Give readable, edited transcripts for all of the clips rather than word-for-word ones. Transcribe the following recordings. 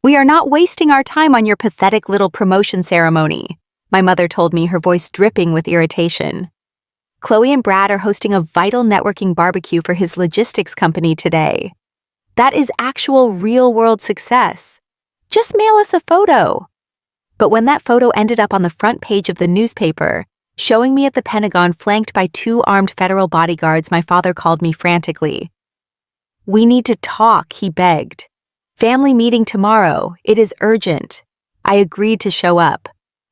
"We are not wasting our time on your pathetic little promotion ceremony," my mother told me, her voice dripping with irritation. "Chloe and Brad are hosting a vital networking barbecue for his logistics company today. That is actual real-world success. Just mail us a photo." But when that photo ended up on the front page of the newspaper, showing me at the Pentagon flanked by 2 armed federal bodyguards, my father called me frantically. "We need to talk," he begged. "Family meeting tomorrow. It is urgent." I agreed to show up,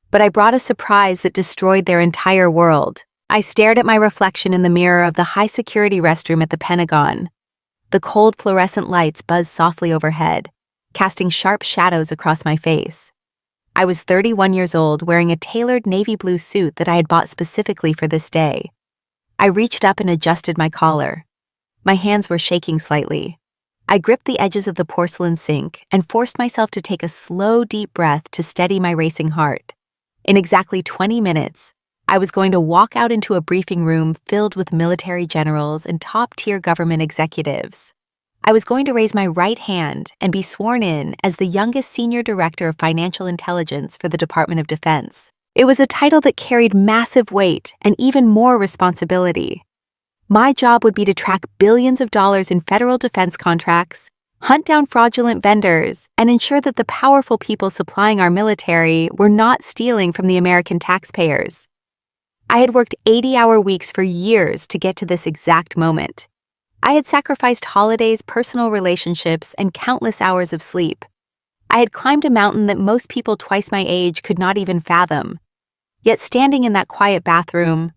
but I brought a surprise that destroyed their entire world. I stared at my reflection in the mirror of the high-security restroom at the Pentagon. The cold fluorescent lights buzzed softly overhead, casting sharp shadows across my face. I was 31 years old, wearing a tailored navy blue suit that I had bought specifically for this day. I reached up and adjusted my collar. My hands were shaking slightly. I gripped the edges of the porcelain sink and forced myself to take a slow, deep breath to steady my racing heart. In exactly 20 minutes, I was going to walk out into a briefing room filled with military generals and top-tier government executives. I was going to raise my right hand and be sworn in as the youngest senior director of financial intelligence for the Department of Defense. It was a title that carried massive weight and even more responsibility. My job would be to track billions of dollars in federal defense contracts, hunt down fraudulent vendors, and ensure that the powerful people supplying our military were not stealing from the American taxpayers. I had worked 80-hour weeks for years to get to this exact moment. I had sacrificed holidays, personal relationships, and countless hours of sleep. I had climbed a mountain that most people twice my age could not even fathom. Yet standing in that quiet bathroom,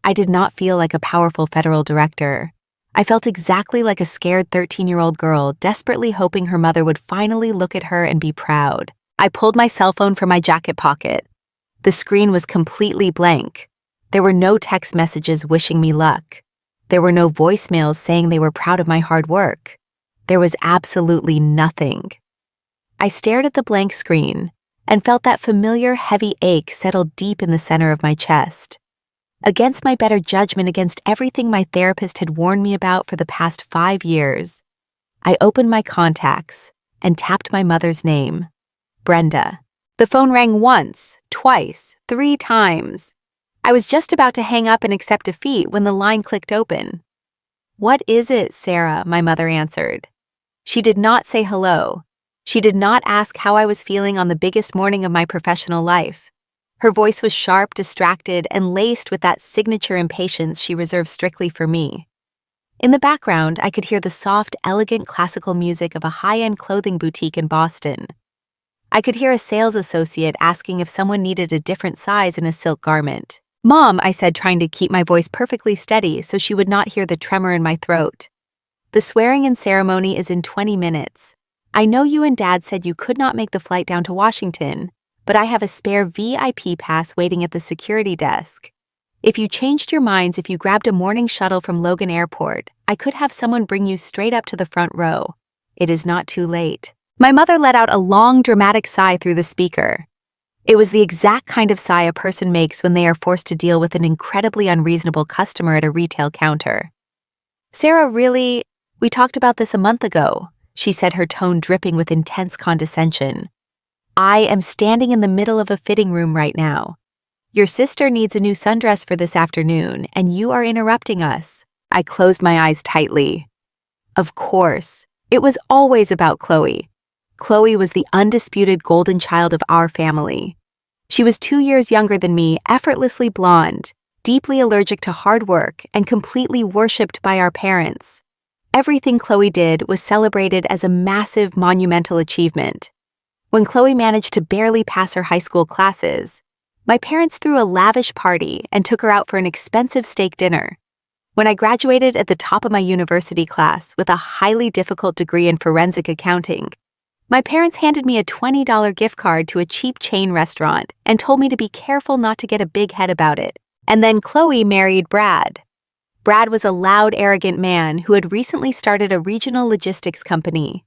I did not feel like a powerful federal director. I felt exactly like a scared 13-year-old girl desperately hoping her mother would finally look at her and be proud. I pulled my cell phone from my jacket pocket. The screen was completely blank. There were no text messages wishing me luck. There were no voicemails saying they were proud of my hard work. There was absolutely nothing. I stared at the blank screen and felt that familiar heavy ache settle deep in the center of my chest. Against my better judgment, against everything my therapist had warned me about for the past 5 years, I opened my contacts and tapped my mother's name, Brenda. The phone rang once, twice, 3 times. I was just about to hang up and accept defeat when the line clicked open. "What is it, Sarah?" my mother answered. She did not say hello. She did not ask how I was feeling on the biggest morning of my professional life. Her voice was sharp, distracted, and laced with that signature impatience she reserved strictly for me. In the background, I could hear the soft, elegant classical music of a high-end clothing boutique in Boston. I could hear a sales associate asking if someone needed a different size in a silk garment. "Mom," I said, trying to keep my voice perfectly steady so she would not hear the tremor in my throat. "The swearing-in ceremony is in 20 minutes. I know you and Dad said you could not make the flight down to Washington, but I have a spare VIP pass waiting at the security desk. If you changed your minds, if you grabbed a morning shuttle from Logan Airport, I could have someone bring you straight up to the front row. It is not too late." My mother let out a long, dramatic sigh through the speaker. It was the exact kind of sigh a person makes when they are forced to deal with an incredibly unreasonable customer at a retail counter. "Sarah, really? We talked about this a month ago," she said, her tone dripping with intense condescension. "I am standing in the middle of a fitting room right now. Your sister needs a new sundress for this afternoon, and you are interrupting us." I closed my eyes tightly. Of course, it was always about Chloe. Chloe was the undisputed golden child of our family. She was 2 years younger than me, effortlessly blonde, deeply allergic to hard work, and completely worshipped by our parents. Everything Chloe did was celebrated as a massive, monumental achievement. When Chloe managed to barely pass her high school classes, my parents threw a lavish party and took her out for an expensive steak dinner. When I graduated at the top of my university class with a highly difficult degree in forensic accounting, my parents handed me a $20 gift card to a cheap chain restaurant and told me to be careful not to get a big head about it. And then Chloe married Brad. Brad was a loud, arrogant man who had recently started a regional logistics company.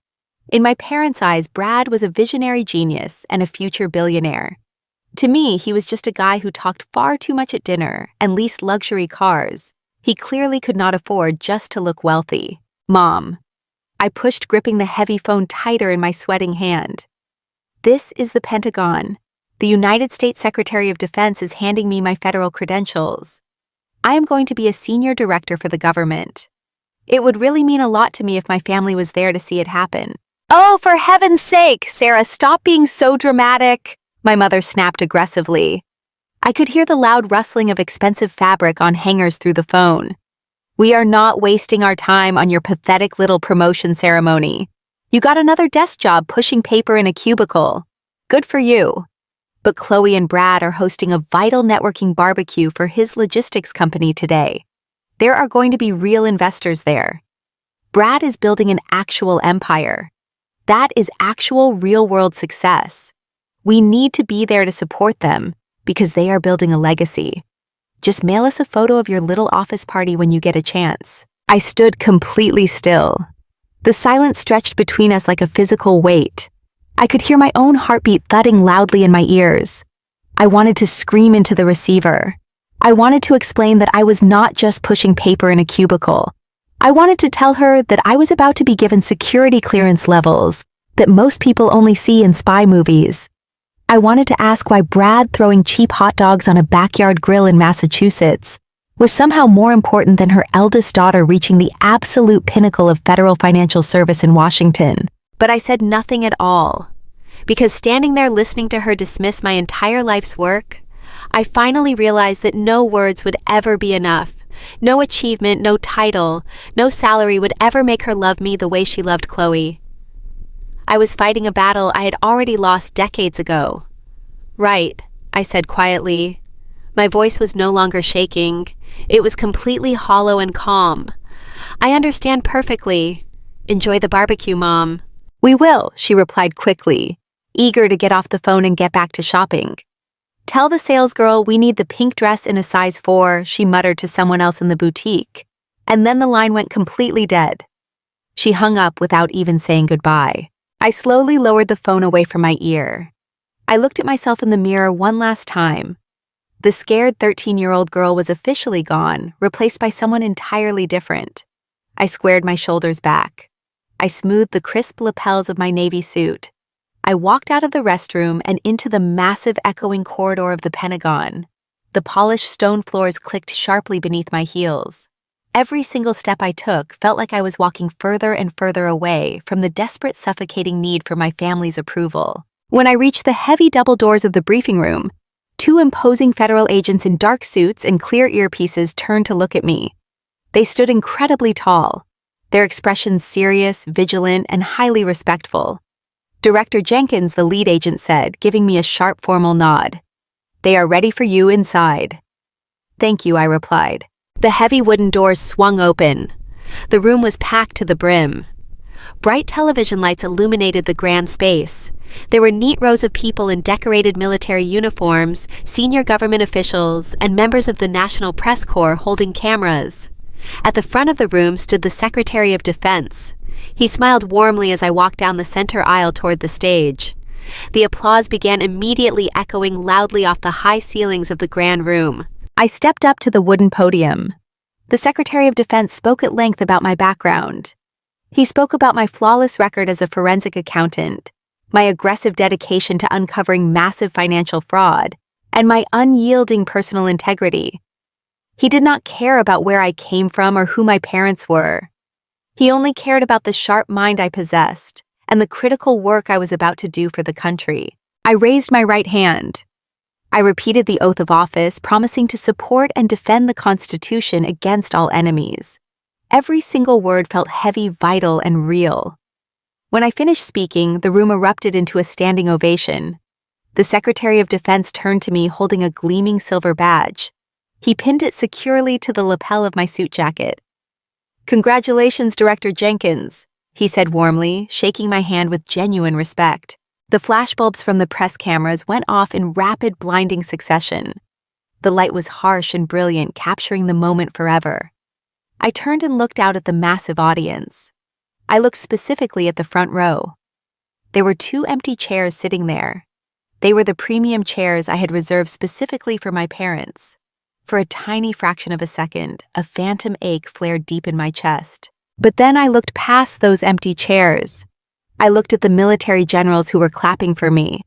In my parents' eyes, Brad was a visionary genius and a future billionaire. To me, he was just a guy who talked far too much at dinner and leased luxury cars he clearly could not afford just to look wealthy. "Mom." I pushed, gripping the heavy phone tighter in my sweating hand. This is the Pentagon. The United States Secretary of Defense is handing me my federal credentials. I am going to be a senior director for the government. It would really mean a lot to me if my family was there to see it happen. Oh, for heaven's sake, Sarah, stop being so dramatic, my mother snapped aggressively. I could hear the loud rustling of expensive fabric on hangers through the phone. We are not wasting our time on your pathetic little promotion ceremony. You got another desk job pushing paper in a cubicle. Good for you. But Chloe and Brad are hosting a vital networking barbecue for his logistics company today. There are going to be real investors there. Brad is building an actual empire. That is actual real-world success. We need to be there to support them because they are building a legacy. Just mail us a photo of your little office party when you get a chance. I stood completely still. The silence stretched between us like a physical weight. I could hear my own heartbeat thudding loudly in my ears. I wanted to scream into the receiver. I wanted to explain that I was not just pushing paper in a cubicle. I wanted to tell her that I was about to be given security clearance levels that most people only see in spy movies. I wanted to ask why Brad throwing cheap hot dogs on a backyard grill in Massachusetts was somehow more important than her eldest daughter reaching the absolute pinnacle of federal financial service in Washington. But I said nothing at all, because standing there listening to her dismiss my entire life's work, I finally realized that no words would ever be enough. No achievement, no title, no salary would ever make her love me the way she loved Chloe. I was fighting a battle I had already lost decades ago. Right, I said quietly. My voice was no longer shaking. It was completely hollow and calm. I understand perfectly. Enjoy the barbecue, Mom. We will, she replied quickly, eager to get off the phone and get back to shopping. Tell the salesgirl we need the pink dress in a size 4, she muttered to someone else in the boutique, and then the line went completely dead. She hung up without even saying goodbye. I slowly lowered the phone away from my ear. I looked at myself in the mirror one last time. The scared 13-year-old girl was officially gone, replaced by someone entirely different. I squared my shoulders back. I smoothed the crisp lapels of my navy suit. I walked out of the restroom and into the massive echoing corridor of the Pentagon. The polished stone floors clicked sharply beneath my heels. Every single step I took felt like I was walking further and further away from the desperate, suffocating need for my family's approval. When I reached the heavy double doors of the briefing room, 2 imposing federal agents in dark suits and clear earpieces turned to look at me. They stood incredibly tall, their expressions serious, vigilant, and highly respectful. Director Jenkins, the lead agent, said, giving me a sharp, formal nod. They are ready for you inside. Thank you, I replied. The heavy wooden doors swung open. The room was packed to the brim. Bright television lights illuminated the grand space. There were neat rows of people in decorated military uniforms, senior government officials, and members of the National Press Corps holding cameras. At the front of the room stood the Secretary of Defense. He smiled warmly as I walked down the center aisle toward the stage. The applause began immediately echoing loudly off the high ceilings of the grand room. I stepped up to the wooden podium. The Secretary of Defense spoke at length about my background. He spoke about my flawless record as a forensic accountant, my aggressive dedication to uncovering massive financial fraud, and my unyielding personal integrity. He did not care about where I came from or who my parents were. He only cared about the sharp mind I possessed and the critical work I was about to do for the country. I raised my right hand. I repeated the oath of office, promising to support and defend the Constitution against all enemies. Every single word felt heavy, vital, and real. When I finished speaking, the room erupted into a standing ovation. The Secretary of Defense turned to me holding a gleaming silver badge. He pinned it securely to the lapel of my suit jacket. Congratulations, Director Jenkins, he said warmly, shaking my hand with genuine respect. The flashbulbs from the press cameras went off in rapid, blinding succession. The light was harsh and brilliant, capturing the moment forever. I turned and looked out at the massive audience. I looked specifically at the front row. There were 2 empty chairs sitting there. They were the premium chairs I had reserved specifically for my parents. For a tiny fraction of a second, a phantom ache flared deep in my chest. But then I looked past those empty chairs. I looked at the military generals who were clapping for me.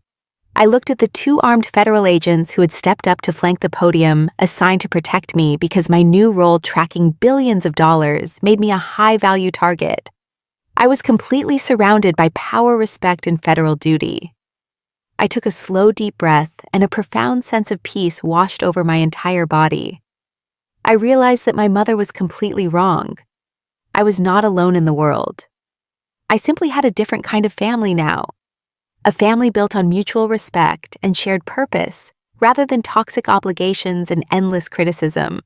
I looked at the 2 armed federal agents who had stepped up to flank the podium, assigned to protect me because my new role tracking billions of dollars made me a high-value target. I was completely surrounded by power, respect, and federal duty. I took a slow, deep breath, and a profound sense of peace washed over my entire body. I realized that my mother was completely wrong. I was not alone in the world. I simply had a different kind of family now. A family built on mutual respect and shared purpose, rather than toxic obligations and endless criticism.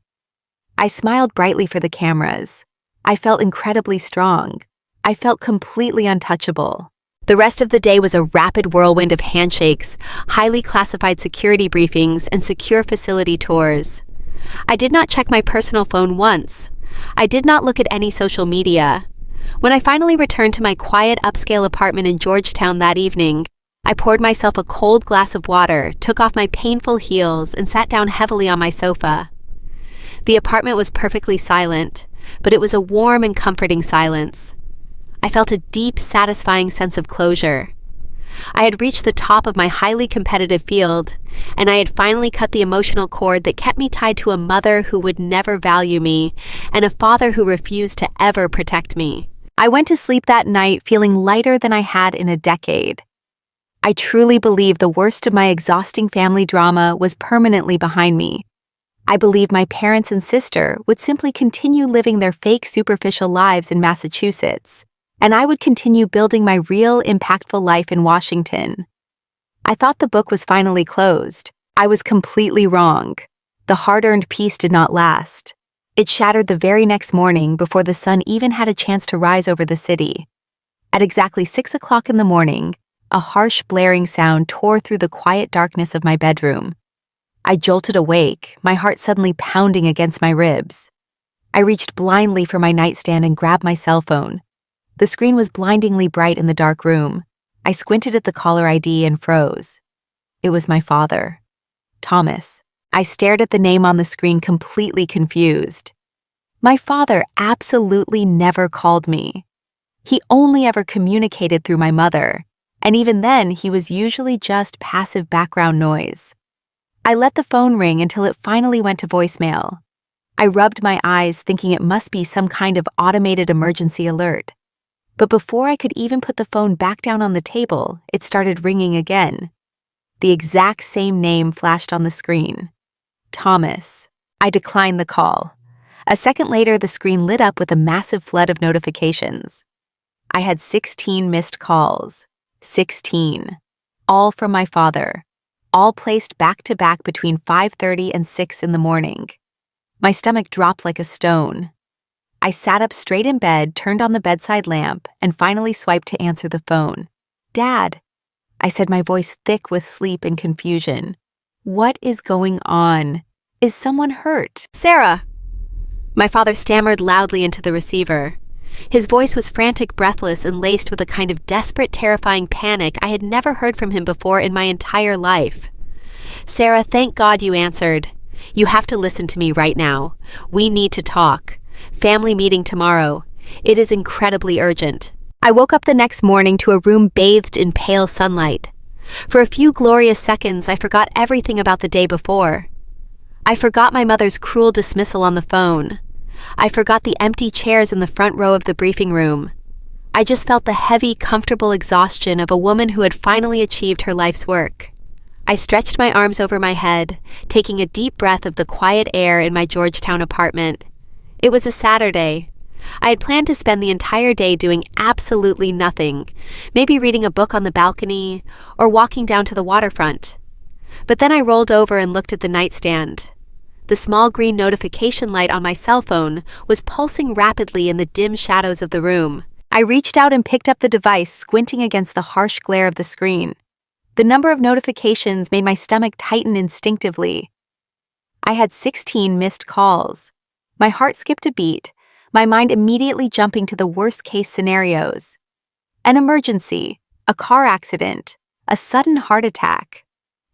I smiled brightly for the cameras. I felt incredibly strong. I felt completely untouchable. The rest of the day was a rapid whirlwind of handshakes, highly classified security briefings, and secure facility tours. I did not check my personal phone once. I did not look at any social media. When I finally returned to my quiet upscale apartment in Georgetown that evening, I poured myself a cold glass of water, took off my painful heels, and sat down heavily on my sofa. The apartment was perfectly silent, but it was a warm and comforting silence. I felt a deep, satisfying sense of closure. I had reached the top of my highly competitive field, and I had finally cut the emotional cord that kept me tied to a mother who would never value me and a father who refused to ever protect me. I went to sleep that night feeling lighter than I had in a decade. I truly believe the worst of my exhausting family drama was permanently behind me. I believed my parents and sister would simply continue living their fake, superficial lives in Massachusetts, and I would continue building my real, impactful life in Washington. I thought the book was finally closed. I was completely wrong. The hard-earned peace did not last. It shattered the very next morning before the sun even had a chance to rise over the city. At exactly 6 o'clock in the morning, a harsh blaring sound tore through the quiet darkness of my bedroom. I jolted awake, my heart suddenly pounding against my ribs. I reached blindly for my nightstand and grabbed my cell phone. The screen was blindingly bright in the dark room. I squinted at the caller ID and froze. It was my father, Thomas. I stared at the name on the screen, completely confused. My father absolutely never called me. He only ever communicated through my mother, and even then he was usually just passive background noise. I let the phone ring until it finally went to voicemail. I rubbed my eyes thinking it must be some kind of automated emergency alert. But before I could even put the phone back down on the table, it started ringing again. The exact same name flashed on the screen. Thomas. I declined the call. A second later, the screen lit up with a massive flood of notifications. I had 16 missed calls. 16. All from my father. All placed back to back between 5:30 and 6 in the morning. My stomach dropped like a stone. I sat up straight in bed, turned on the bedside lamp, and finally swiped to answer the phone. "Dad," I said, my voice thick with sleep and confusion. "What is going on? Is someone hurt?" "Sarah!" My father stammered loudly into the receiver. His voice was frantic, breathless, and laced with a kind of desperate, terrifying panic I had never heard from him before in my entire life. "Sarah, thank God you answered. You have to listen to me right now. We need to talk. Family meeting tomorrow. It is incredibly urgent." I woke up the next morning to a room bathed in pale sunlight. For a few glorious seconds, I forgot everything about the day before. I forgot my mother's cruel dismissal on the phone. I forgot the empty chairs in the front row of the briefing room. I just felt the heavy, comfortable exhaustion of a woman who had finally achieved her life's work. I stretched my arms over my head, taking a deep breath of the quiet air in my Georgetown apartment. It was a Saturday. I had planned to spend the entire day doing absolutely nothing, maybe reading a book on the balcony or walking down to the waterfront. But then I rolled over and looked at the nightstand. The small green notification light on my cell phone was pulsing rapidly in the dim shadows of the room. I reached out and picked up the device, squinting against the harsh glare of the screen. The number of notifications made my stomach tighten instinctively. I had 16 missed calls. My heart skipped a beat, my mind immediately jumping to the worst-case scenarios. An emergency, a car accident, a sudden heart attack.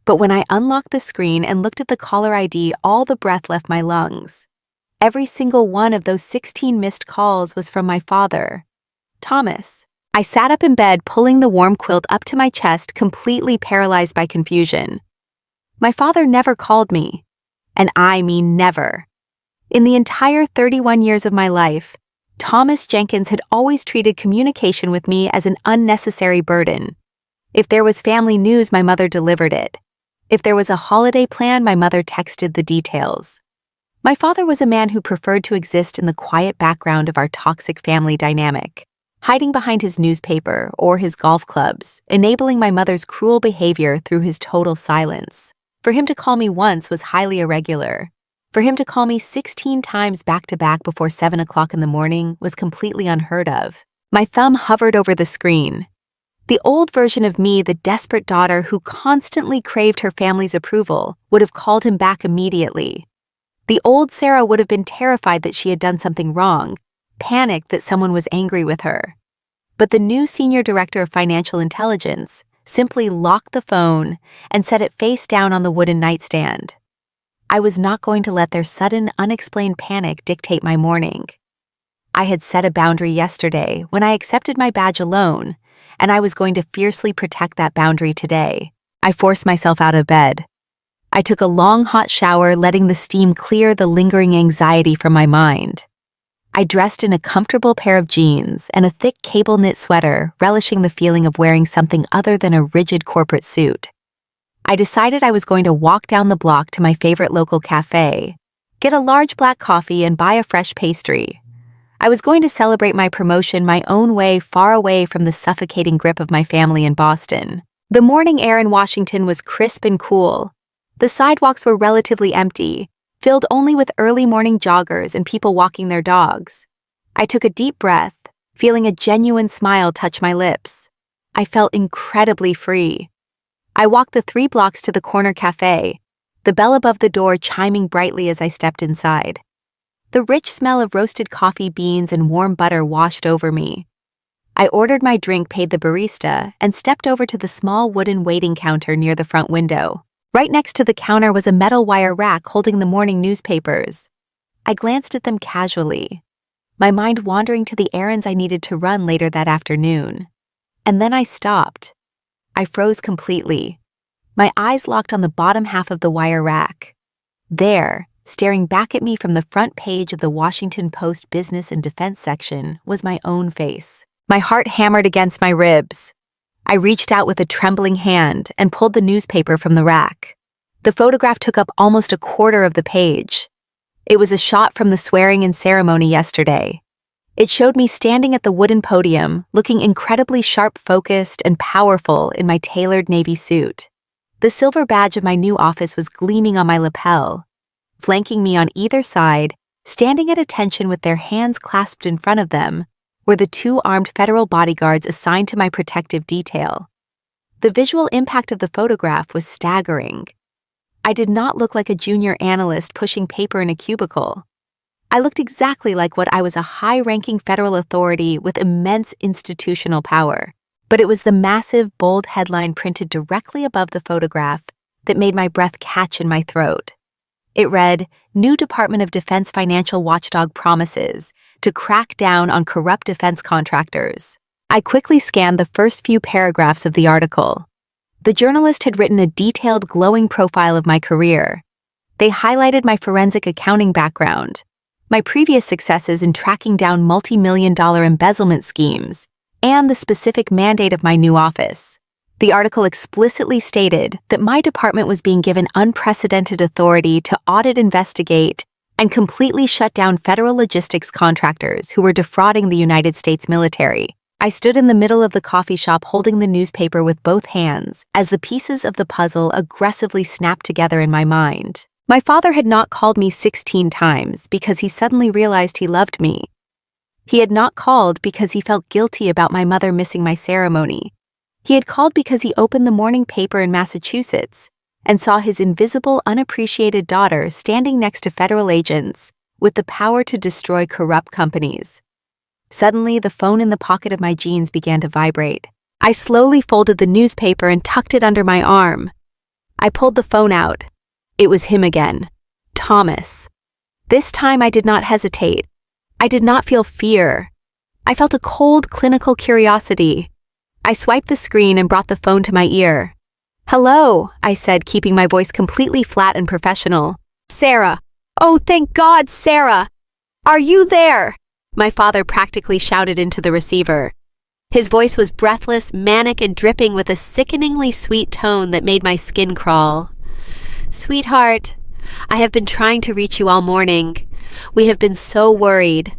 But when I unlocked the screen and looked at the caller ID, all the breath left my lungs. Every single one of those 16 missed calls was from my father, Thomas. I sat up in bed, pulling the warm quilt up to my chest, completely paralyzed by confusion. My father never called me, and I mean never. In the entire 31 years of my life, Thomas Jenkins had always treated communication with me as an unnecessary burden. If there was family news, my mother delivered it. If there was a holiday plan, my mother texted the details. My father was a man who preferred to exist in the quiet background of our toxic family dynamic, hiding behind his newspaper or his golf clubs, enabling my mother's cruel behavior through his total silence. For him to call me once was highly irregular. For him to call me 16 times back-to-back before 7 o'clock in the morning was completely unheard of. My thumb hovered over the screen. The old version of me, the desperate daughter who constantly craved her family's approval, would have called him back immediately. The old Sarah would have been terrified that she had done something wrong, panicked that someone was angry with her. But the new senior director of financial intelligence simply locked the phone and set it face down on the wooden nightstand. I was not going to let their sudden, unexplained panic dictate my morning. I had set a boundary yesterday when I accepted my badge alone, and I was going to fiercely protect that boundary today. I forced myself out of bed. I took a long hot shower, letting the steam clear the lingering anxiety from my mind. I dressed in a comfortable pair of jeans and a thick cable-knit sweater, relishing the feeling of wearing something other than a rigid corporate suit. I decided I was going to walk down the block to my favorite local cafe, get a large black coffee, and buy a fresh pastry. I was going to celebrate my promotion my own way, far away from the suffocating grip of my family in Boston. The morning air in Washington was crisp and cool. The sidewalks were relatively empty, filled only with early morning joggers and people walking their dogs. I took a deep breath, feeling a genuine smile touch my lips. I felt incredibly free. I walked the 3 blocks to the corner cafe, the bell above the door chiming brightly as I stepped inside. The rich smell of roasted coffee beans and warm butter washed over me. I ordered my drink, paid the barista, and stepped over to the small wooden waiting counter near the front window. Right next to the counter was a metal wire rack holding the morning newspapers. I glanced at them casually, my mind wandering to the errands I needed to run later that afternoon. And then I stopped. I froze completely. My eyes locked on the bottom half of the wire rack. There, staring back at me from the front page of the Washington Post Business and Defense section, was my own face. My heart hammered against my ribs. I reached out with a trembling hand and pulled the newspaper from the rack. The photograph took up almost a quarter of the page. It was a shot from the swearing-in ceremony yesterday. It showed me standing at the wooden podium, looking incredibly sharp-focused and powerful in my tailored navy suit. The silver badge of my new office was gleaming on my lapel. Flanking me on either side, standing at attention with their hands clasped in front of them, were the 2 armed federal bodyguards assigned to my protective detail. The visual impact of the photograph was staggering. I did not look like a junior analyst pushing paper in a cubicle. I looked exactly like what I was, a high-ranking federal authority with immense institutional power. But it was the massive, bold headline printed directly above the photograph that made my breath catch in my throat. It read, "New Department of Defense Financial Watchdog promises to crack down on corrupt defense contractors." I quickly scanned the first few paragraphs of the article. The journalist had written a detailed, glowing profile of my career. They highlighted my forensic accounting background, my previous successes in tracking down multi-million-dollar embezzlement schemes, and the specific mandate of my new office. The article explicitly stated that my department was being given unprecedented authority to audit, investigate, and completely shut down federal logistics contractors who were defrauding the United States military. I stood in the middle of the coffee shop holding the newspaper with both hands as the pieces of the puzzle aggressively snapped together in my mind. My father had not called me 16 times because he suddenly realized he loved me. He had not called because he felt guilty about my mother missing my ceremony. He had called because he opened the morning paper in Massachusetts and saw his invisible, unappreciated daughter standing next to federal agents with the power to destroy corrupt companies. Suddenly, the phone in the pocket of my jeans began to vibrate. I slowly folded the newspaper and tucked it under my arm. I pulled the phone out. It was him again, Thomas. This time I did not hesitate. I did not feel fear. I felt a cold, clinical curiosity. I swiped the screen and brought the phone to my ear. "Hello," I said, keeping my voice completely flat and professional. "Sarah. Oh, thank God, Sarah! Are you there?" My father practically shouted into the receiver. His voice was breathless, manic, and dripping with a sickeningly sweet tone that made my skin crawl. "Sweetheart, I have been trying to reach you all morning. We have been so worried."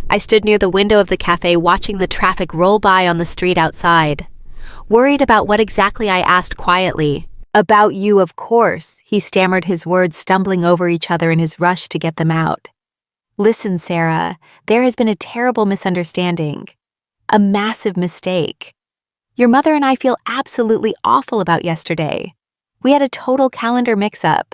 I stood near the window of the cafe watching the traffic roll by on the street outside. Worried about what exactly, I asked quietly. "About you, of course," he stammered, his words stumbling over each other in his rush to get them out. "Listen, Sarah, there has been a terrible misunderstanding. A massive mistake. Your mother and I feel absolutely awful about yesterday. We had a total calendar mix-up.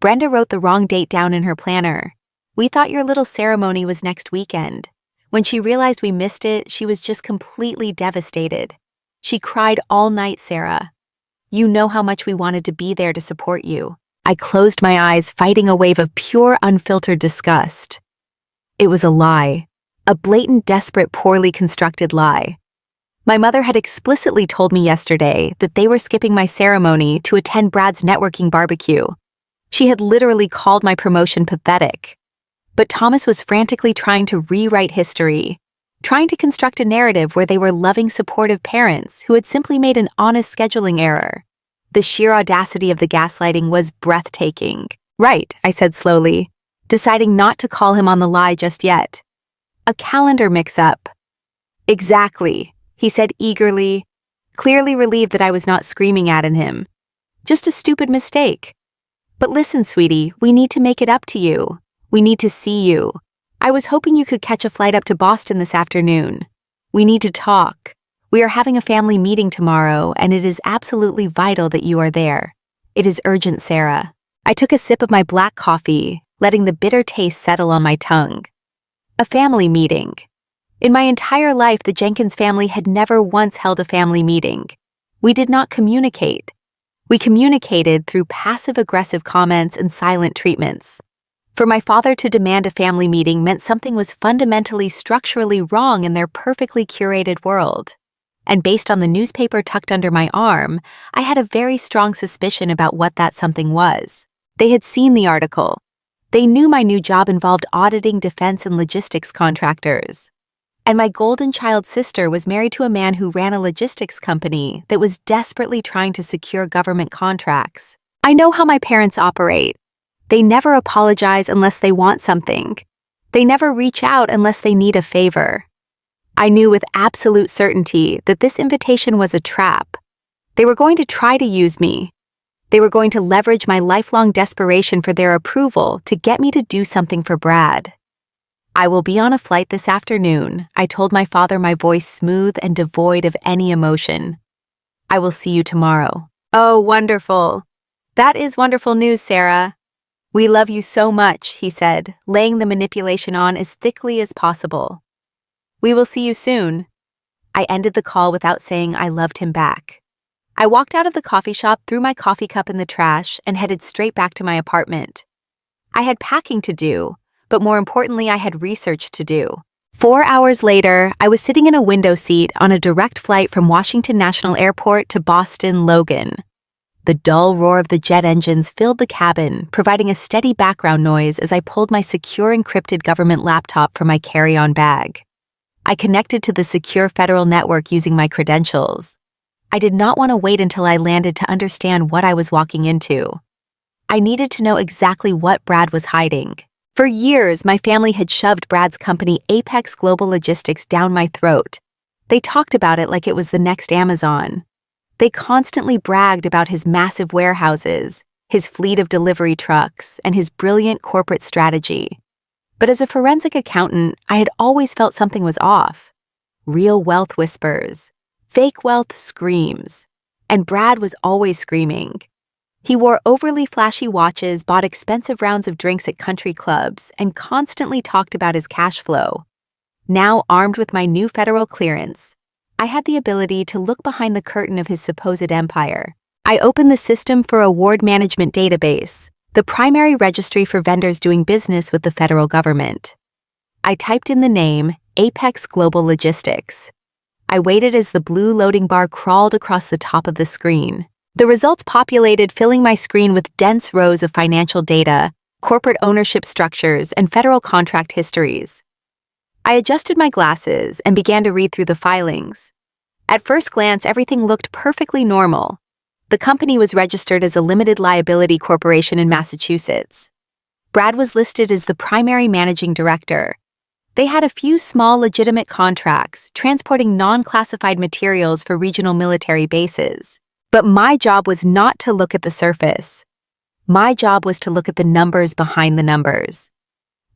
Brenda wrote the wrong date down in her planner. We thought your little ceremony was next weekend. When she realized we missed it, she was just completely devastated. She cried all night, Sarah. You know how much we wanted to be there to support you." I closed my eyes, fighting a wave of pure, unfiltered disgust. It was a lie. A blatant, desperate, poorly constructed lie. My mother had explicitly told me yesterday that they were skipping my ceremony to attend Brad's networking barbecue. She had literally called my promotion pathetic. But Thomas was frantically trying to rewrite history, trying to construct a narrative where they were loving, supportive parents who had simply made an honest scheduling error. The sheer audacity of the gaslighting was breathtaking. "Right," I said slowly, deciding not to call him on the lie just yet. "A calendar mix-up." "Exactly," he said eagerly, clearly relieved that I was not screaming at him. "Just a stupid mistake. But listen, sweetie, we need to make it up to you. We need to see you. I was hoping you could catch a flight up to Boston this afternoon. We need to talk. We are having a family meeting tomorrow, and it is absolutely vital that you are there. It is urgent, Sarah." I took a sip of my black coffee, letting the bitter taste settle on my tongue. A family meeting. In my entire life, the Jenkins family had never once held a family meeting. We did not communicate. We communicated through passive-aggressive comments and silent treatments. For my father to demand a family meeting meant something was fundamentally structurally wrong in their perfectly curated world. And based on the newspaper tucked under my arm, I had a very strong suspicion about what that something was. They had seen the article. They knew my new job involved auditing defense and logistics contractors. And my golden child sister was married to a man who ran a logistics company that was desperately trying to secure government contracts. I know how my parents operate. They never apologize unless they want something. They never reach out unless they need a favor. I knew with absolute certainty that this invitation was a trap. They were going to try to use me. They were going to leverage my lifelong desperation for their approval to get me to do something for Brad. "I will be on a flight this afternoon," I told my father, my voice smooth and devoid of any emotion. "I will see you tomorrow." "Oh, wonderful. That is wonderful news, Sarah. We love you so much," he said, laying the manipulation on as thickly as possible. "We will see you soon." I ended the call without saying I loved him back. I walked out of the coffee shop, threw my coffee cup in the trash, and headed straight back to my apartment. I had packing to do, but more importantly, I had research to do. 4 hours later, I was sitting in a window seat on a direct flight from Washington National Airport to Boston Logan. The dull roar of the jet engines filled the cabin, providing a steady background noise as I pulled my secure encrypted government laptop from my carry-on bag. I connected to the secure federal network using my credentials. I did not want to wait until I landed to understand what I was walking into. I needed to know exactly what Brad was hiding. For years, my family had shoved Brad's company Apex Global Logistics down my throat. They talked about it like it was the next Amazon. They constantly bragged about his massive warehouses, his fleet of delivery trucks, and his brilliant corporate strategy. But as a forensic accountant, I had always felt something was off. Real wealth whispers. Fake wealth screams. And Brad was always screaming. He wore overly flashy watches, bought expensive rounds of drinks at country clubs, and constantly talked about his cash flow. Now armed with my new federal clearance, I had the ability to look behind the curtain of his supposed empire. I opened the System for Award Management database, the primary registry for vendors doing business with the federal government. I typed in the name, Apex Global Logistics. I waited as the blue loading bar crawled across the top of the screen. The results populated, filling my screen with dense rows of financial data, corporate ownership structures, and federal contract histories. I adjusted my glasses and began to read through the filings. At first glance, everything looked perfectly normal. The company was registered as a limited liability corporation in Massachusetts. Brad was listed as the primary managing director. They had a few small legitimate contracts transporting non-classified materials for regional military bases. But my job was not to look at the surface. My job was to look at the numbers behind the numbers.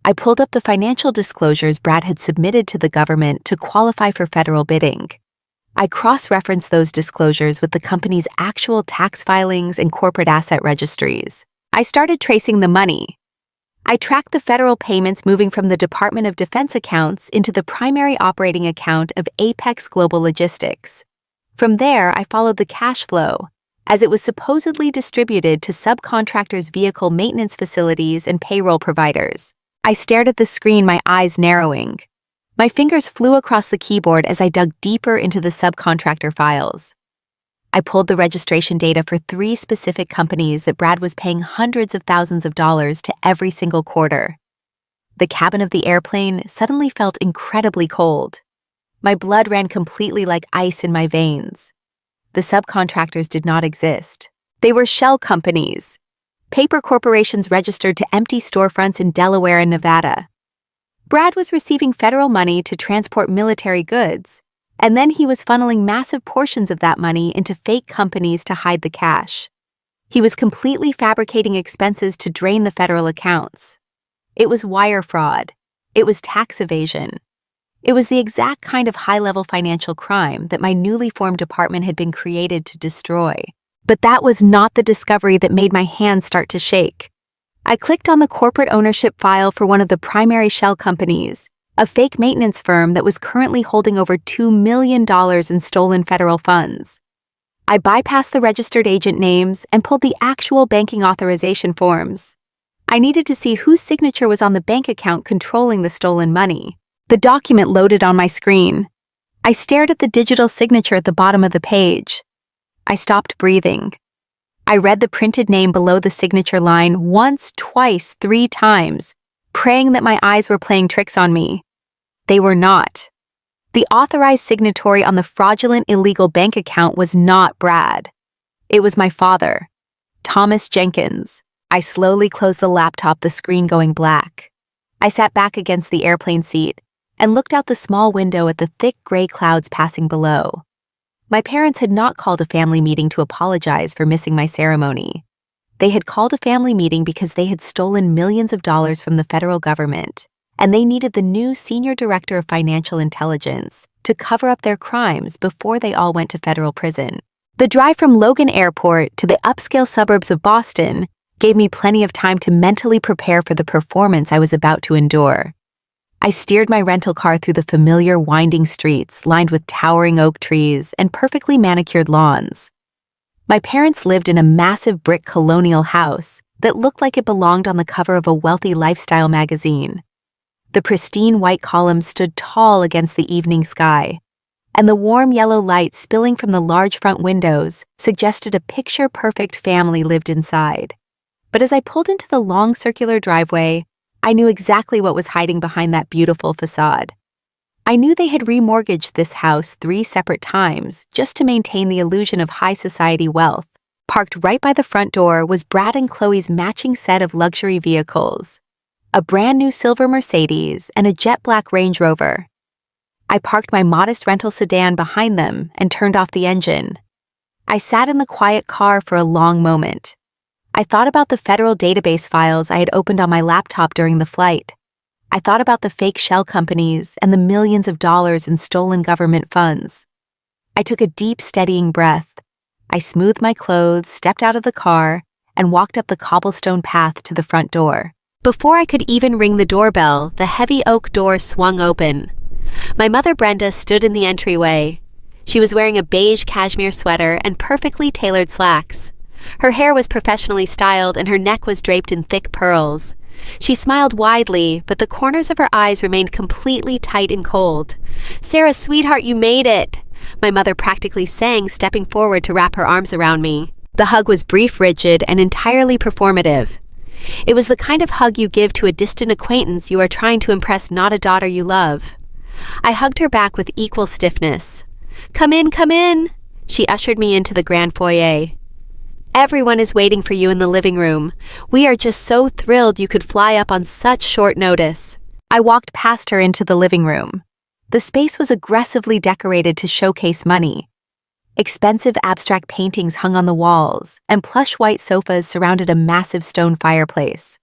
I pulled up the financial disclosures Brad had submitted to the government to qualify for federal bidding. I cross-referenced those disclosures with the company's actual tax filings and corporate asset registries. I started tracing the money. I tracked the federal payments moving from the Department of Defense accounts into the primary operating account of Apex Global Logistics. From there, I followed the cash flow, as it was supposedly distributed to subcontractors' vehicle maintenance facilities and payroll providers. I stared at the screen, my eyes narrowing. My fingers flew across the keyboard as I dug deeper into the subcontractor files. I pulled the registration data for 3 specific companies that Brad was paying hundreds of thousands of dollars to every single quarter. The cabin of the airplane suddenly felt incredibly cold. My blood ran completely like ice in my veins. The subcontractors did not exist. They were shell companies, paper corporations registered to empty storefronts in Delaware and Nevada. Brad was receiving federal money to transport military goods, and then he was funneling massive portions of that money into fake companies to hide the cash. He was completely fabricating expenses to drain the federal accounts. It was wire fraud. It was tax evasion. It was the exact kind of high-level financial crime that my newly formed department had been created to destroy. But that was not the discovery that made my hands start to shake. I clicked on the corporate ownership file for one of the primary shell companies, a fake maintenance firm that was currently holding over $2 million in stolen federal funds. I bypassed the registered agent names and pulled the actual banking authorization forms. I needed to see whose signature was on the bank account controlling the stolen money. The document loaded on my screen. I stared at the digital signature at the bottom of the page. I stopped breathing. I read the printed name below the signature line once, twice, 3 times, praying that my eyes were playing tricks on me. They were not. The authorized signatory on the fraudulent illegal bank account was not Brad. It was my father, Thomas Jenkins. I slowly closed the laptop, the screen going black. I sat back against the airplane seat and looked out the small window at the thick gray clouds passing below. My parents had not called a family meeting to apologize for missing my ceremony. They had called a family meeting because they had stolen millions of dollars from the federal government, and they needed the new senior director of financial intelligence to cover up their crimes before they all went to federal prison. The drive from Logan Airport to the upscale suburbs of Boston gave me plenty of time to mentally prepare for the performance I was about to endure. I steered my rental car through the familiar winding streets lined with towering oak trees and perfectly manicured lawns. My parents lived in a massive brick colonial house that looked like it belonged on the cover of a wealthy lifestyle magazine. The pristine white columns stood tall against the evening sky, and the warm yellow light spilling from the large front windows suggested a picture-perfect family lived inside. But as I pulled into the long circular driveway, I knew exactly what was hiding behind that beautiful facade. I knew they had remortgaged this house 3 separate times just to maintain the illusion of high society wealth. Parked right by the front door was Brad and Chloe's matching set of luxury vehicles, a brand new silver Mercedes and a jet black Range Rover. I parked my modest rental sedan behind them and turned off the engine. I sat in the quiet car for a long moment. I thought about the federal database files I had opened on my laptop during the flight. I thought about the fake shell companies and the millions of dollars in stolen government funds. I took a deep, steadying breath. I smoothed my clothes, stepped out of the car, and walked up the cobblestone path to the front door. Before I could even ring the doorbell, the heavy oak door swung open. My mother, Brenda, stood in the entryway. She was wearing a beige cashmere sweater and perfectly tailored slacks. Her hair was professionally styled and her neck was draped in thick pearls. She smiled widely, but the corners of her eyes remained completely tight and cold. "Sarah, sweetheart, you made it," my mother practically sang, stepping forward to wrap her arms around me. The hug was brief, rigid, and entirely performative. It was the kind of hug you give to a distant acquaintance you are trying to impress, not a daughter you love. I hugged her back with equal stiffness. Come in, come in," she ushered me into the grand foyer. "Everyone is waiting for you in the living room. We are just so thrilled you could fly up on such short notice." I walked past her into the living room. The space was aggressively decorated to showcase money. Expensive abstract paintings hung on the walls, and plush white sofas surrounded a massive stone fireplace.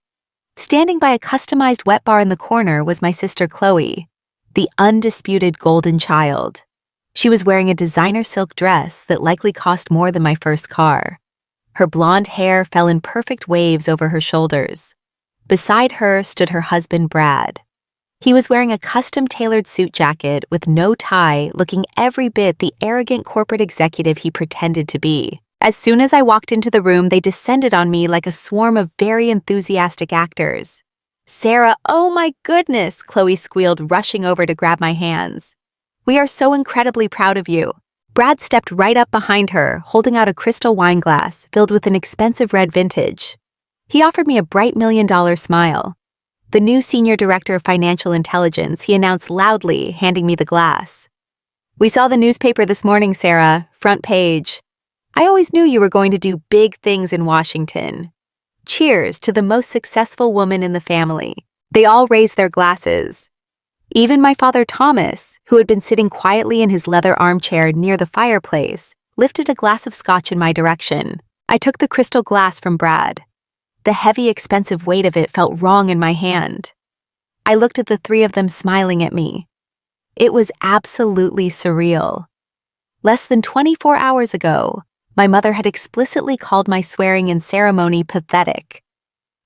Standing by a customized wet bar in the corner was my sister Chloe, the undisputed golden child. She was wearing a designer silk dress that likely cost more than my first car. Her blonde hair fell in perfect waves over her shoulders. Beside her stood her husband, Brad. He was wearing a custom-tailored suit jacket with no tie, looking every bit the arrogant corporate executive he pretended to be. As soon as I walked into the room, they descended on me like a swarm of very enthusiastic actors. "Sarah, oh my goodness," Chloe squealed, rushing over to grab my hands. "We are so incredibly proud of you." Brad stepped right up behind her, holding out a crystal wine glass filled with an expensive red vintage. He offered me a bright $1 million smile. The new senior director of financial intelligence, he announced loudly, handing me the glass. "We saw the newspaper this morning, Sarah, front page. I always knew you were going to do big things in Washington. Cheers to the most successful woman in the family." They all raised their glasses. Even my father Thomas, who had been sitting quietly in his leather armchair near the fireplace, lifted a glass of scotch in my direction. I took the crystal glass from Brad. The heavy, expensive weight of it felt wrong in my hand. I looked at the three of them smiling at me. It was absolutely surreal. Less than 24 hours ago, my mother had explicitly called my swearing-in ceremony pathetic.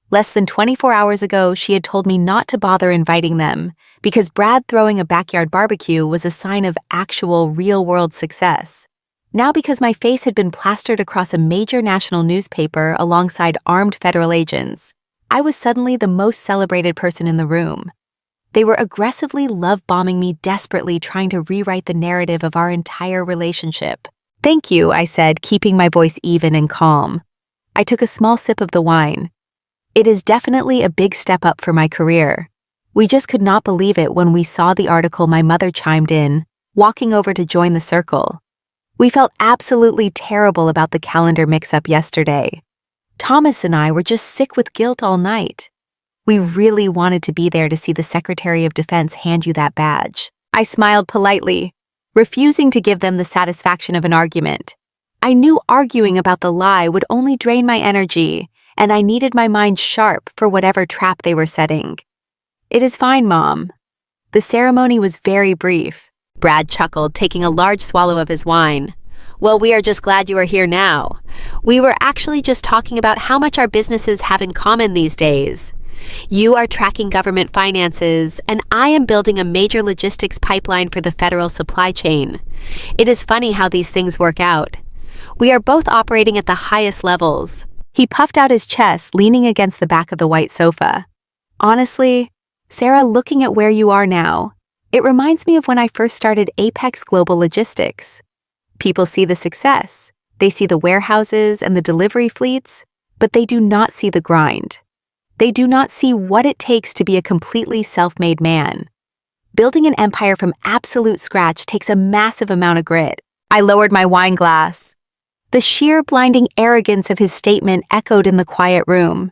Less than 24 hours ago, she had told me not to bother inviting them because Brad throwing a backyard barbecue was a sign of actual, real-world success. Now, because my face had been plastered across a major national newspaper alongside armed federal agents, I was suddenly the most celebrated person in the room. They were aggressively love-bombing me, desperately trying to rewrite the narrative of our entire relationship. "Thank you," I said, keeping my voice even and calm. I took a small sip of the wine. It is definitely a big step up for my career. We just could not believe it when we saw the article. My mother chimed in, walking over to join the circle. We felt absolutely terrible about the calendar mix-up yesterday. Thomas and I were just sick with guilt all night. We really wanted to be there to see the Secretary of Defense hand you that badge. I smiled politely, refusing to give them the satisfaction of an argument. I knew arguing about the lie would only drain my energy, and I needed my mind sharp for whatever trap they were setting. "It is fine, Mom." The ceremony was very brief. Brad chuckled, taking a large swallow of his wine. "Well, we are just glad you are here now. We were actually just talking about how much our businesses have in common these days. You are tracking government finances, and I am building a major logistics pipeline for the federal supply chain. It is funny how these things work out. We are both operating at the highest levels." He puffed out his chest, leaning against the back of the white sofa. "Honestly, Sarah, looking at where you are now, it reminds me of when I first started Apex Global Logistics. People see the success, they see the warehouses and the delivery fleets, but they do not see the grind. They do not see what it takes to be a completely self-made man. Building an empire from absolute scratch takes a massive amount of grit." I lowered my wine glass. The sheer blinding arrogance of his statement echoed in the quiet room.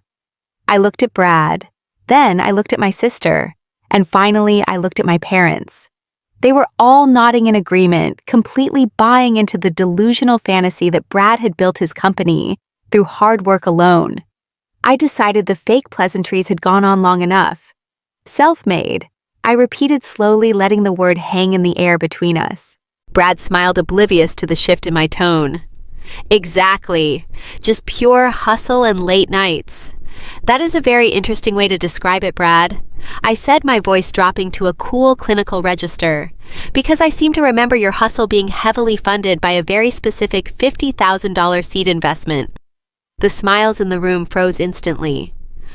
I looked at Brad, then I looked at my sister, and finally I looked at my parents. They were all nodding in agreement, completely buying into the delusional fantasy that Brad had built his company through hard work alone. I decided the fake pleasantries had gone on long enough. "Self-made," I repeated slowly, letting the word hang in the air between us. Brad smiled, oblivious to the shift in my tone. "Exactly. Just pure hustle and late nights. That is a very interesting way to describe it, Brad," I said, my voice dropping to a cool clinical register, "because I seem to remember your hustle being heavily funded by a very specific $50,000 seed investment." The smiles in the room froze instantly.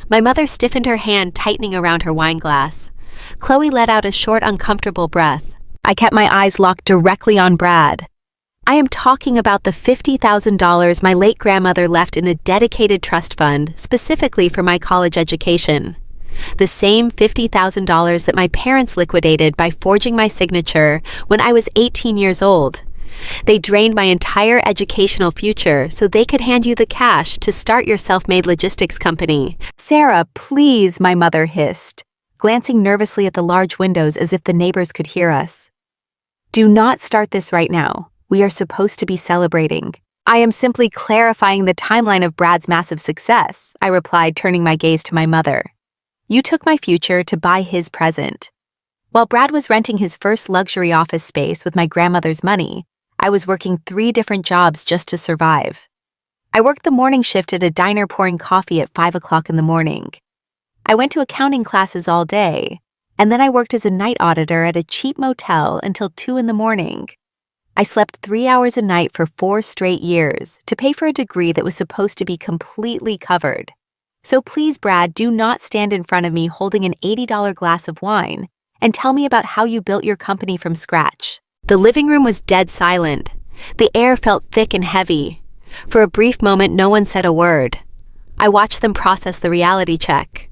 My mother stiffened her hand, tightening around her wine glass. Chloe let out a short, uncomfortable breath. I kept my eyes locked directly on Brad. I am talking about the $50,000 my late grandmother left in a dedicated trust fund specifically for my college education. The same $50,000 that my parents liquidated by forging my signature when I was 18 years old. They drained my entire educational future so they could hand you the cash to start your self-made logistics company. Sarah, please, my mother hissed, glancing nervously at the large windows as if the neighbors could hear us. Do not start this right now. We are supposed to be celebrating. I am simply clarifying the timeline of Brad's massive success, I replied, turning my gaze to my mother. You took my future to buy his present. While Brad was renting his first luxury office space with my grandmother's money, I was working 3 different jobs just to survive. I worked the morning shift at a diner pouring coffee at 5 o'clock in the morning. I went to accounting classes all day, and then I worked as a night auditor at a cheap motel until 2 in the morning. I slept 3 hours a night for 4 straight years to pay for a degree that was supposed to be completely covered. So please, Brad, do not stand in front of me holding an $80 glass of wine and tell me about how you built your company from scratch. The living room was dead silent. The air felt thick and heavy. For a brief moment, no one said a word. I watched them process the reality check.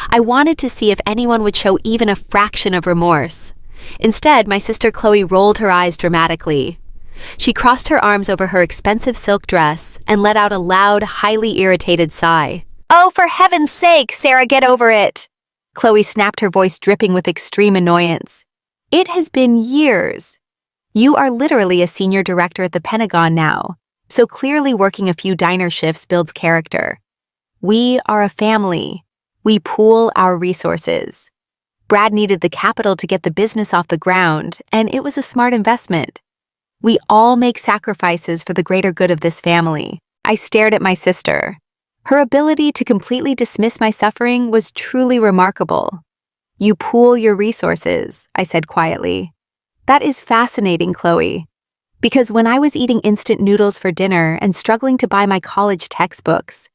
I wanted to see if anyone would show even a fraction of remorse. Instead, my sister Chloe rolled her eyes dramatically. She crossed her arms over her expensive silk dress and let out a loud, highly irritated sigh. Oh, for heaven's sake, Sarah, get over it! Chloe snapped, her voice dripping with extreme annoyance. It has been years. You are literally a senior director at the Pentagon now, so clearly working a few diner shifts builds character. We are a family. We pool our resources. Brad needed the capital to get the business off the ground, and it was a smart investment. We all make sacrifices for the greater good of this family. I stared at my sister. Her ability to completely dismiss my suffering was truly remarkable. You pool your resources, I said quietly. That is fascinating, Chloe. Because when I was eating instant noodles for dinner and struggling to buy my college textbooks,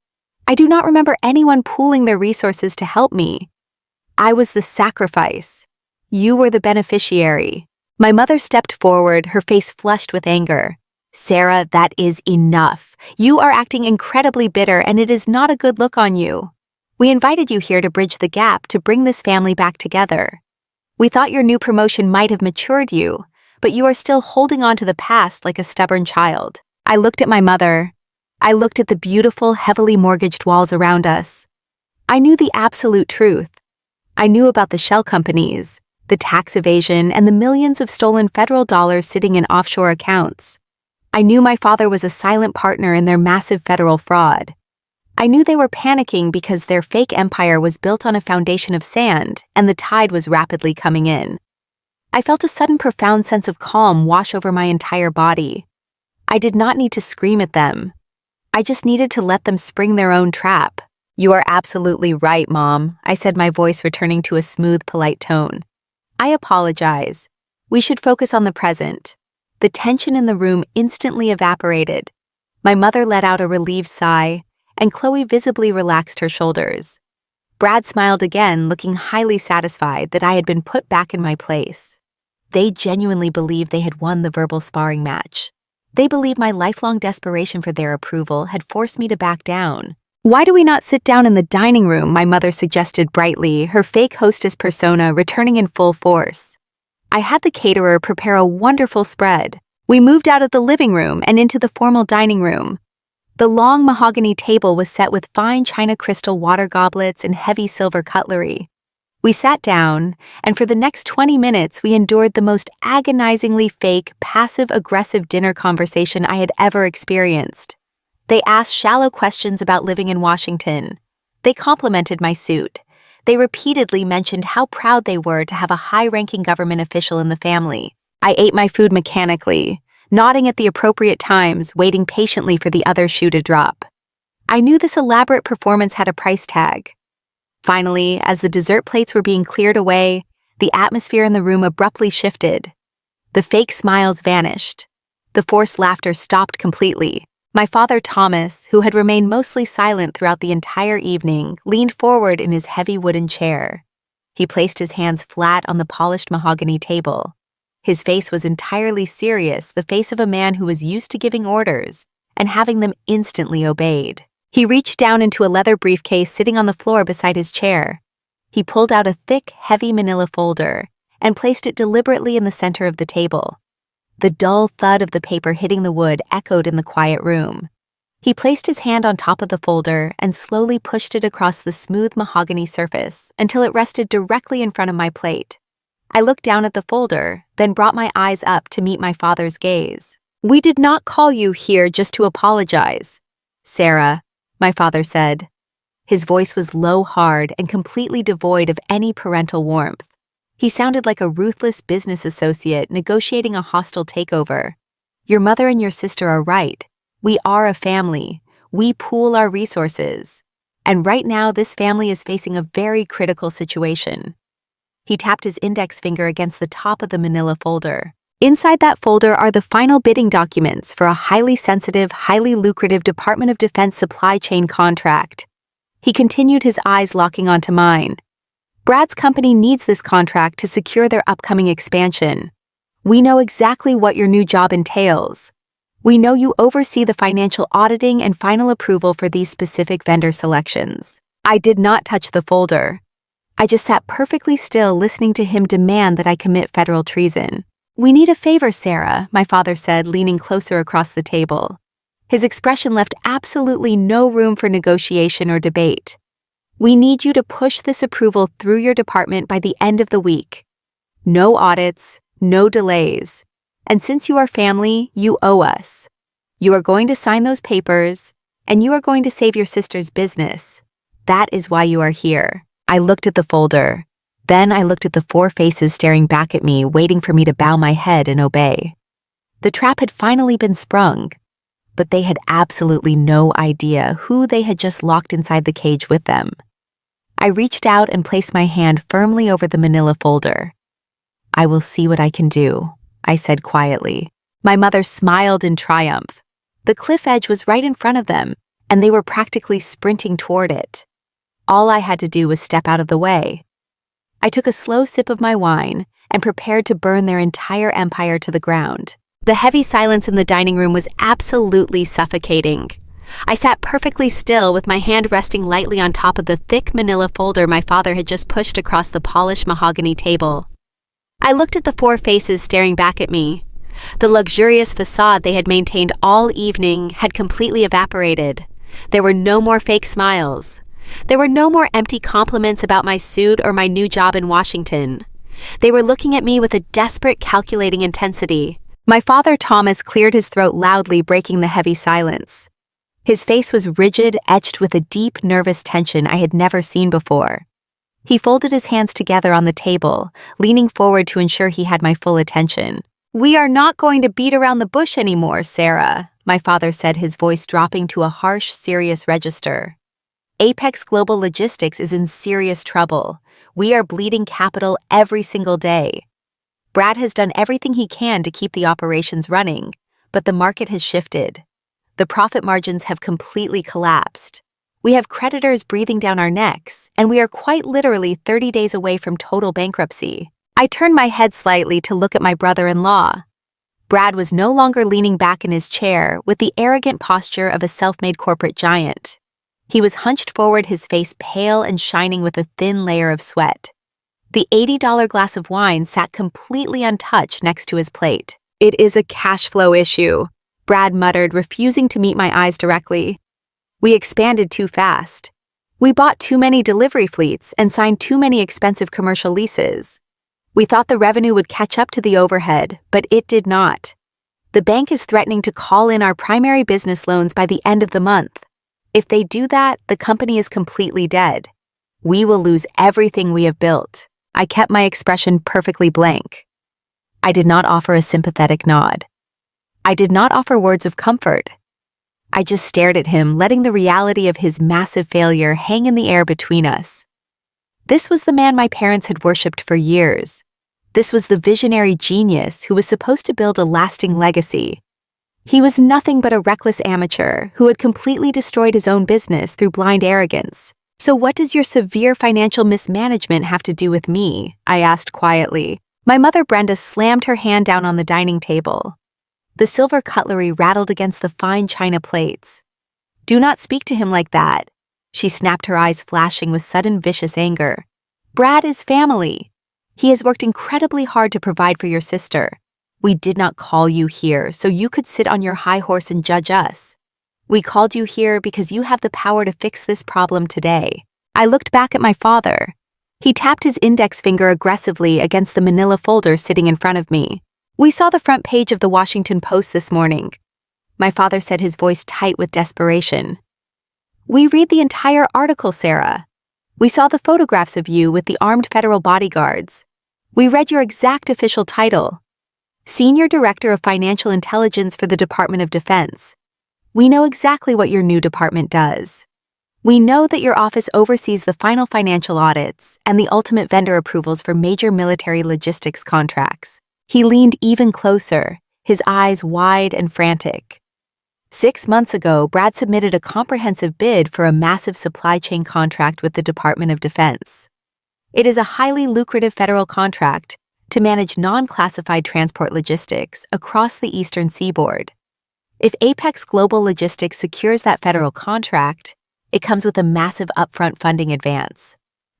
I do not remember anyone pooling their resources to help me. I was the sacrifice. You were the beneficiary. My mother stepped forward, her face flushed with anger. Sarah, that is enough. You are acting incredibly bitter, and it is not a good look on you. We invited you here to bridge the gap, to bring this family back together. We thought your new promotion might have matured you, but you are still holding on to the past like a stubborn child. I looked at my mother. I looked at the beautiful, heavily mortgaged walls around us. I knew the absolute truth. I knew about the shell companies, the tax evasion, and the millions of stolen federal dollars sitting in offshore accounts. I knew my father was a silent partner in their massive federal fraud. I knew they were panicking because their fake empire was built on a foundation of sand, and the tide was rapidly coming in. I felt a sudden profound sense of calm wash over my entire body. I did not need to scream at them. I just needed to let them spring their own trap. You are absolutely right, Mom, I said, my voice returning to a smooth, polite tone. I apologize. We should focus on the present. The tension in the room instantly evaporated. My mother let out a relieved sigh, and Chloe visibly relaxed her shoulders. Brad smiled again, looking highly satisfied that I had been put back in my place. They genuinely believed they had won the verbal sparring match. They believed my lifelong desperation for their approval had forced me to back down. Why do we not sit down in the dining room? My mother suggested brightly, her fake hostess persona returning in full force. I had the caterer prepare a wonderful spread. We moved out of the living room and into the formal dining room. The long mahogany table was set with fine china crystal water goblets and heavy silver cutlery. We sat down, and for the next 20 minutes we endured the most agonizingly fake, passive-aggressive dinner conversation I had ever experienced. They asked shallow questions about living in Washington. They complimented my suit. They repeatedly mentioned how proud they were to have a high-ranking government official in the family. I ate my food mechanically, nodding at the appropriate times, waiting patiently for the other shoe to drop. I knew this elaborate performance had a price tag. Finally, as the dessert plates were being cleared away, the atmosphere in the room abruptly shifted. The fake smiles vanished. The forced laughter stopped completely. My father, Thomas, who had remained mostly silent throughout the entire evening, leaned forward in his heavy wooden chair. He placed his hands flat on the polished mahogany table. His face was entirely serious, the face of a man who was used to giving orders and having them instantly obeyed. He reached down into a leather briefcase sitting on the floor beside his chair. He pulled out a thick, heavy manila folder and placed it deliberately in the center of the table. The dull thud of the paper hitting the wood echoed in the quiet room. He placed his hand on top of the folder and slowly pushed it across the smooth mahogany surface until it rested directly in front of my plate. I looked down at the folder, then brought my eyes up to meet my father's gaze. "We did not call you here just to apologize, Sarah," my father said. His voice was low, hard, and completely devoid of any parental warmth. He sounded like a ruthless business associate negotiating a hostile takeover. "Your mother and your sister are right. We are a family. We pool our resources. And right now, this family is facing a very critical situation." He tapped his index finger against the top of the manila folder. "Inside that folder are the final bidding documents for a highly sensitive, highly lucrative Department of Defense supply chain contract." He continued, his eyes locking onto mine. "Brad's company needs this contract to secure their upcoming expansion. We know exactly what your new job entails. We know you oversee the financial auditing and final approval for these specific vendor selections." I did not touch the folder. I just sat perfectly still, listening to him demand that I commit federal treason. "We need a favor, Sarah," my father said, leaning closer across the table. His expression left absolutely no room for negotiation or debate. "We need you to push this approval through your department by the end of the week. No audits, no delays. And since you are family, you owe us. You are going to sign those papers, and you are going to save your sister's business. That is why you are here." I looked at the folder. Then I looked at the four faces staring back at me, waiting for me to bow my head and obey. The trap had finally been sprung, but they had absolutely no idea who they had just locked inside the cage with them. I reached out and placed my hand firmly over the manila folder. "I will see what I can do," I said quietly. My mother smiled in triumph. The cliff edge was right in front of them, and they were practically sprinting toward it. All I had to do was step out of the way. I took a slow sip of my wine and prepared to burn their entire empire to the ground. The heavy silence in the dining room was absolutely suffocating. I sat perfectly still with my hand resting lightly on top of the thick manila folder my father had just pushed across the polished mahogany table. I looked at the four faces staring back at me. The luxurious facade they had maintained all evening had completely evaporated. There were no more fake smiles. There were no more empty compliments about my suit or my new job in Washington. They were looking at me with a desperate, calculating intensity. My father, Thomas, cleared his throat loudly, breaking the heavy silence. His face was rigid, etched with a deep, nervous tension I had never seen before. He folded his hands together on the table, leaning forward to ensure he had my full attention. "We are not going to beat around the bush anymore, Sarah," my father said, his voice dropping to a harsh, serious register. "Apex Global Logistics is in serious trouble. We are bleeding capital every single day. Brad has done everything he can to keep the operations running, but the market has shifted. The profit margins have completely collapsed. We have creditors breathing down our necks, and we are quite literally 30 days away from total bankruptcy." I turned my head slightly to look at my brother-in-law. Brad was no longer leaning back in his chair with the arrogant posture of a self-made corporate giant. He was hunched forward, his face pale and shining with a thin layer of sweat. The $80 glass of wine sat completely untouched next to his plate. "It is a cash flow issue," Brad muttered, refusing to meet my eyes directly. "We expanded too fast. We bought too many delivery fleets and signed too many expensive commercial leases. We thought the revenue would catch up to the overhead, but it did not. The bank is threatening to call in our primary business loans by the end of the month. If they do that, the company is completely dead. We will lose everything we have built." I kept my expression perfectly blank. I did not offer a sympathetic nod. I did not offer words of comfort. I just stared at him, letting the reality of his massive failure hang in the air between us. This was the man my parents had worshipped for years. This was the visionary genius who was supposed to build a lasting legacy. He was nothing but a reckless amateur who had completely destroyed his own business through blind arrogance. "So what does your severe financial mismanagement have to do with me?" I asked quietly. My mother Brenda slammed her hand down on the dining table. The silver cutlery rattled against the fine china plates. "Do not speak to him like that." She snapped, her eyes flashing with sudden vicious anger. "Brad is family. He has worked incredibly hard to provide for your sister. We did not call you here so you could sit on your high horse and judge us. We called you here because you have the power to fix this problem today." I looked back at my father. He tapped his index finger aggressively against the manila folder sitting in front of me. "We saw the front page of the Washington Post this morning." My father said, his voice tight with desperation. "We read the entire article, Sarah. We saw the photographs of you with the armed federal bodyguards. We read your exact official title, Senior Director of Financial Intelligence for the Department of Defense. We know exactly what your new department does. We know that your office oversees the final financial audits and the ultimate vendor approvals for major military logistics contracts." He leaned even closer, his eyes wide and frantic. 6 months ago, Brad submitted a comprehensive bid for a massive supply chain contract with the Department of Defense. It is a highly lucrative federal contract to manage non-classified transport logistics across the eastern seaboard. If Apex Global Logistics secures that federal contract, it comes with a massive upfront funding advance.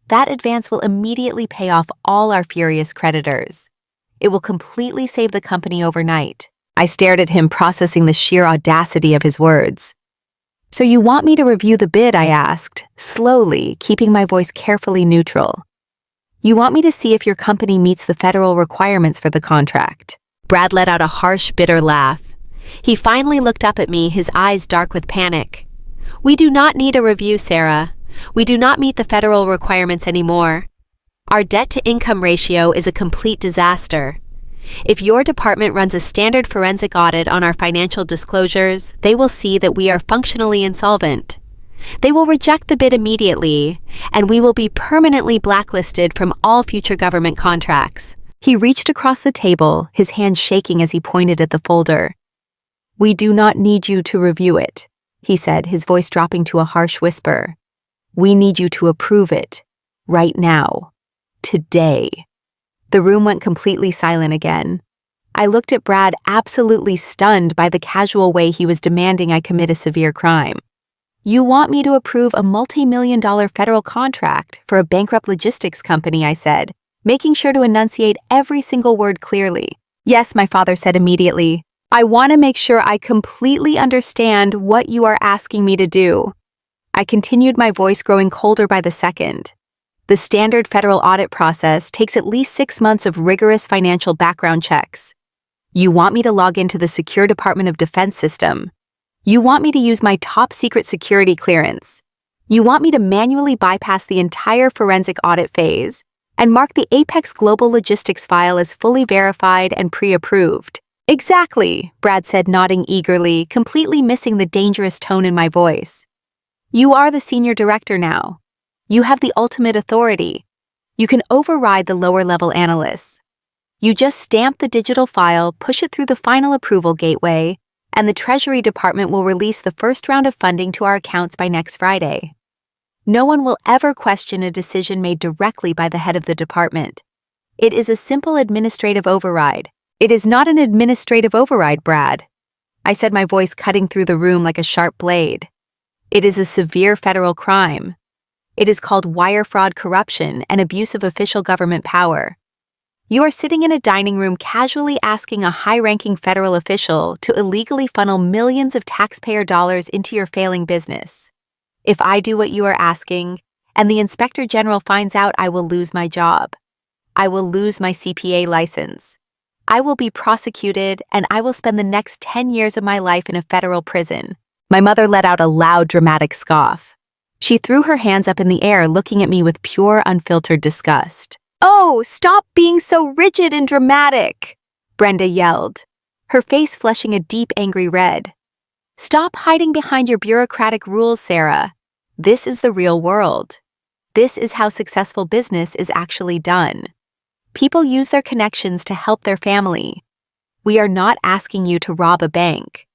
That advance will immediately pay off all our furious creditors. It will completely save the company overnight. I stared at him, processing the sheer audacity of his words. "So you want me to review the bid?" I asked, slowly, keeping my voice carefully neutral. "You want me to see if your company meets the federal requirements for the contract?" Brad let out a harsh, bitter laugh. He finally looked up at me, his eyes dark with panic. "We do not need a review, Sarah. We do not meet the federal requirements anymore. Our debt-to-income ratio is a complete disaster. If your department runs a standard forensic audit on our financial disclosures, they will see that we are functionally insolvent. They will reject the bid immediately, and we will be permanently blacklisted from all future government contracts." He reached across the table, his hand shaking as he pointed at the folder. "We do not need you to review it," he said, his voice dropping to a harsh whisper. "We need you to approve it. Right now. Today." The room went completely silent again. I looked at Brad, absolutely stunned by the casual way he was demanding I commit a severe crime. "You want me to approve a multi-million-dollar federal contract for a bankrupt logistics company," I said, making sure to enunciate every single word clearly. "Yes," my father said immediately. "I want to make sure I completely understand what you are asking me to do." I continued, my voice growing colder by the second. "The standard federal audit process takes at least 6 months of rigorous financial background checks. You want me to log into the secure Department of Defense system. You want me to use my top-secret security clearance. You want me to manually bypass the entire forensic audit phase and mark the Apex Global Logistics file as fully verified and pre-approved." "Exactly," Brad said, nodding eagerly, completely missing the dangerous tone in my voice. "You are the senior director now. You have the ultimate authority. You can override the lower-level analysts. You just stamp the digital file, push it through the final approval gateway, and the Treasury Department will release the first round of funding to our accounts by next Friday. No one will ever question a decision made directly by the head of the department. It is a simple administrative override." "It is not an administrative override, Brad," I said, my voice cutting through the room like a sharp blade. "It is a severe federal crime. It is called wire fraud, corruption, and abuse of official government power. You are sitting in a dining room casually asking a high-ranking federal official to illegally funnel millions of taxpayer dollars into your failing business. If I do what you are asking, and the Inspector General finds out, I will lose my job. I will lose my CPA license. I will be prosecuted, and I will spend the next 10 years of my life in a federal prison." My mother let out a loud, dramatic scoff. She threw her hands up in the air, looking at me with pure, unfiltered disgust. "Oh, stop being so rigid and dramatic," Brenda yelled, her face flushing a deep, angry red. "Stop hiding behind your bureaucratic rules, Sarah. This is the real world. This is how successful business is actually done. People use their connections to help their family. We are not asking you to rob a bank.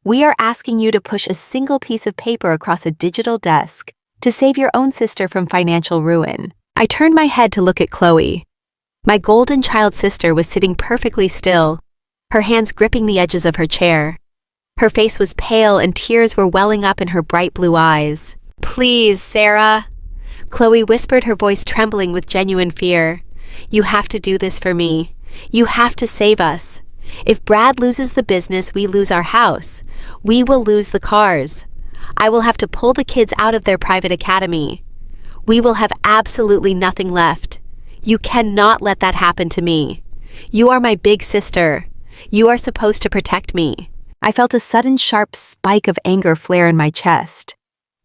We are asking you to push a single piece of paper across a digital desk to save your own sister from financial ruin. I turned my head to look at Chloe. My golden child sister was sitting perfectly still, her hands gripping the edges of her chair. Her face was pale and tears were welling up in her bright blue eyes. "Please, Sarah," Chloe whispered, her voice trembling with genuine fear. "You have to do this for me. You have to save us. If Brad loses the business, we lose our house. We will lose the cars. I will have to pull the kids out of their private academy. We will have absolutely nothing left. You cannot let that happen to me. You are my big sister. You are supposed to protect me." I felt a sudden sharp spike of anger flare in my chest.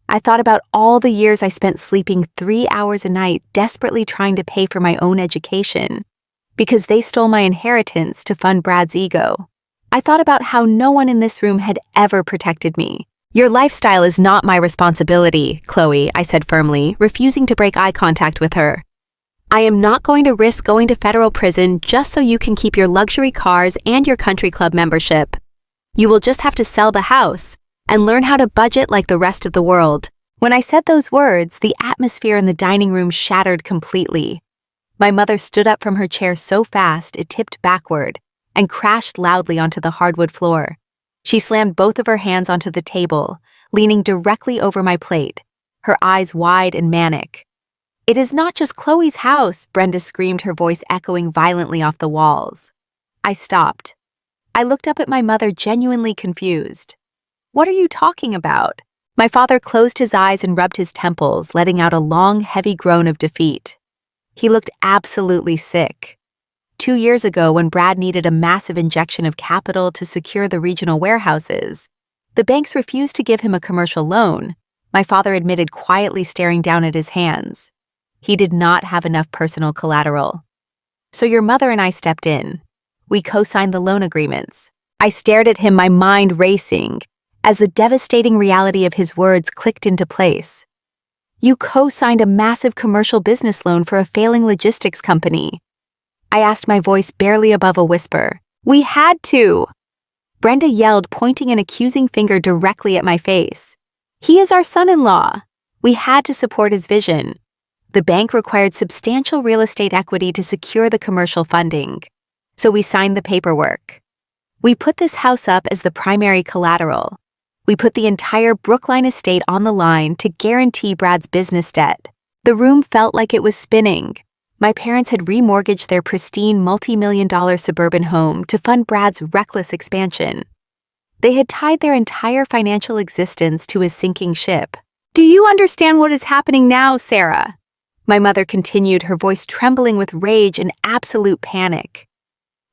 I thought about all the years I spent sleeping 3 hours a night desperately trying to pay for my own education, because they stole my inheritance to fund Brad's ego. I thought about how no one in this room had ever protected me. "Your lifestyle is not my responsibility, Chloe," I said firmly, refusing to break eye contact with her. "I am not going to risk going to federal prison just so you can keep your luxury cars and your country club membership. You will just have to sell the house and learn how to budget like the rest of the world." When I said those words, the atmosphere in the dining room shattered completely. My mother stood up from her chair so fast it tipped backward and crashed loudly onto the hardwood floor. She slammed both of her hands onto the table, leaning directly over my plate, her eyes wide and manic. "It is not just Chloe's house," Brenda screamed, her voice echoing violently off the walls. I stopped. I looked up at my mother, genuinely confused. "What are you talking about?" My father closed his eyes and rubbed his temples, letting out a long, heavy groan of defeat. He looked absolutely sick. 2 years ago, when Brad needed a massive injection of capital to secure the regional warehouses, the banks refused to give him a commercial loan. My father admitted, quietly staring down at his hands. He did not have enough personal collateral. "So your mother and I stepped in. We co-signed the loan agreements." I stared at him, my mind racing, as the devastating reality of his words clicked into place. "You co-signed a massive commercial business loan for a failing logistics company." I asked, my voice barely above a whisper. "We had to!" Brenda yelled, pointing an accusing finger directly at my face. "He is our son-in-law. We had to support his vision. The bank required substantial real estate equity to secure the commercial funding, so we signed the paperwork. We put this house up as the primary collateral. We put the entire Brookline estate on the line to guarantee Brad's business debt." The room felt like it was spinning. My parents had remortgaged their pristine multi-million-dollar suburban home to fund Brad's reckless expansion. They had tied their entire financial existence to his sinking ship. "Do you understand what is happening now, Sarah?" My mother continued, her voice trembling with rage and absolute panic.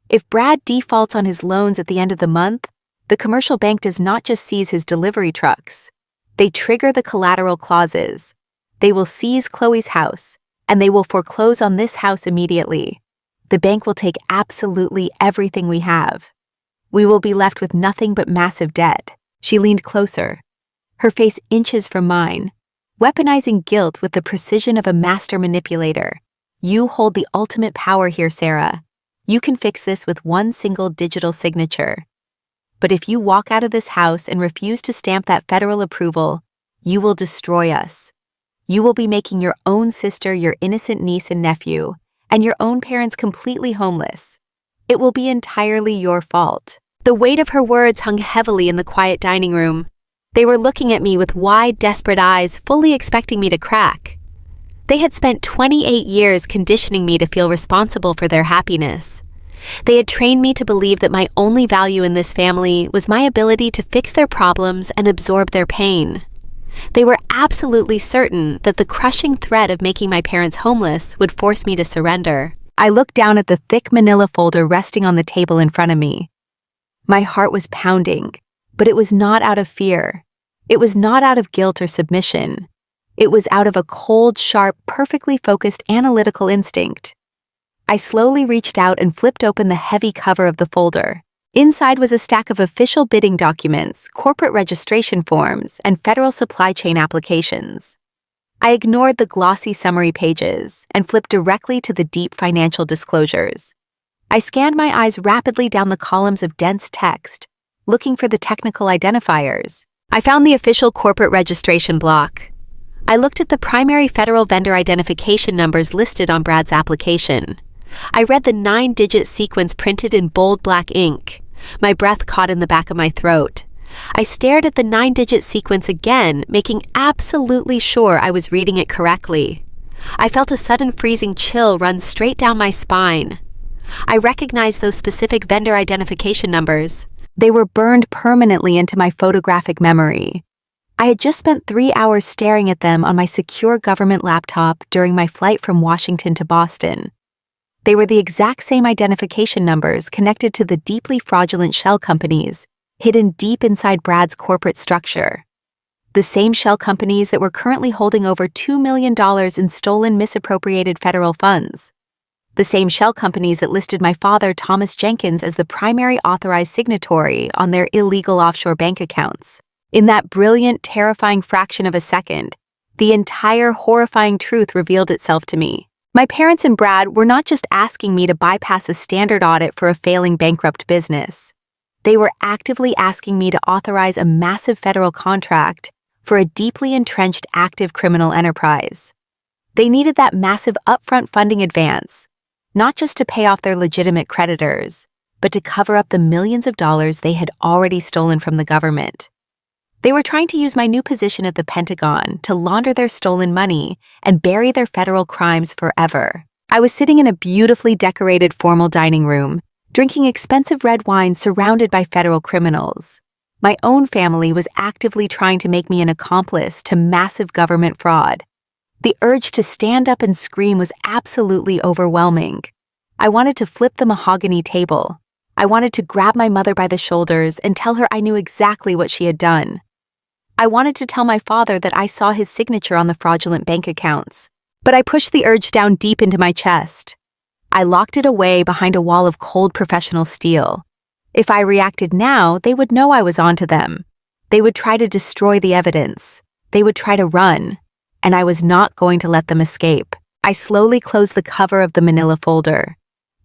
"If Brad defaults on his loans at the end of the month, the commercial bank does not just seize his delivery trucks. They trigger the collateral clauses. They will seize Chloe's house, and they will foreclose on this house immediately. The bank will take absolutely everything we have. We will be left with nothing but massive debt." She leaned closer, her face inches from mine, weaponizing guilt with the precision of a master manipulator. "You hold the ultimate power here, Sarah. You can fix this with one single digital signature. But if you walk out of this house and refuse to stamp that federal approval, you will destroy us. You will be making your own sister, your innocent niece and nephew, and your own parents completely homeless. It will be entirely your fault." The weight of her words hung heavily in the quiet dining room. They were looking at me with wide, desperate eyes, fully expecting me to crack. They had spent 28 years conditioning me to feel responsible for their happiness. They had trained me to believe that my only value in this family was my ability to fix their problems and absorb their pain. They were absolutely certain that the crushing threat of making my parents homeless would force me to surrender. I looked down at the thick manila folder resting on the table in front of me. My heart was pounding, but it was not out of fear. It was not out of guilt or submission. It was out of a cold, sharp, perfectly focused analytical instinct. I slowly reached out and flipped open the heavy cover of the folder. Inside was a stack of official bidding documents, corporate registration forms, and federal supply chain applications. I ignored the glossy summary pages and flipped directly to the deep financial disclosures. I scanned my eyes rapidly down the columns of dense text, looking for the technical identifiers. I found the official corporate registration block. I looked at the primary federal vendor identification numbers listed on Brad's application. I read the 9-digit sequence printed in bold black ink. My breath caught in the back of my throat. I stared at the 9-digit sequence again, making absolutely sure I was reading it correctly. I felt a sudden freezing chill run straight down my spine. I recognized those specific vendor identification numbers. They were burned permanently into my photographic memory. I had just spent 3 hours staring at them on my secure government laptop during my flight from Washington to Boston. They were the exact same identification numbers connected to the deeply fraudulent shell companies hidden deep inside Brad's corporate structure. The same shell companies that were currently holding over $2 million in stolen, misappropriated federal funds. The same shell companies that listed my father, Thomas Jenkins, as the primary authorized signatory on their illegal offshore bank accounts. In that brilliant, terrifying fraction of a second, the entire horrifying truth revealed itself to me. My parents and Brad were not just asking me to bypass a standard audit for a failing bankrupt business. They were actively asking me to authorize a massive federal contract for a deeply entrenched active criminal enterprise. They needed that massive upfront funding advance, not just to pay off their legitimate creditors, but to cover up the millions of dollars they had already stolen from the government. They were trying to use my new position at the Pentagon to launder their stolen money and bury their federal crimes forever. I was sitting in a beautifully decorated formal dining room, drinking expensive red wine surrounded by federal criminals. My own family was actively trying to make me an accomplice to massive government fraud. The urge to stand up and scream was absolutely overwhelming. I wanted to flip the mahogany table. I wanted to grab my mother by the shoulders and tell her I knew exactly what she had done. I wanted to tell my father that I saw his signature on the fraudulent bank accounts, but I pushed the urge down deep into my chest. I locked it away behind a wall of cold professional steel. If I reacted now, they would know I was onto them. They would try to destroy the evidence. They would try to run, and I was not going to let them escape. I slowly closed the cover of the manila folder.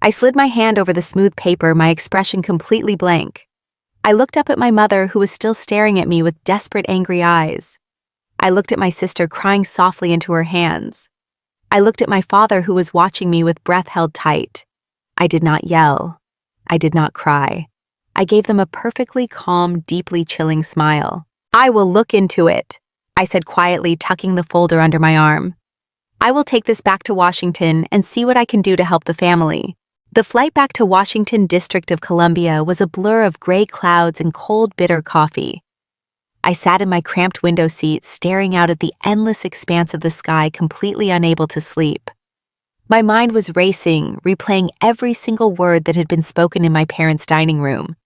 I slid my hand over the smooth paper, my expression completely blank. I looked up at my mother, who was still staring at me with desperate, angry eyes. I looked at my sister, crying softly into her hands. I looked at my father, who was watching me with breath held tight. I did not yell. I did not cry. I gave them a perfectly calm, deeply chilling smile. "I will look into it," I said quietly, tucking the folder under my arm. "I will take this back to Washington and see what I can do to help the family." The flight back to Washington, District of Columbia, was a blur of gray clouds and cold, bitter coffee. I sat in my cramped window seat, staring out at the endless expanse of the sky, completely unable to sleep. My mind was racing, replaying every single word that had been spoken in my parents' dining room.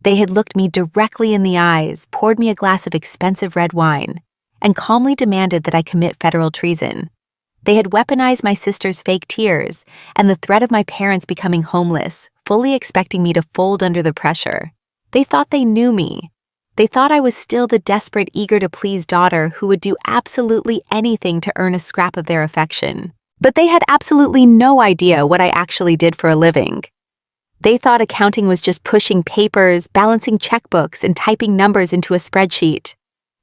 They had looked me directly in the eyes, poured me a glass of expensive red wine, and calmly demanded that I commit federal treason. They had weaponized my sister's fake tears and the threat of my parents becoming homeless, fully expecting me to fold under the pressure. They thought they knew me. They thought I was still the desperate, eager-to-please daughter who would do absolutely anything to earn a scrap of their affection. But they had absolutely no idea what I actually did for a living. They thought accounting was just pushing papers, balancing checkbooks, and typing numbers into a spreadsheet.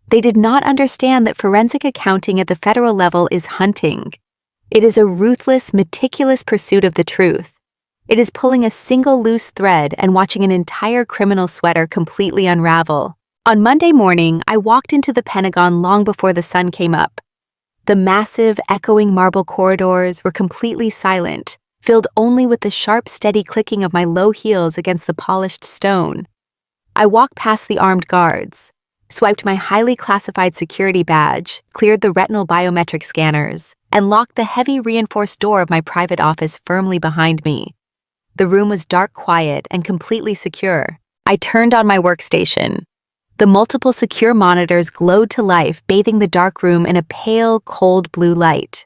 They did not understand that forensic accounting at the federal level is hunting. It is a ruthless, meticulous pursuit of the truth. It is pulling a single loose thread and watching an entire criminal sweater completely unravel. On Monday morning, I walked into the Pentagon long before the sun came up. The massive, echoing marble corridors were completely silent, filled only with the sharp, steady clicking of my low heels against the polished stone. I walked past the armed guards, swiped my highly classified security badge, cleared the retinal biometric scanners, and locked the heavy reinforced door of my private office firmly behind me. The room was dark, quiet, and completely secure. I turned on my workstation. The multiple secure monitors glowed to life, bathing the dark room in a pale, cold blue light.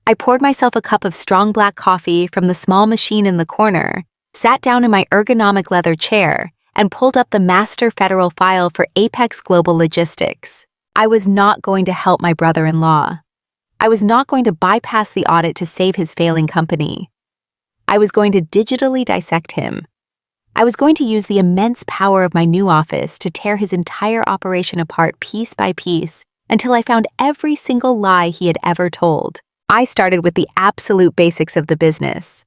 I poured myself a cup of strong black coffee from the small machine in the corner, sat down in my ergonomic leather chair, and pulled up the master federal file for Apex Global Logistics. I was not going to help my brother-in-law. I was not going to bypass the audit to save his failing company. I was going to digitally dissect him. I was going to use the immense power of my new office to tear his entire operation apart piece by piece until I found every single lie he had ever told. I started with the absolute basics of the business.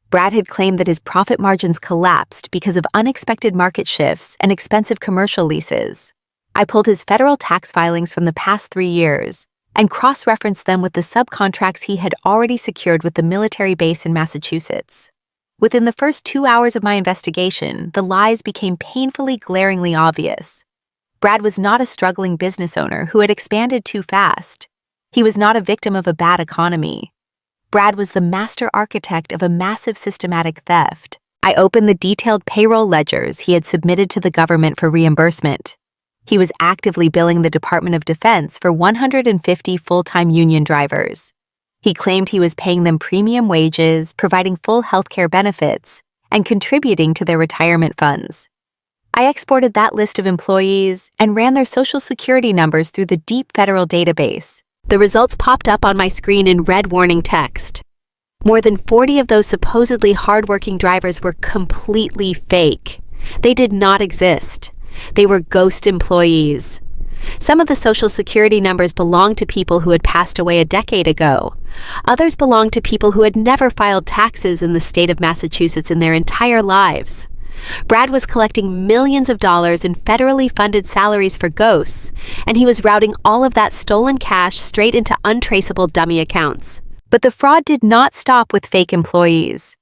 Brad had claimed that his profit margins collapsed because of unexpected market shifts and expensive commercial leases. I pulled his federal tax filings from the past 3 years and cross-referenced them with the subcontracts he had already secured with the military base in Massachusetts. Within the first 2 hours of my investigation, the lies became painfully, glaringly obvious. Brad was not a struggling business owner who had expanded too fast. He was not a victim of a bad economy. Brad was the master architect of a massive systematic theft. I opened the detailed payroll ledgers he had submitted to the government for reimbursement. He was actively billing the Department of Defense for 150 full-time union drivers. He claimed he was paying them premium wages, providing full healthcare benefits, and contributing to their retirement funds. I exported that list of employees and ran their social security numbers through the deep federal database. The results popped up on my screen in red warning text. More than 40 of those supposedly hardworking drivers were completely fake. They did not exist. They were ghost employees. Some of the social security numbers belonged to people who had passed away a decade ago. Others belonged to people who had never filed taxes in the state of Massachusetts in their entire lives. Brad was collecting millions of dollars in federally funded salaries for ghosts, and he was routing all of that stolen cash straight into untraceable dummy accounts. But the fraud did not stop with fake employees.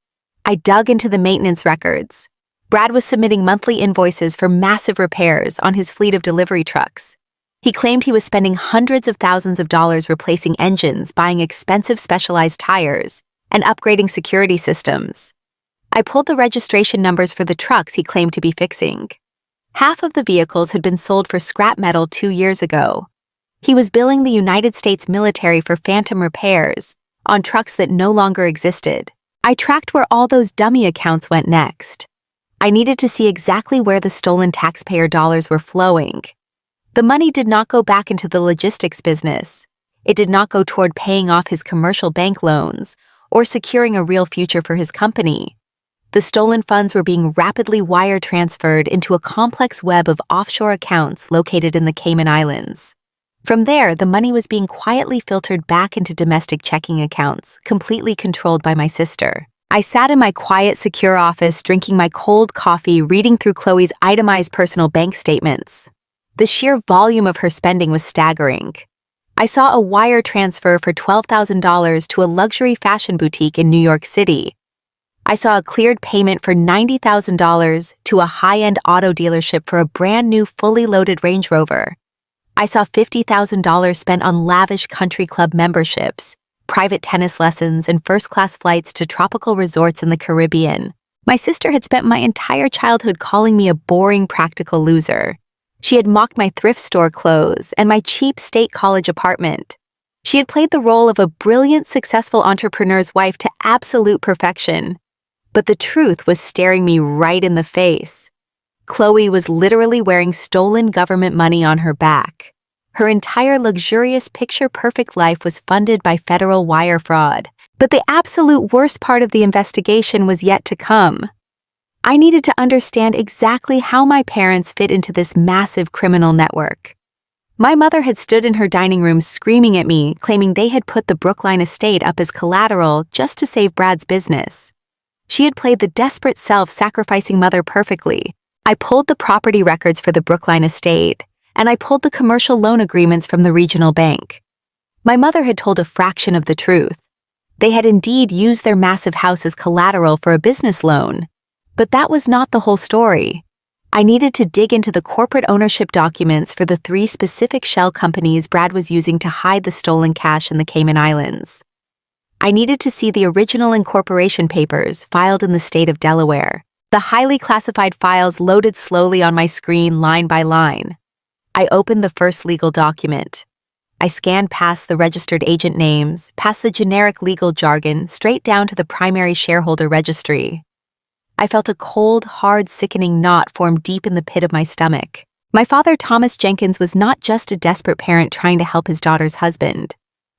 I dug into the maintenance records. Brad was submitting monthly invoices for massive repairs on his fleet of delivery trucks. He claimed he was spending hundreds of thousands of dollars replacing engines, buying expensive specialized tires, and upgrading security systems. I pulled the registration numbers for the trucks he claimed to be fixing. Half of the vehicles had been sold for scrap metal 2 years ago. He was billing the United States military for phantom repairs on trucks that no longer existed. I tracked where all those dummy accounts went next. I needed to see exactly where the stolen taxpayer dollars were flowing. The money did not go back into the logistics business. It did not go toward paying off his commercial bank loans or securing a real future for his company. The stolen funds were being rapidly wire transferred into a complex web of offshore accounts located in the Cayman Islands. From there, the money was being quietly filtered back into domestic checking accounts, completely controlled by my sister. I sat in my quiet, secure office, drinking my cold coffee, reading through Chloe's itemized personal bank statements. The sheer volume of her spending was staggering. I saw a wire transfer for $12,000 to a luxury fashion boutique in New York City. I saw a cleared payment for $90,000 to a high-end auto dealership for a brand new fully loaded Range Rover. I saw $50,000 spent on lavish country club memberships, private tennis lessons, and first-class flights to tropical resorts in the Caribbean. My sister had spent my entire childhood calling me a boring practical loser. She had mocked my thrift store clothes and my cheap state college apartment. She had played the role of a brilliant, successful entrepreneur's wife to absolute perfection. But the truth was staring me right in the face. Chloe was literally wearing stolen government money on her back. Her entire luxurious, picture-perfect life was funded by federal wire fraud. But the absolute worst part of the investigation was yet to come. I needed to understand exactly how my parents fit into this massive criminal network. My mother had stood in her dining room screaming at me, claiming they had put the Brookline estate up as collateral just to save Brad's business. She had played the desperate self-sacrificing mother perfectly. I pulled the property records for the Brookline estate, and I pulled the commercial loan agreements from the regional bank. My mother had told a fraction of the truth. They had indeed used their massive house as collateral for a business loan. But that was not the whole story. I needed to dig into the corporate ownership documents for the 3 specific shell companies Brad was using to hide the stolen cash in the Cayman Islands. I needed to see the original incorporation papers filed in the state of Delaware. The highly classified files loaded slowly on my screen line by line. I opened the first legal document. I scanned past the registered agent names, past the generic legal jargon, straight down to the primary shareholder registry. I felt a cold, hard, sickening knot form deep in the pit of my stomach. My father, Thomas Jenkins, was not just a desperate parent trying to help his daughter's husband.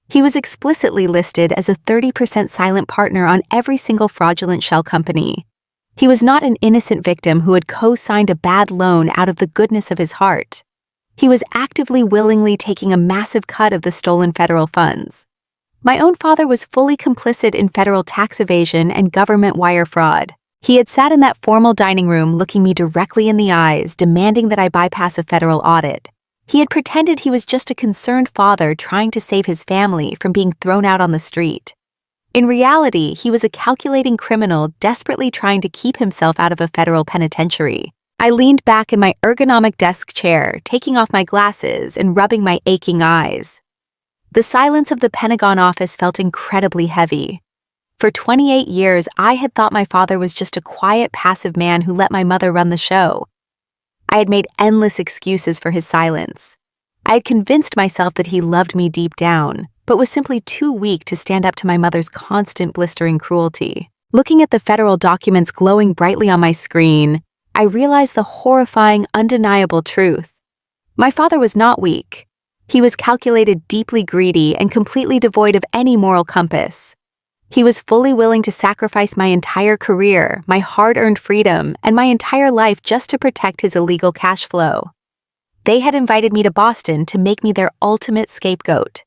He was explicitly listed as a 30% silent partner on every single fraudulent shell company. He was not an innocent victim who had co-signed a bad loan out of the goodness of his heart. He was actively willingly taking a massive cut of the stolen federal funds. My own father was fully complicit in federal tax evasion and government wire fraud. He had sat in that formal dining room looking me directly in the eyes, demanding that I bypass a federal audit. He had pretended he was just a concerned father trying to save his family from being thrown out on the street. In reality, he was a calculating criminal desperately trying to keep himself out of a federal penitentiary. I leaned back in my ergonomic desk chair, taking off my glasses and rubbing my aching eyes. The silence of the Pentagon office felt incredibly heavy. For 28 years, I had thought my father was just a quiet, passive man who let my mother run the show. I had made endless excuses for his silence. I had convinced myself that he loved me deep down, but was simply too weak to stand up to my mother's constant blistering cruelty. Looking at the federal documents glowing brightly on my screen, I realized the horrifying, undeniable truth. My father was not weak. He was calculated, deeply greedy, and completely devoid of any moral compass. He was fully willing to sacrifice my entire career, my hard-earned freedom, and my entire life just to protect his illegal cash flow. They had invited me to Boston to make me their ultimate scapegoat.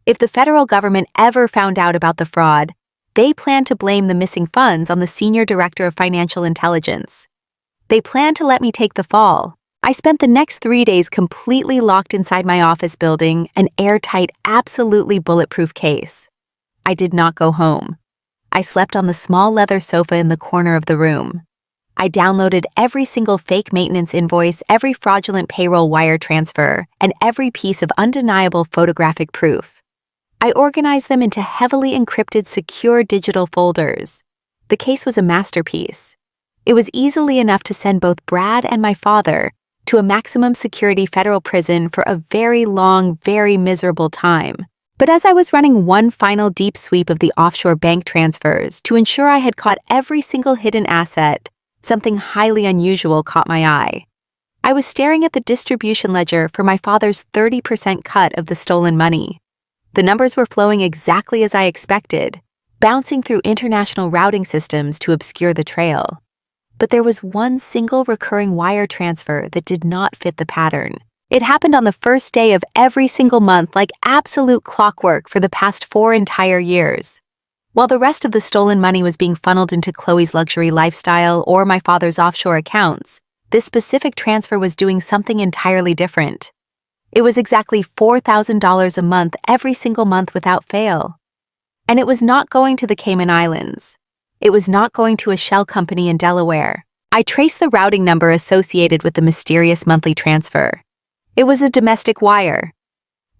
If the federal government ever found out about the fraud, they planned to blame the missing funds on the Senior Director of Financial Intelligence. They planned to let me take the fall. I spent the next 3 days completely locked inside my office building, an airtight, absolutely bulletproof case. I did not go home. I slept on the small leather sofa in the corner of the room. I downloaded every single fake maintenance invoice, every fraudulent payroll wire transfer, and every piece of undeniable photographic proof. I organized them into heavily encrypted, secure digital folders. The case was a masterpiece. It was easily enough to send both Brad and my father to a maximum security federal prison for a very long, very miserable time. But as I was running one final deep sweep of the offshore bank transfers to ensure I had caught every single hidden asset, something highly unusual caught my eye. I was staring at the distribution ledger for my father's 30% cut of the stolen money. The numbers were flowing exactly as I expected, bouncing through international routing systems to obscure the trail. But there was one single recurring wire transfer that did not fit the pattern. It happened on the first day of every single month like absolute clockwork for the past 4 entire years. While the rest of the stolen money was being funneled into Chloe's luxury lifestyle or my father's offshore accounts, this specific transfer was doing something entirely different. It was exactly $4,000 a month every single month without fail. And it was not going to the Cayman Islands. It was not going to a shell company in Delaware. I traced the routing number associated with the mysterious monthly transfer. It was a domestic wire.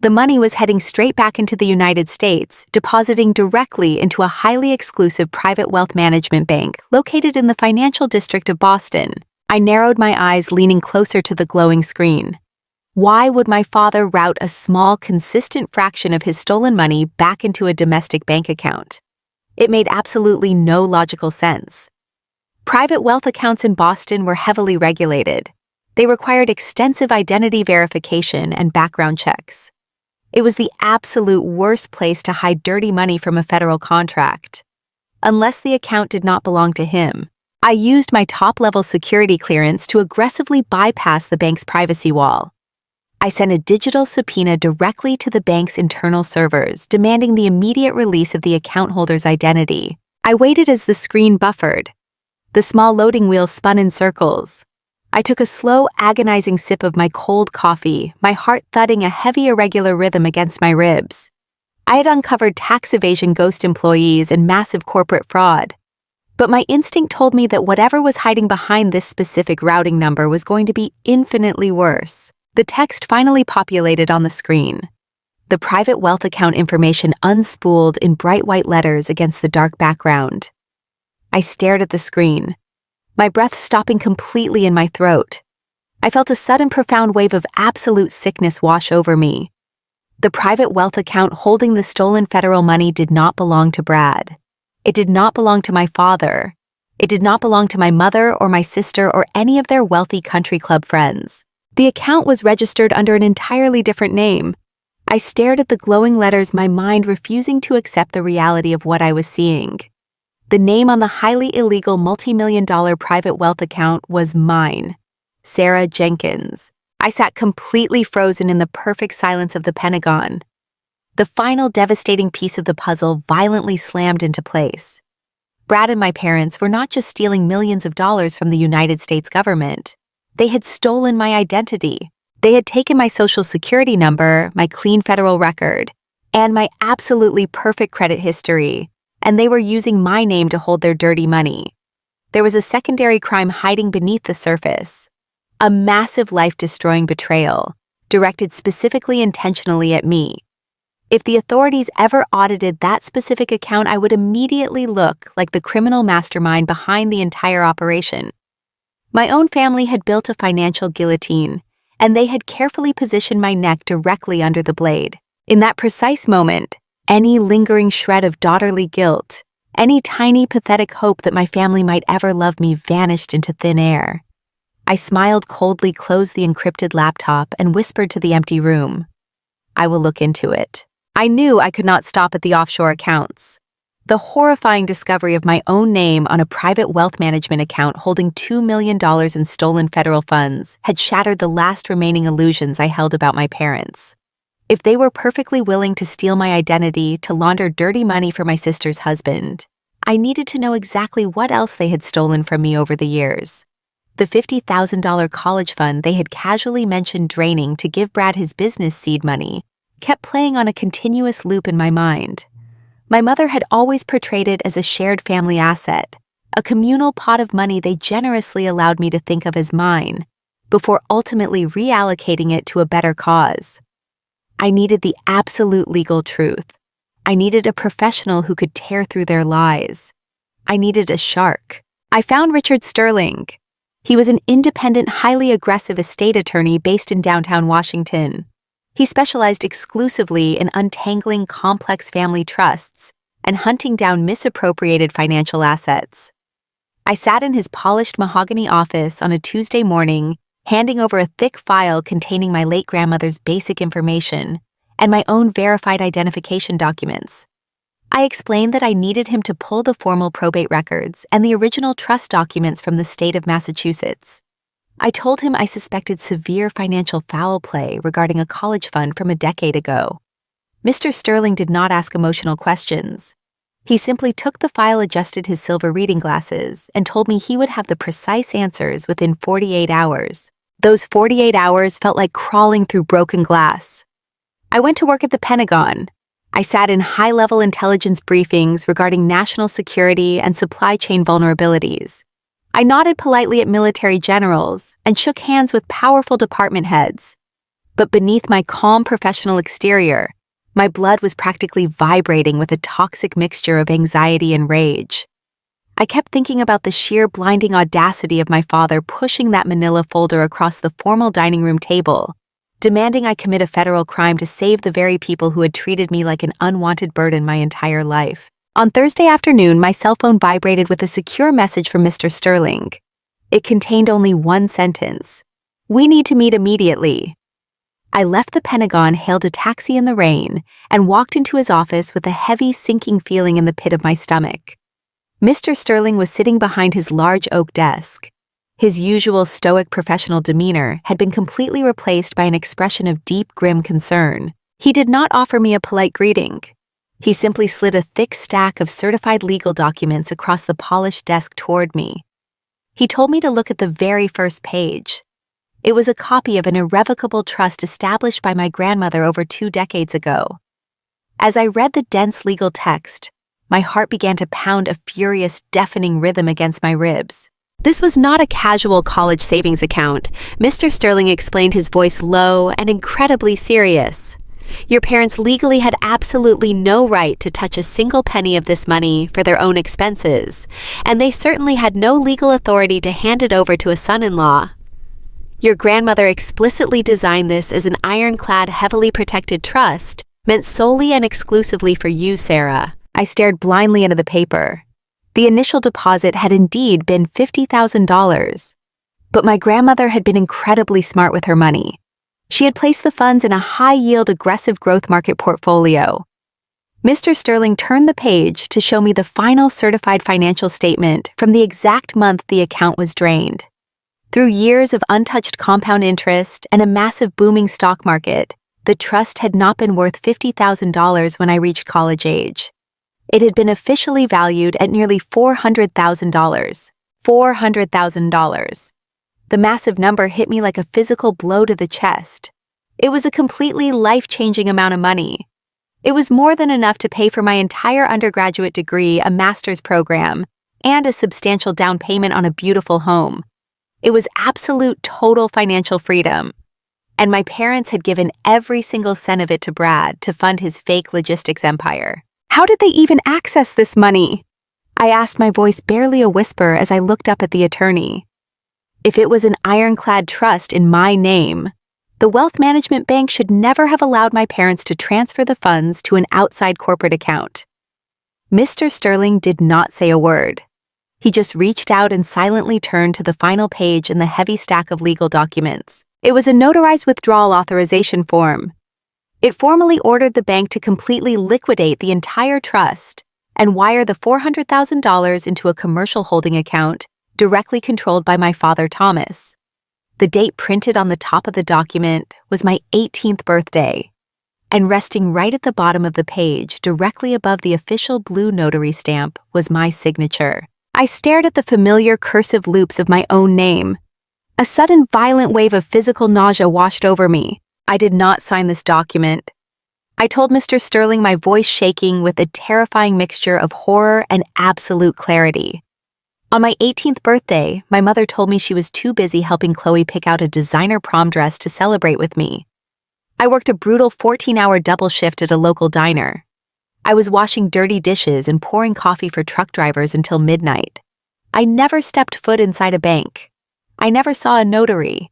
The money was heading straight back into the United States, depositing directly into a highly exclusive private wealth management bank located in the financial district of Boston. I narrowed my eyes, leaning closer to the glowing screen. Why would my father route a small, consistent fraction of his stolen money back into a domestic bank account? It made absolutely no logical sense. Private wealth accounts in Boston were heavily regulated. They required extensive identity verification and background checks. It was the absolute worst place to hide dirty money from a federal contract. Unless the account did not belong to him, I used my top-level security clearance to aggressively bypass the bank's privacy wall. I sent a digital subpoena directly to the bank's internal servers, demanding the immediate release of the account holder's identity. I waited as the screen buffered. The small loading wheel spun in circles. I took a slow, agonizing sip of my cold coffee, my heart thudding a heavy, irregular rhythm against my ribs. I had uncovered tax evasion ghost employees and massive corporate fraud. But my instinct told me that whatever was hiding behind this specific routing number was going to be infinitely worse. The text finally populated on the screen. The private wealth account information unspooled in bright white letters against the dark background. I stared at the screen, my breath stopping completely in my throat. I felt a sudden profound wave of absolute sickness wash over me. The private wealth account holding the stolen federal money did not belong to Brad. It did not belong to my father. It did not belong to my mother or my sister or any of their wealthy country club friends. The account was registered under an entirely different name. I stared at the glowing letters, my mind refusing to accept the reality of what I was seeing. The name on the highly illegal multi-million-dollar private wealth account was mine, Sarah Jenkins. I sat completely frozen in the perfect silence of the Pentagon. The final devastating piece of the puzzle violently slammed into place. Brad and my parents were not just stealing millions of dollars from the United States government. They had stolen my identity. They had taken my social security number, my clean federal record, and my absolutely perfect credit history, and they were using my name to hold their dirty money. There was a secondary crime hiding beneath the surface. A massive life-destroying betrayal, directed specifically intentionally at me. If the authorities ever audited that specific account, I would immediately look like the criminal mastermind behind the entire operation. My own family had built a financial guillotine, and they had carefully positioned my neck directly under the blade. In that precise moment, any lingering shred of daughterly guilt, any tiny pathetic hope that my family might ever love me vanished into thin air. I smiled coldly, closed the encrypted laptop, and whispered to the empty room, "I will look into it." I knew I could not stop at the offshore accounts. The horrifying discovery of my own name on a private wealth management account holding $2 million in stolen federal funds had shattered the last remaining illusions I held about my parents. If they were perfectly willing to steal my identity to launder dirty money for my sister's husband, I needed to know exactly what else they had stolen from me over the years. The $50,000 college fund they had casually mentioned draining to give Brad his business seed money kept playing on a continuous loop in my mind. My mother had always portrayed it as a shared family asset, a communal pot of money they generously allowed me to think of as mine, before ultimately reallocating it to a better cause. I needed the absolute legal truth. I needed a professional who could tear through their lies. I needed a shark. I found Richard Sterling. He was an independent, highly aggressive estate attorney based in downtown Washington. He specialized exclusively in untangling complex family trusts and hunting down misappropriated financial assets. I sat in his polished mahogany office on a Tuesday morning, handing over a thick file containing my late grandmother's basic information and my own verified identification documents. I explained that I needed him to pull the formal probate records and the original trust documents from the state of Massachusetts. I told him I suspected severe financial foul play regarding a college fund from a decade ago. Mr. Sterling did not ask emotional questions. He simply took the file, adjusted his silver reading glasses, and told me he would have the precise answers within 48 hours. Those 48 hours felt like crawling through broken glass. I went to work at the Pentagon. I sat in high-level intelligence briefings regarding national security and supply chain vulnerabilities. I nodded politely at military generals and shook hands with powerful department heads. But beneath my calm professional exterior, my blood was practically vibrating with a toxic mixture of anxiety and rage. I kept thinking about the sheer blinding audacity of my father pushing that manila folder across the formal dining room table, demanding I commit a federal crime to save the very people who had treated me like an unwanted burden my entire life. On Thursday afternoon, my cell phone vibrated with a secure message from Mr. Sterling. It contained only one sentence: "We need to meet immediately." I left the Pentagon, hailed a taxi in the rain, and walked into his office with a heavy, sinking feeling in the pit of my stomach. Mr. Sterling was sitting behind his large oak desk. His usual stoic professional demeanor had been completely replaced by an expression of deep, grim concern. He did not offer me a polite greeting. He simply slid a thick stack of certified legal documents across the polished desk toward me. He told me to look at the very first page. It was a copy of an irrevocable trust established by my grandmother over 2 decades ago. As I read the dense legal text, my heart began to pound a furious, deafening rhythm against my ribs. This was not a casual college savings account. Mr. Sterling explained, his voice low and incredibly serious. Your parents legally had absolutely no right to touch a single penny of this money for their own expenses, and they certainly had no legal authority to hand it over to a son-in-law. Your grandmother explicitly designed this as an ironclad, heavily protected trust meant solely and exclusively for you, Sarah. I stared blindly into the paper. The initial deposit had indeed been $50,000, but my grandmother had been incredibly smart with her money. She had placed the funds in a high-yield, aggressive growth market portfolio. Mr. Sterling turned the page to show me the final certified financial statement from the exact month the account was drained. Through years of untouched compound interest and a massive booming stock market, the trust had not been worth $50,000 when I reached college age. It had been officially valued at nearly $400,000. $400,000. The massive number hit me like a physical blow to the chest. It was a completely life-changing amount of money. It was more than enough to pay for my entire undergraduate degree, a master's program, and a substantial down payment on a beautiful home. It was absolute total financial freedom. And my parents had given every single cent of it to Brad to fund his fake logistics empire. How did they even access this money? I asked, my voice barely a whisper as I looked up at the attorney. If it was an ironclad trust in my name, the wealth management bank should never have allowed my parents to transfer the funds to an outside corporate account. Mr. Sterling did not say a word. He just reached out and silently turned to the final page in the heavy stack of legal documents. It was a notarized withdrawal authorization form. It formally ordered the bank to completely liquidate the entire trust and wire the $400,000 into a commercial holding account directly controlled by my father, Thomas. The date printed on the top of the document was my 18th birthday, and resting right at the bottom of the page, directly above the official blue notary stamp, was my signature. I stared at the familiar cursive loops of my own name. A sudden violent wave of physical nausea washed over me. I did not sign this document. I told Mr. Sterling, my voice shaking with a terrifying mixture of horror and absolute clarity. On my 18th birthday, my mother told me she was too busy helping Chloe pick out a designer prom dress to celebrate with me. I worked a brutal 14-hour double shift at a local diner. I was washing dirty dishes and pouring coffee for truck drivers until midnight. I never stepped foot inside a bank. I never saw a notary.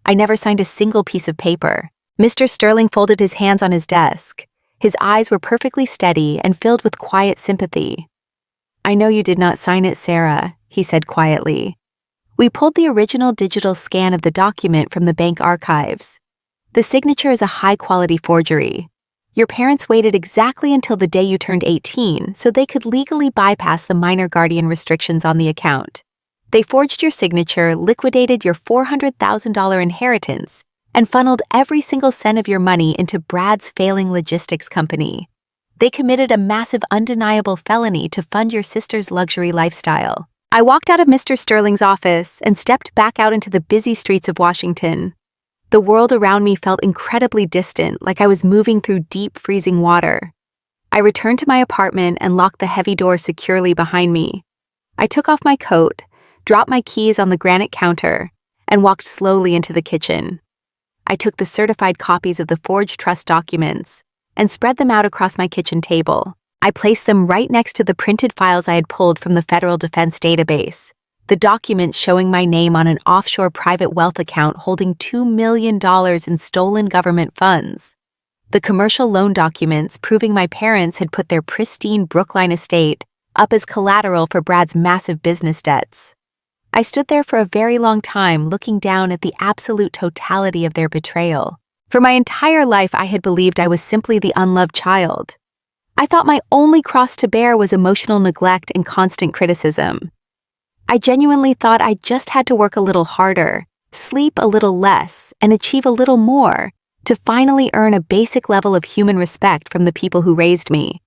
I never signed a single piece of paper. Mr. Sterling folded his hands on his desk. His eyes were perfectly steady and filled with quiet sympathy. "I know you did not sign it, Sarah," he said quietly. We pulled the original digital scan of the document from the bank archives. The signature is a high-quality forgery. Your parents waited exactly until the day you turned 18 so they could legally bypass the minor guardian restrictions on the account. They forged your signature, liquidated your $400,000 inheritance, and funneled every single cent of your money into Brad's failing logistics company. They committed a massive undeniable felony to fund your sister's luxury lifestyle. I walked out of Mr. Sterling's office and stepped back out into the busy streets of Washington. The world around me felt incredibly distant, like I was moving through deep, freezing water. I returned to my apartment and locked the heavy door securely behind me. I took off my coat, dropped my keys on the granite counter, and walked slowly into the kitchen. I took the certified copies of the forged trust documents and spread them out across my kitchen table. I placed them right next to the printed files I had pulled from the Federal Defense Database, the documents showing my name on an offshore private wealth account holding $2 million in stolen government funds, the commercial loan documents proving my parents had put their pristine Brookline estate up as collateral for Brad's massive business debts. I stood there for a very long time looking down at the absolute totality of their betrayal. For my entire life, I had believed I was simply the unloved child. I thought my only cross to bear was emotional neglect and constant criticism. I genuinely thought I just had to work a little harder, sleep a little less, and achieve a little more to finally earn a basic level of human respect from the people who raised me.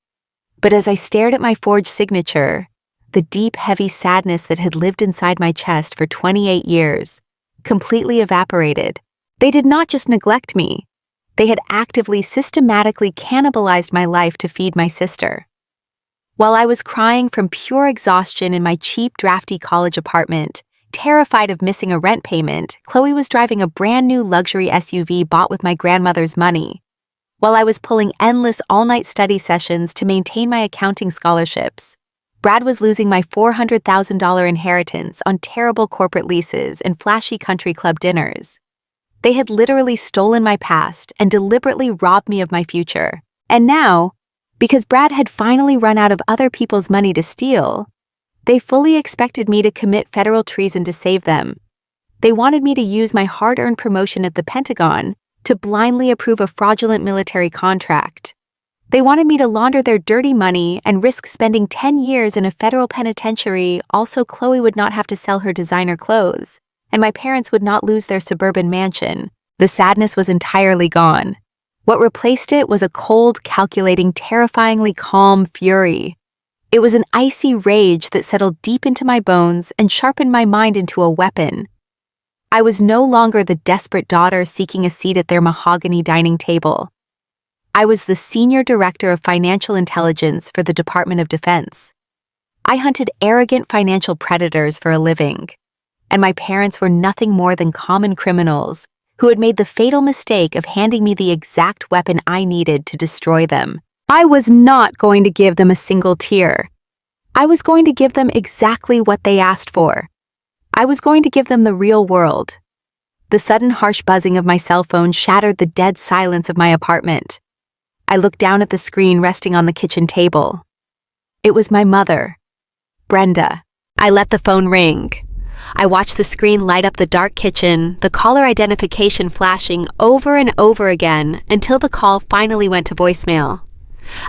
But as I stared at my forged signature, the deep, heavy sadness that had lived inside my chest for 28 years completely evaporated. They did not just neglect me. They had actively, systematically cannibalized my life to feed my sister. While I was crying from pure exhaustion in my cheap, drafty college apartment, terrified of missing a rent payment, Chloe was driving a brand new luxury SUV bought with my grandmother's money. While I was pulling endless all-night study sessions to maintain my accounting scholarships, Brad was losing my $400,000 inheritance on terrible corporate leases and flashy country club dinners. They had literally stolen my past and deliberately robbed me of my future. And now, because Brad had finally run out of other people's money to steal, they fully expected me to commit federal treason to save them. They wanted me to use my hard-earned promotion at the Pentagon to blindly approve a fraudulent military contract. They wanted me to launder their dirty money and risk spending 10 years in a federal penitentiary. Also, Chloe would not have to sell her designer clothes, and my parents would not lose their suburban mansion. The sadness was entirely gone. What replaced it was a cold, calculating, terrifyingly calm fury. It was an icy rage that settled deep into my bones and sharpened my mind into a weapon. I was no longer the desperate daughter seeking a seat at their mahogany dining table. I was the Senior Director of Financial Intelligence for the Department of Defense. I hunted arrogant financial predators for a living, and my parents were nothing more than common criminals who had made the fatal mistake of handing me the exact weapon I needed to destroy them. I was not going to give them a single tear. I was going to give them exactly what they asked for. I was going to give them the real world. The sudden harsh buzzing of my cell phone shattered the dead silence of my apartment. I looked down at the screen resting on the kitchen table. It was my mother, Brenda. I let the phone ring. I watched the screen light up the dark kitchen, the caller identification flashing over and over again until the call finally went to voicemail.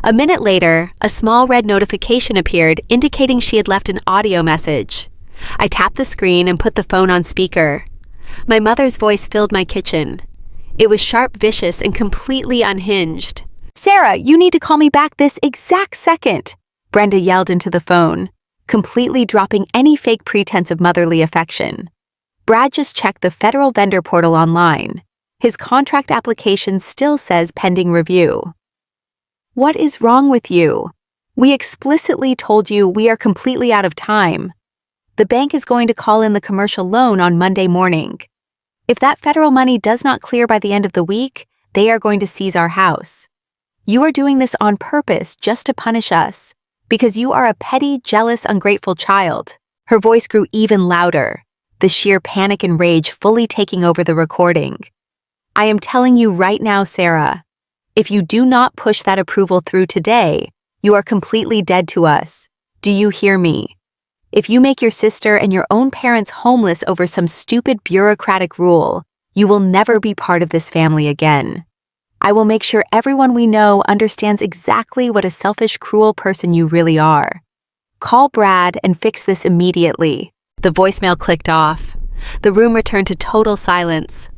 A minute later, a small red notification appeared indicating she had left an audio message. I tapped the screen and put the phone on speaker. My mother's voice filled my kitchen. It was sharp, vicious, and completely unhinged. "Sarah, you need to call me back this exact second," Brenda yelled into the phone, completely dropping any fake pretense of motherly affection. Brad just checked the federal vendor portal online. His contract application still says pending review. "What is wrong with you? We explicitly told you we are completely out of time. The bank is going to call in the commercial loan on Monday morning. If that federal money does not clear by the end of the week, they are going to seize our house. You are doing this on purpose just to punish us, because you are a petty, jealous, ungrateful child." Her voice grew even louder, the sheer panic and rage fully taking over the recording. "I am telling you right now, Sarah, if you do not push that approval through today, you are completely dead to us. Do you hear me? If you make your sister and your own parents homeless over some stupid bureaucratic rule, you will never be part of this family again. I will make sure everyone we know understands exactly what a selfish, cruel person you really are. Call Brad and fix this immediately." The voicemail clicked off. The room returned to total silence.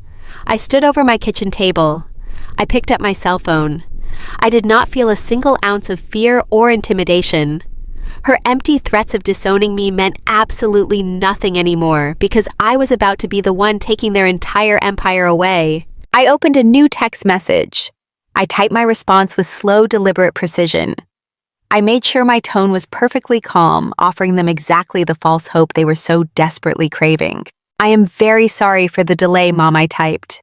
I stood over my kitchen table. I picked up my cell phone. I did not feel a single ounce of fear or intimidation. Her empty threats of disowning me meant absolutely nothing anymore because I was about to be the one taking their entire empire away. I opened a new text message. I typed my response with slow, deliberate precision. I made sure my tone was perfectly calm, offering them exactly the false hope they were so desperately craving. "I am very sorry for the delay, Mom," I typed.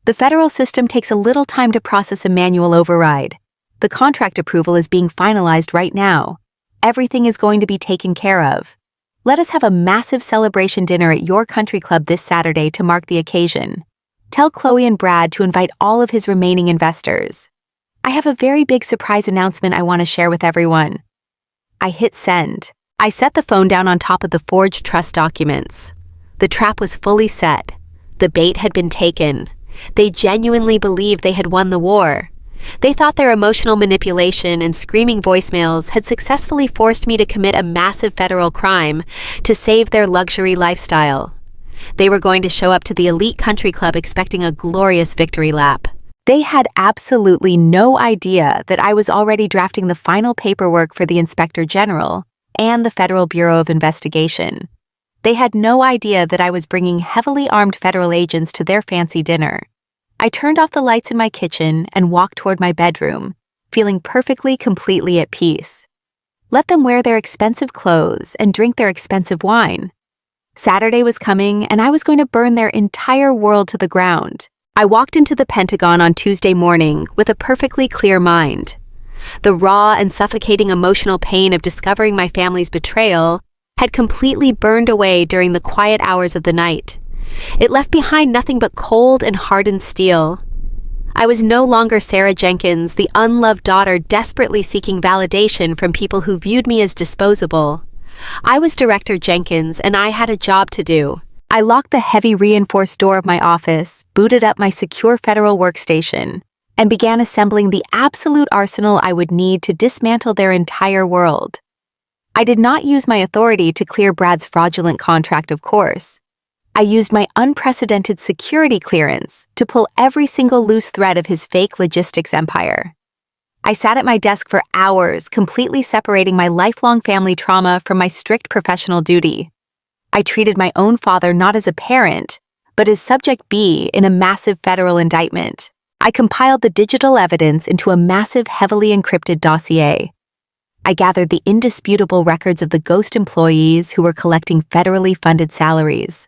"The federal system takes a little time to process a manual override. The contract approval is being finalized right now. Everything is going to be taken care of. Let us have a massive celebration dinner at your country club this Saturday to mark the occasion. Tell Chloe and Brad to invite all of his remaining investors. I have a very big surprise announcement I want to share with everyone." I hit send. I set the phone down on top of the forged trust documents. The trap was fully set. The bait had been taken. They genuinely believed they had won the war. They thought their emotional manipulation and screaming voicemails had successfully forced me to commit a massive federal crime to save their luxury lifestyle. They were going to show up to the elite country club expecting a glorious victory lap. They had absolutely no idea that I was already drafting the final paperwork for the Inspector General and the Federal Bureau of Investigation. They had no idea that I was bringing heavily armed federal agents to their fancy dinner. I turned off the lights in my kitchen and walked toward my bedroom, feeling perfectly, completely at peace. Let them wear their expensive clothes and drink their expensive wine. Saturday was coming, and I was going to burn their entire world to the ground. I walked into the Pentagon on Tuesday morning with a perfectly clear mind. The raw and suffocating emotional pain of discovering my family's betrayal had completely burned away during the quiet hours of the night. It left behind nothing but cold and hardened steel. I was no longer Sarah Jenkins, the unloved daughter desperately seeking validation from people who viewed me as disposable. I was Director Jenkins, and I had a job to do. I locked the heavy reinforced door of my office, booted up my secure federal workstation, and began assembling the absolute arsenal I would need to dismantle their entire world. I did not use my authority to clear Brad's fraudulent contract, of course. I used my unprecedented security clearance to pull every single loose thread of his fake logistics empire. I sat at my desk for hours, completely separating my lifelong family trauma from my strict professional duty. I treated my own father not as a parent, but as Subject B in a massive federal indictment. I compiled the digital evidence into a massive, heavily encrypted dossier. I gathered the indisputable records of the ghost employees who were collecting federally funded salaries.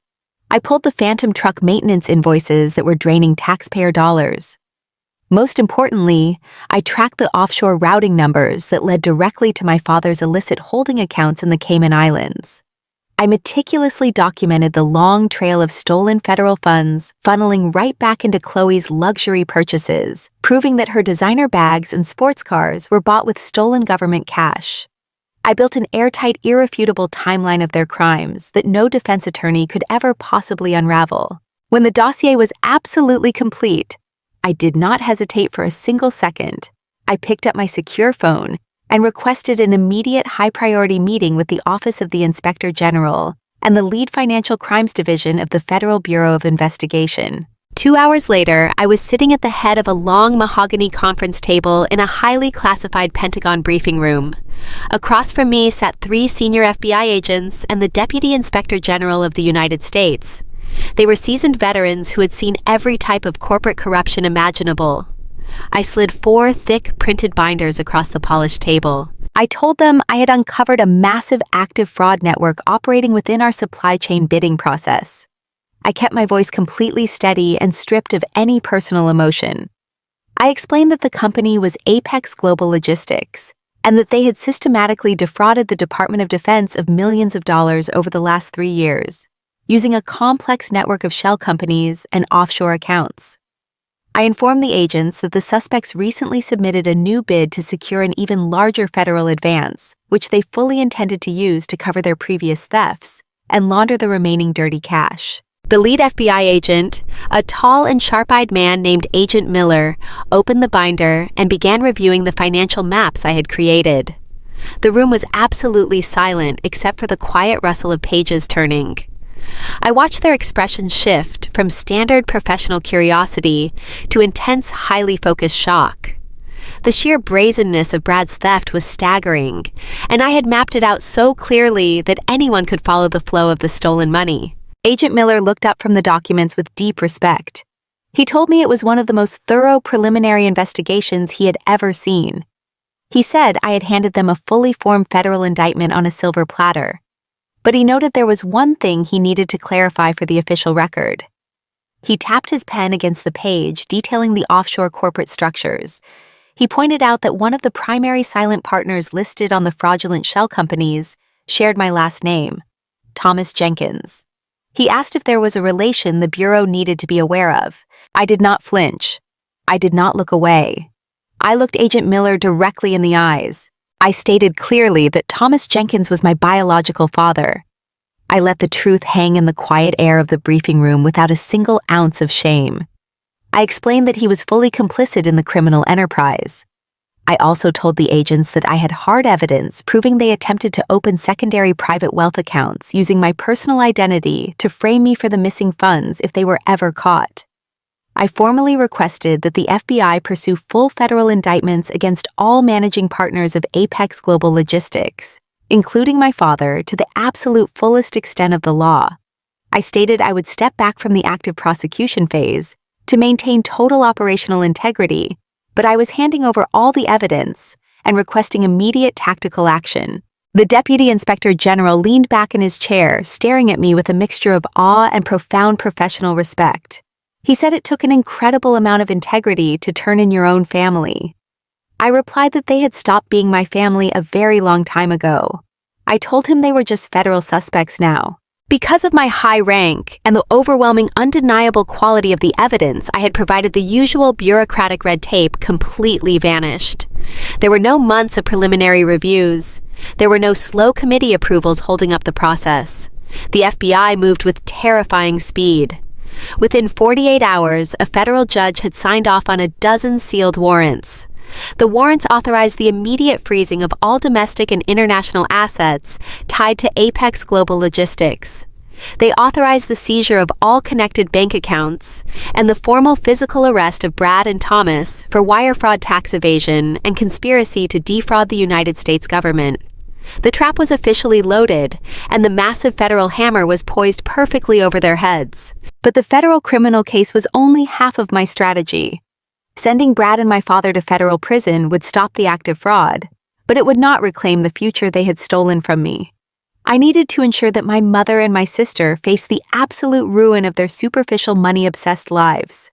I pulled the phantom truck maintenance invoices that were draining taxpayer dollars. Most importantly, I tracked the offshore routing numbers that led directly to my father's illicit holding accounts in the Cayman Islands. I meticulously documented the long trail of stolen federal funds funneling right back into Chloe's luxury purchases, proving that her designer bags and sports cars were bought with stolen government cash. I built an airtight, irrefutable timeline of their crimes that no defense attorney could ever possibly unravel. When the dossier was absolutely complete, I did not hesitate for a single second. I picked up my secure phone and requested an immediate high-priority meeting with the Office of the Inspector General and the lead Financial Crimes Division of the Federal Bureau of Investigation. 2 hours later, I was sitting at the head of a long mahogany conference table in a highly classified Pentagon briefing room. Across from me sat 3 senior FBI agents and the Deputy Inspector General of the United States. They were seasoned veterans who had seen every type of corporate corruption imaginable. I slid 4 thick printed binders across the polished table. I told them I had uncovered a massive active fraud network operating within our supply chain bidding process. I kept my voice completely steady and stripped of any personal emotion. I explained that the company was Apex Global Logistics and that they had systematically defrauded the Department of Defense of millions of dollars over the last 3 years, using a complex network of shell companies and offshore accounts. I informed the agents that the suspects recently submitted a new bid to secure an even larger federal advance, which they fully intended to use to cover their previous thefts and launder the remaining dirty cash. The lead FBI agent, a tall and sharp-eyed man named Agent Miller, opened the binder and began reviewing the financial maps I had created. The room was absolutely silent except for the quiet rustle of pages turning. I watched their expressions shift from standard professional curiosity to intense, highly focused shock. The sheer brazenness of Brad's theft was staggering, and I had mapped it out so clearly that anyone could follow the flow of the stolen money. Agent Miller looked up from the documents with deep respect. He told me it was one of the most thorough preliminary investigations he had ever seen. He said I had handed them a fully formed federal indictment on a silver platter. But he noted there was one thing he needed to clarify for the official record. He tapped his pen against the page detailing the offshore corporate structures. He pointed out that one of the primary silent partners listed on the fraudulent shell companies shared my last name, Thomas Jenkins. He asked if there was a relation the Bureau needed to be aware of. I did not flinch. I did not look away. I looked Agent Miller directly in the eyes. I stated clearly that Thomas Jenkins was my biological father. I let the truth hang in the quiet air of the briefing room without a single ounce of shame. I explained that he was fully complicit in the criminal enterprise. I also told the agents that I had hard evidence proving they attempted to open secondary private wealth accounts using my personal identity to frame me for the missing funds if they were ever caught. I formally requested that the FBI pursue full federal indictments against all managing partners of Apex Global Logistics, including my father, to the absolute fullest extent of the law. I stated I would step back from the active prosecution phase to maintain total operational integrity, but I was handing over all the evidence and requesting immediate tactical action. The Deputy Inspector General leaned back in his chair, staring at me with a mixture of awe and profound professional respect. He said it took an incredible amount of integrity to turn in your own family. I replied that they had stopped being my family a very long time ago. I told him they were just federal suspects now. Because of my high rank and the overwhelming, undeniable quality of the evidence, I had provided the usual bureaucratic red tape completely vanished. There were no months of preliminary reviews. There were no slow committee approvals holding up the process. The FBI moved with terrifying speed. Within 48 hours, a federal judge had signed off on a dozen sealed warrants. The warrants authorized the immediate freezing of all domestic and international assets tied to Apex Global Logistics. They authorized the seizure of all connected bank accounts and the formal physical arrest of Brad and Thomas for wire fraud, tax evasion, and conspiracy to defraud the United States government. The trap was officially loaded, and the massive federal hammer was poised perfectly over their heads. But the federal criminal case was only half of my strategy. Sending Brad and my father to federal prison would stop the act of fraud, but it would not reclaim the future they had stolen from me. I needed to ensure that my mother and my sister faced the absolute ruin of their superficial money-obsessed lives.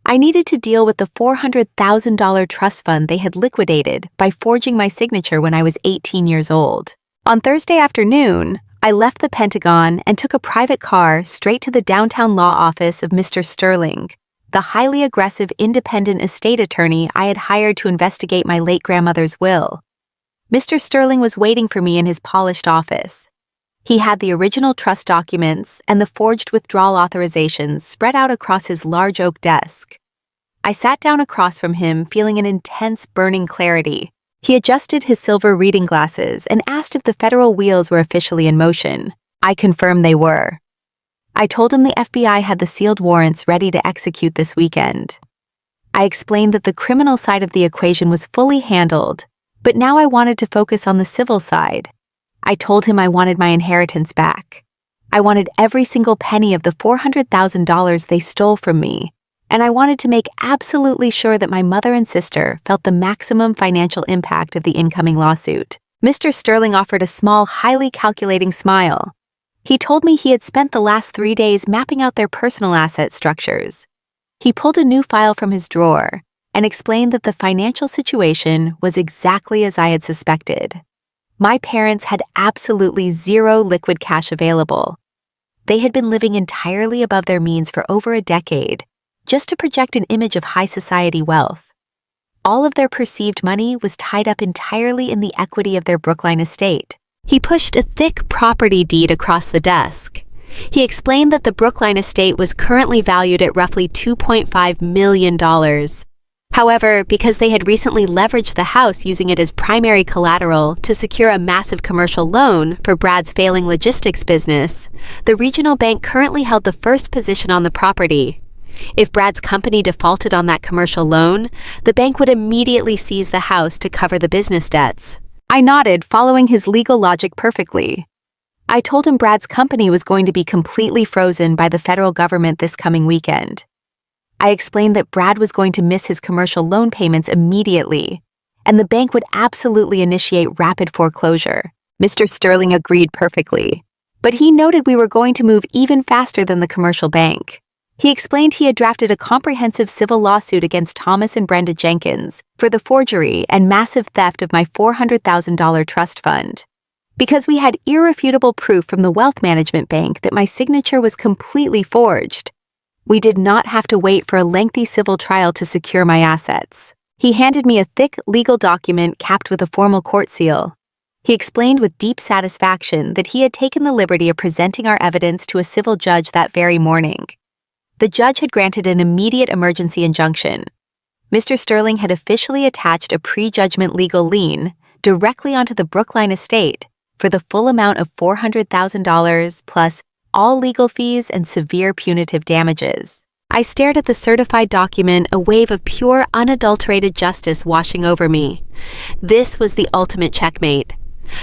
I needed to deal with the $400,000 trust fund they had liquidated by forging my signature when I was 18 years old. On Thursday afternoon, I left the Pentagon and took a private car straight to the downtown law office of Mr. Sterling, the highly aggressive independent estate attorney I had hired to investigate my late grandmother's will. Mr. Sterling was waiting for me in his polished office. He had the original trust documents and the forged withdrawal authorizations spread out across his large oak desk. I sat down across from him, feeling an intense, burning clarity. He adjusted his silver reading glasses and asked if the federal wheels were officially in motion. I confirmed they were. I told him the FBI had the sealed warrants ready to execute this weekend. I explained that the criminal side of the equation was fully handled, but now I wanted to focus on the civil side. I told him I wanted my inheritance back. I wanted every single penny of the $400,000 they stole from me, and I wanted to make absolutely sure that my mother and sister felt the maximum financial impact of the incoming lawsuit. Mr. Sterling offered a small, highly calculating smile. He told me he had spent the last 3 days mapping out their personal asset structures. He pulled a new file from his drawer and explained that the financial situation was exactly as I had suspected. My parents had absolutely zero liquid cash available. They had been living entirely above their means for over a decade, just to project an image of high society wealth. All of their perceived money was tied up entirely in the equity of their Brookline estate. He pushed a thick property deed across the desk. He explained that the Brookline estate was currently valued at roughly $2.5 million. However, because they had recently leveraged the house using it as primary collateral to secure a massive commercial loan for Brad's failing logistics business, the regional bank currently held the first position on the property. If Brad's company defaulted on that commercial loan, the bank would immediately seize the house to cover the business debts. I nodded, following his legal logic perfectly. I told him Brad's company was going to be completely frozen by the federal government this coming weekend. I explained that Brad was going to miss his commercial loan payments immediately, and the bank would absolutely initiate rapid foreclosure. Mr. Sterling agreed perfectly, but he noted we were going to move even faster than the commercial bank. He explained he had drafted a comprehensive civil lawsuit against Thomas and Brenda Jenkins for the forgery and massive theft of my $400,000 trust fund. Because we had irrefutable proof from the wealth management bank that my signature was completely forged, we did not have to wait for a lengthy civil trial to secure my assets. He handed me a thick legal document capped with a formal court seal. He explained with deep satisfaction that he had taken the liberty of presenting our evidence to a civil judge that very morning. The judge had granted an immediate emergency injunction. Mr. Sterling had officially attached a pre-judgment legal lien directly onto the Brookline estate for the full amount of $400,000 plus all legal fees and severe punitive damages. I stared at the certified document, a wave of pure, unadulterated justice washing over me. This was the ultimate checkmate.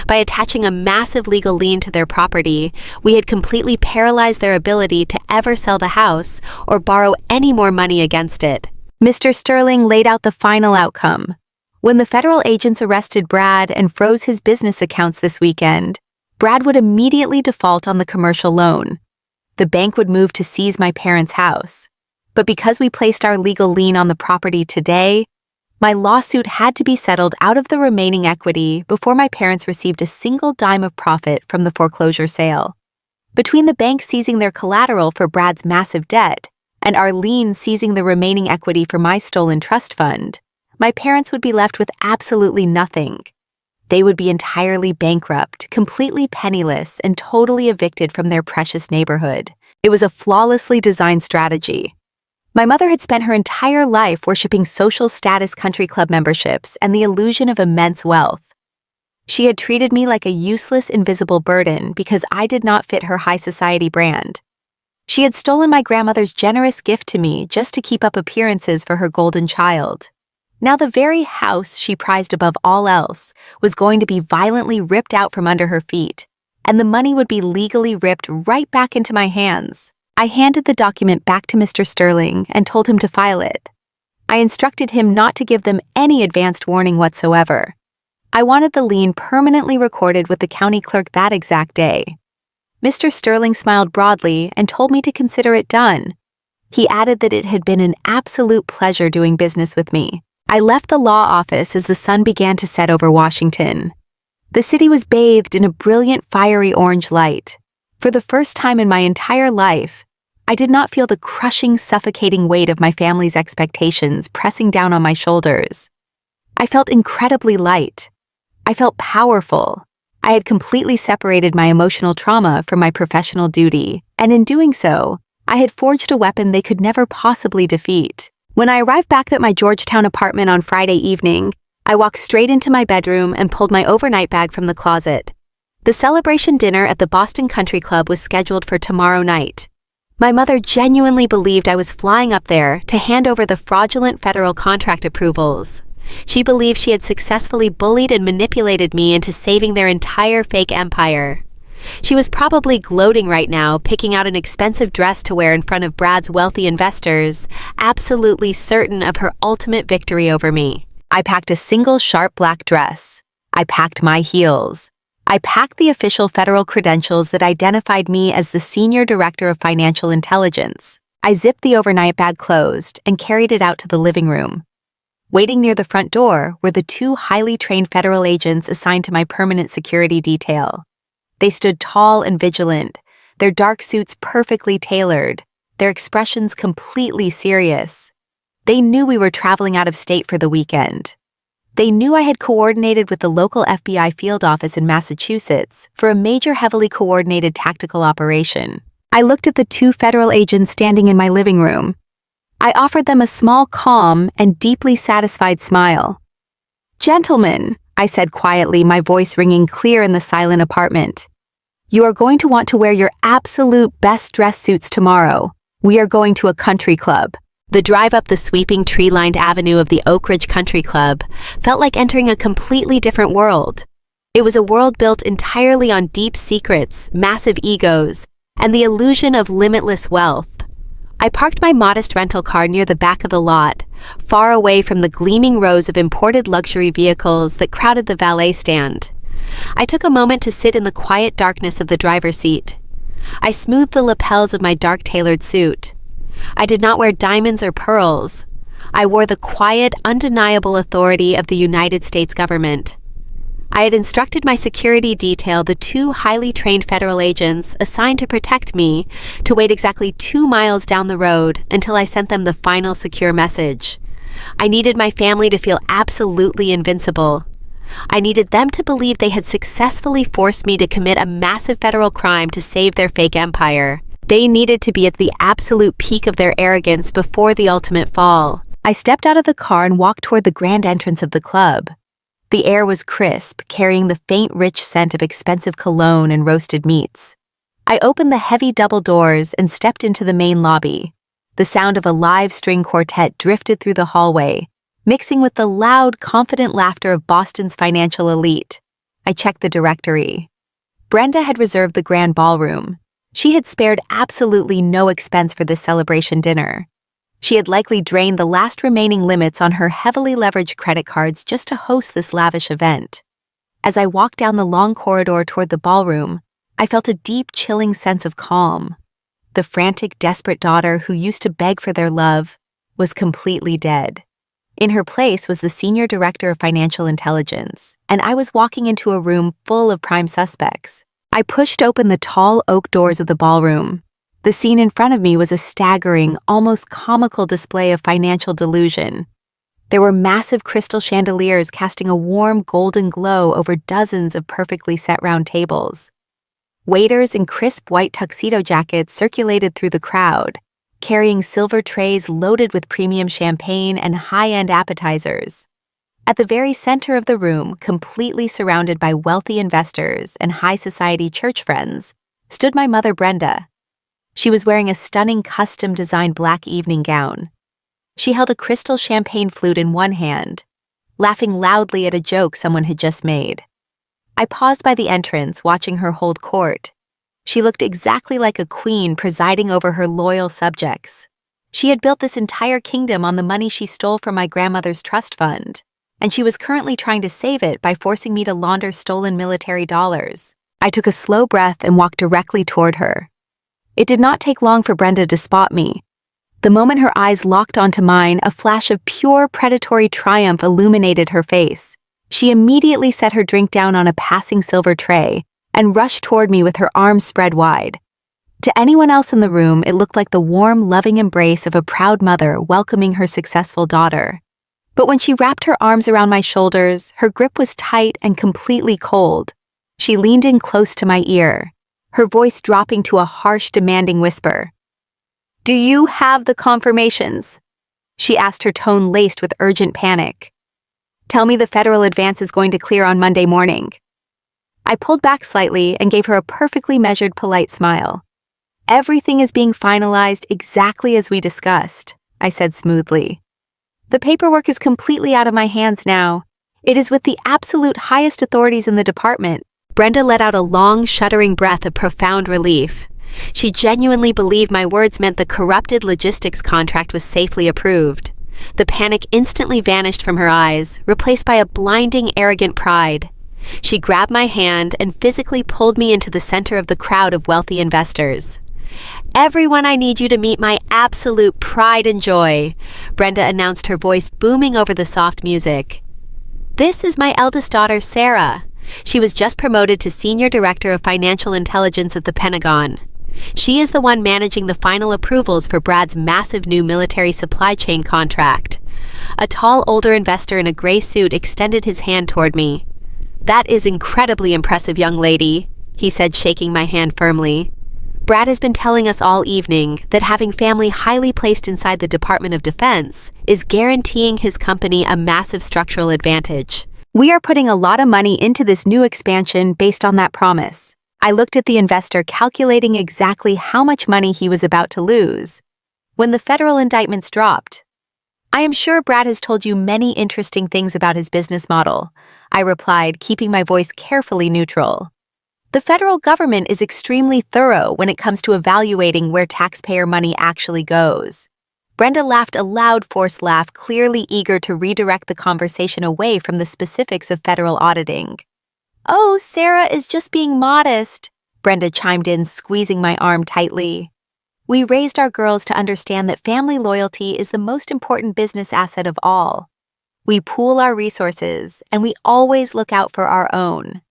By attaching a massive legal lien to their property, we had completely paralyzed their ability to ever sell the house or borrow any more money against it. Mr. Sterling laid out the final outcome. When the federal agents arrested Brad and froze his business accounts this weekend, Brad would immediately default on the commercial loan. The bank would move to seize my parents' house. But because we placed our legal lien on the property today, my lawsuit had to be settled out of the remaining equity before my parents received a single dime of profit from the foreclosure sale. Between the bank seizing their collateral for Brad's massive debt and our lien seizing the remaining equity for my stolen trust fund, my parents would be left with absolutely nothing. They would be entirely bankrupt, completely penniless, and totally evicted from their precious neighborhood. It was a flawlessly designed strategy. My mother had spent her entire life worshiping social status country club memberships and the illusion of immense wealth. She had treated me like a useless, invisible burden because I did not fit her high society brand. She had stolen my grandmother's generous gift to me just to keep up appearances for her golden child. Now the very house she prized above all else was going to be violently ripped out from under her feet, and the money would be legally ripped right back into my hands. I handed the document back to Mr. Sterling and told him to file it. I instructed him not to give them any advanced warning whatsoever. I wanted the lien permanently recorded with the county clerk that exact day. Mr. Sterling smiled broadly and told me to consider it done. He added that it had been an absolute pleasure doing business with me. I left the law office as the sun began to set over Washington. The city was bathed in a brilliant fiery orange light. For the first time in my entire life, I did not feel the crushing, suffocating weight of my family's expectations pressing down on my shoulders. I felt incredibly light. I felt powerful. I had completely separated my emotional trauma from my professional duty, and in doing so, I had forged a weapon they could never possibly defeat. When I arrived back at my Georgetown apartment on Friday evening, I walked straight into my bedroom and pulled my overnight bag from the closet. The celebration dinner at the Boston Country Club was scheduled for tomorrow night. My mother genuinely believed I was flying up there to hand over the fraudulent federal contract approvals. She believed she had successfully bullied and manipulated me into saving their entire fake empire. She was probably gloating right now, picking out an expensive dress to wear in front of Brad's wealthy investors, absolutely certain of her ultimate victory over me. I packed a single sharp black dress. I packed my heels. I packed the official federal credentials that identified me as the Senior Director of Financial Intelligence. I zipped the overnight bag closed and carried it out to the living room. Waiting near the front door were the two highly trained federal agents assigned to my permanent security detail. They stood tall and vigilant, their dark suits perfectly tailored, their expressions completely serious. They knew we were traveling out of state for the weekend. They knew I had coordinated with the local FBI field office in Massachusetts for a major heavily coordinated tactical operation. I looked at the two federal agents standing in my living room. I offered them a small, calm, and deeply satisfied smile. "Gentlemen," I said quietly, my voice ringing clear in the silent apartment. "You are going to want to wear your absolute best dress suits tomorrow. We are going to a country club." The drive up the sweeping tree-lined avenue of the Oak Ridge Country Club felt like entering a completely different world. It was a world built entirely on deep secrets, massive egos, and the illusion of limitless wealth. I parked my modest rental car near the back of the lot, far away from the gleaming rows of imported luxury vehicles that crowded the valet stand. I took a moment to sit in the quiet darkness of the driver's seat. I smoothed the lapels of my dark tailored suit. I did not wear diamonds or pearls. I wore the quiet, undeniable authority of the United States government. I had instructed my security detail, the two highly trained federal agents assigned to protect me, to wait exactly 2 miles down the road until I sent them the final secure message. I needed my family to feel absolutely invincible. I needed them to believe they had successfully forced me to commit a massive federal crime to save their fake empire. They needed to be at the absolute peak of their arrogance before the ultimate fall. I stepped out of the car and walked toward the grand entrance of the club. The air was crisp, carrying the faint, rich scent of expensive cologne and roasted meats. I opened the heavy double doors and stepped into the main lobby. The sound of a live string quartet drifted through the hallway, mixing with the loud, confident laughter of Boston's financial elite. I checked the directory. Brenda had reserved the grand ballroom. She had spared absolutely no expense for this celebration dinner. She had likely drained the last remaining limits on her heavily leveraged credit cards just to host this lavish event. As I walked down the long corridor toward the ballroom, I felt a deep, chilling sense of calm. The frantic, desperate daughter who used to beg for their love was completely dead. In her place was the Senior Director of Financial Intelligence, and I was walking into a room full of prime suspects. I pushed open the tall oak doors of the ballroom. The scene in front of me was a staggering, almost comical display of financial delusion. There were massive crystal chandeliers casting a warm golden glow over dozens of perfectly set round tables. Waiters in crisp white tuxedo jackets circulated through the crowd, carrying silver trays loaded with premium champagne and high-end appetizers. At the very center of the room, completely surrounded by wealthy investors and high society church friends, stood my mother Brenda. She was wearing a stunning custom-designed black evening gown. She held a crystal champagne flute in one hand, laughing loudly at a joke someone had just made. I paused by the entrance, watching her hold court. She looked exactly like a queen presiding over her loyal subjects. She had built this entire kingdom on the money she stole from my grandmother's trust fund, and she was currently trying to save it by forcing me to launder stolen military dollars. I took a slow breath and walked directly toward her. It did not take long for Brenda to spot me. The moment her eyes locked onto mine, a flash of pure predatory triumph illuminated her face. She immediately set her drink down on a passing silver tray and rushed toward me with her arms spread wide. To anyone else in the room, it looked like the warm, loving embrace of a proud mother welcoming her successful daughter. But when she wrapped her arms around my shoulders, her grip was tight and completely cold. She leaned in close to my ear, her voice dropping to a harsh, demanding whisper. "Do you have the confirmations?" she asked, her tone laced with urgent panic. "Tell me the federal advance is going to clear on Monday morning." I pulled back slightly and gave her a perfectly measured, polite smile. "Everything is being finalized exactly as we discussed," I said smoothly. "The paperwork is completely out of my hands now. It is with the absolute highest authorities in the department." Brenda let out a long, shuddering breath of profound relief. She genuinely believed my words meant the corrupted logistics contract was safely approved. The panic instantly vanished from her eyes, replaced by a blinding, arrogant pride. She grabbed my hand and physically pulled me into the center of the crowd of wealthy investors. "Everyone, I need you to meet my absolute pride and joy," Brenda announced, her voice booming over the soft music. "This is my eldest daughter, Sarah. She was just promoted to Senior Director of Financial Intelligence at the Pentagon. She is the one managing the final approvals for Brad's massive new military supply chain contract." A tall, older investor in a gray suit extended his hand toward me. "That is incredibly impressive, young lady," he said, shaking my hand firmly. "Brad has been telling us all evening that having family highly placed inside the Department of Defense is guaranteeing his company a massive structural advantage. We are putting a lot of money into this new expansion based on that promise." I looked at the investor, calculating exactly how much money he was about to lose when the federal indictments dropped. "I am sure Brad has told you many interesting things about his business model," I replied, keeping my voice carefully neutral. "The federal government is extremely thorough when it comes to evaluating where taxpayer money actually goes." Brenda laughed a loud, forced laugh, clearly eager to redirect the conversation away from the specifics of federal auditing. "Oh, Sarah is just being modest," Brenda chimed in, squeezing my arm tightly. "We raised our girls to understand that family loyalty is the most important business asset of all. We pool our resources, and we always look out for our own."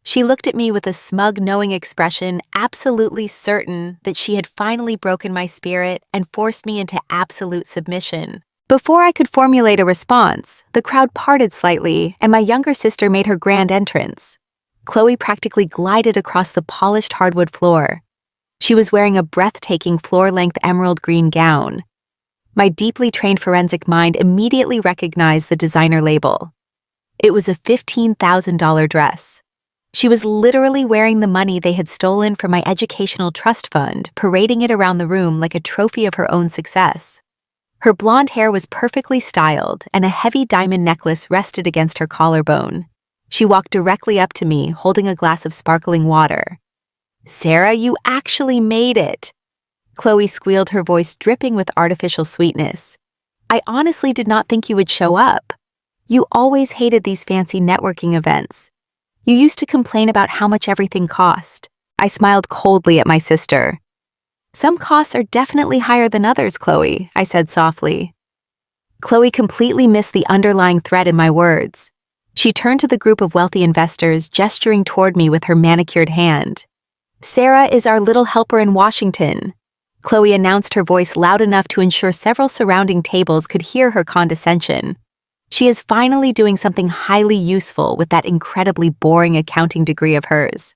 She looked at me with a smug, knowing expression, absolutely certain that she had finally broken my spirit and forced me into absolute submission. Before I could formulate a response, the crowd parted slightly, and my younger sister made her grand entrance. Chloe practically glided across the polished hardwood floor. She was wearing a breathtaking floor-length emerald green gown. My deeply trained forensic mind immediately recognized the designer label. It was a $15,000 dress. She was literally wearing the money they had stolen from my educational trust fund, parading it around the room like a trophy of her own success. Her blonde hair was perfectly styled, and a heavy diamond necklace rested against her collarbone. She walked directly up to me, holding a glass of sparkling water. "Sarah, you actually made it!" Chloe squealed, her voice dripping with artificial sweetness. "I honestly did not think you would show up. You always hated these fancy networking events. You used to complain about how much everything cost." I smiled coldly at my sister. "Some costs are definitely higher than others, Chloe," I said softly. Chloe completely missed the underlying thread in my words. She turned to the group of wealthy investors, gesturing toward me with her manicured hand. "Sarah is our little helper in Washington," Chloe announced, her voice loud enough to ensure several surrounding tables could hear her condescension. "She is finally doing something highly useful with that incredibly boring accounting degree of hers."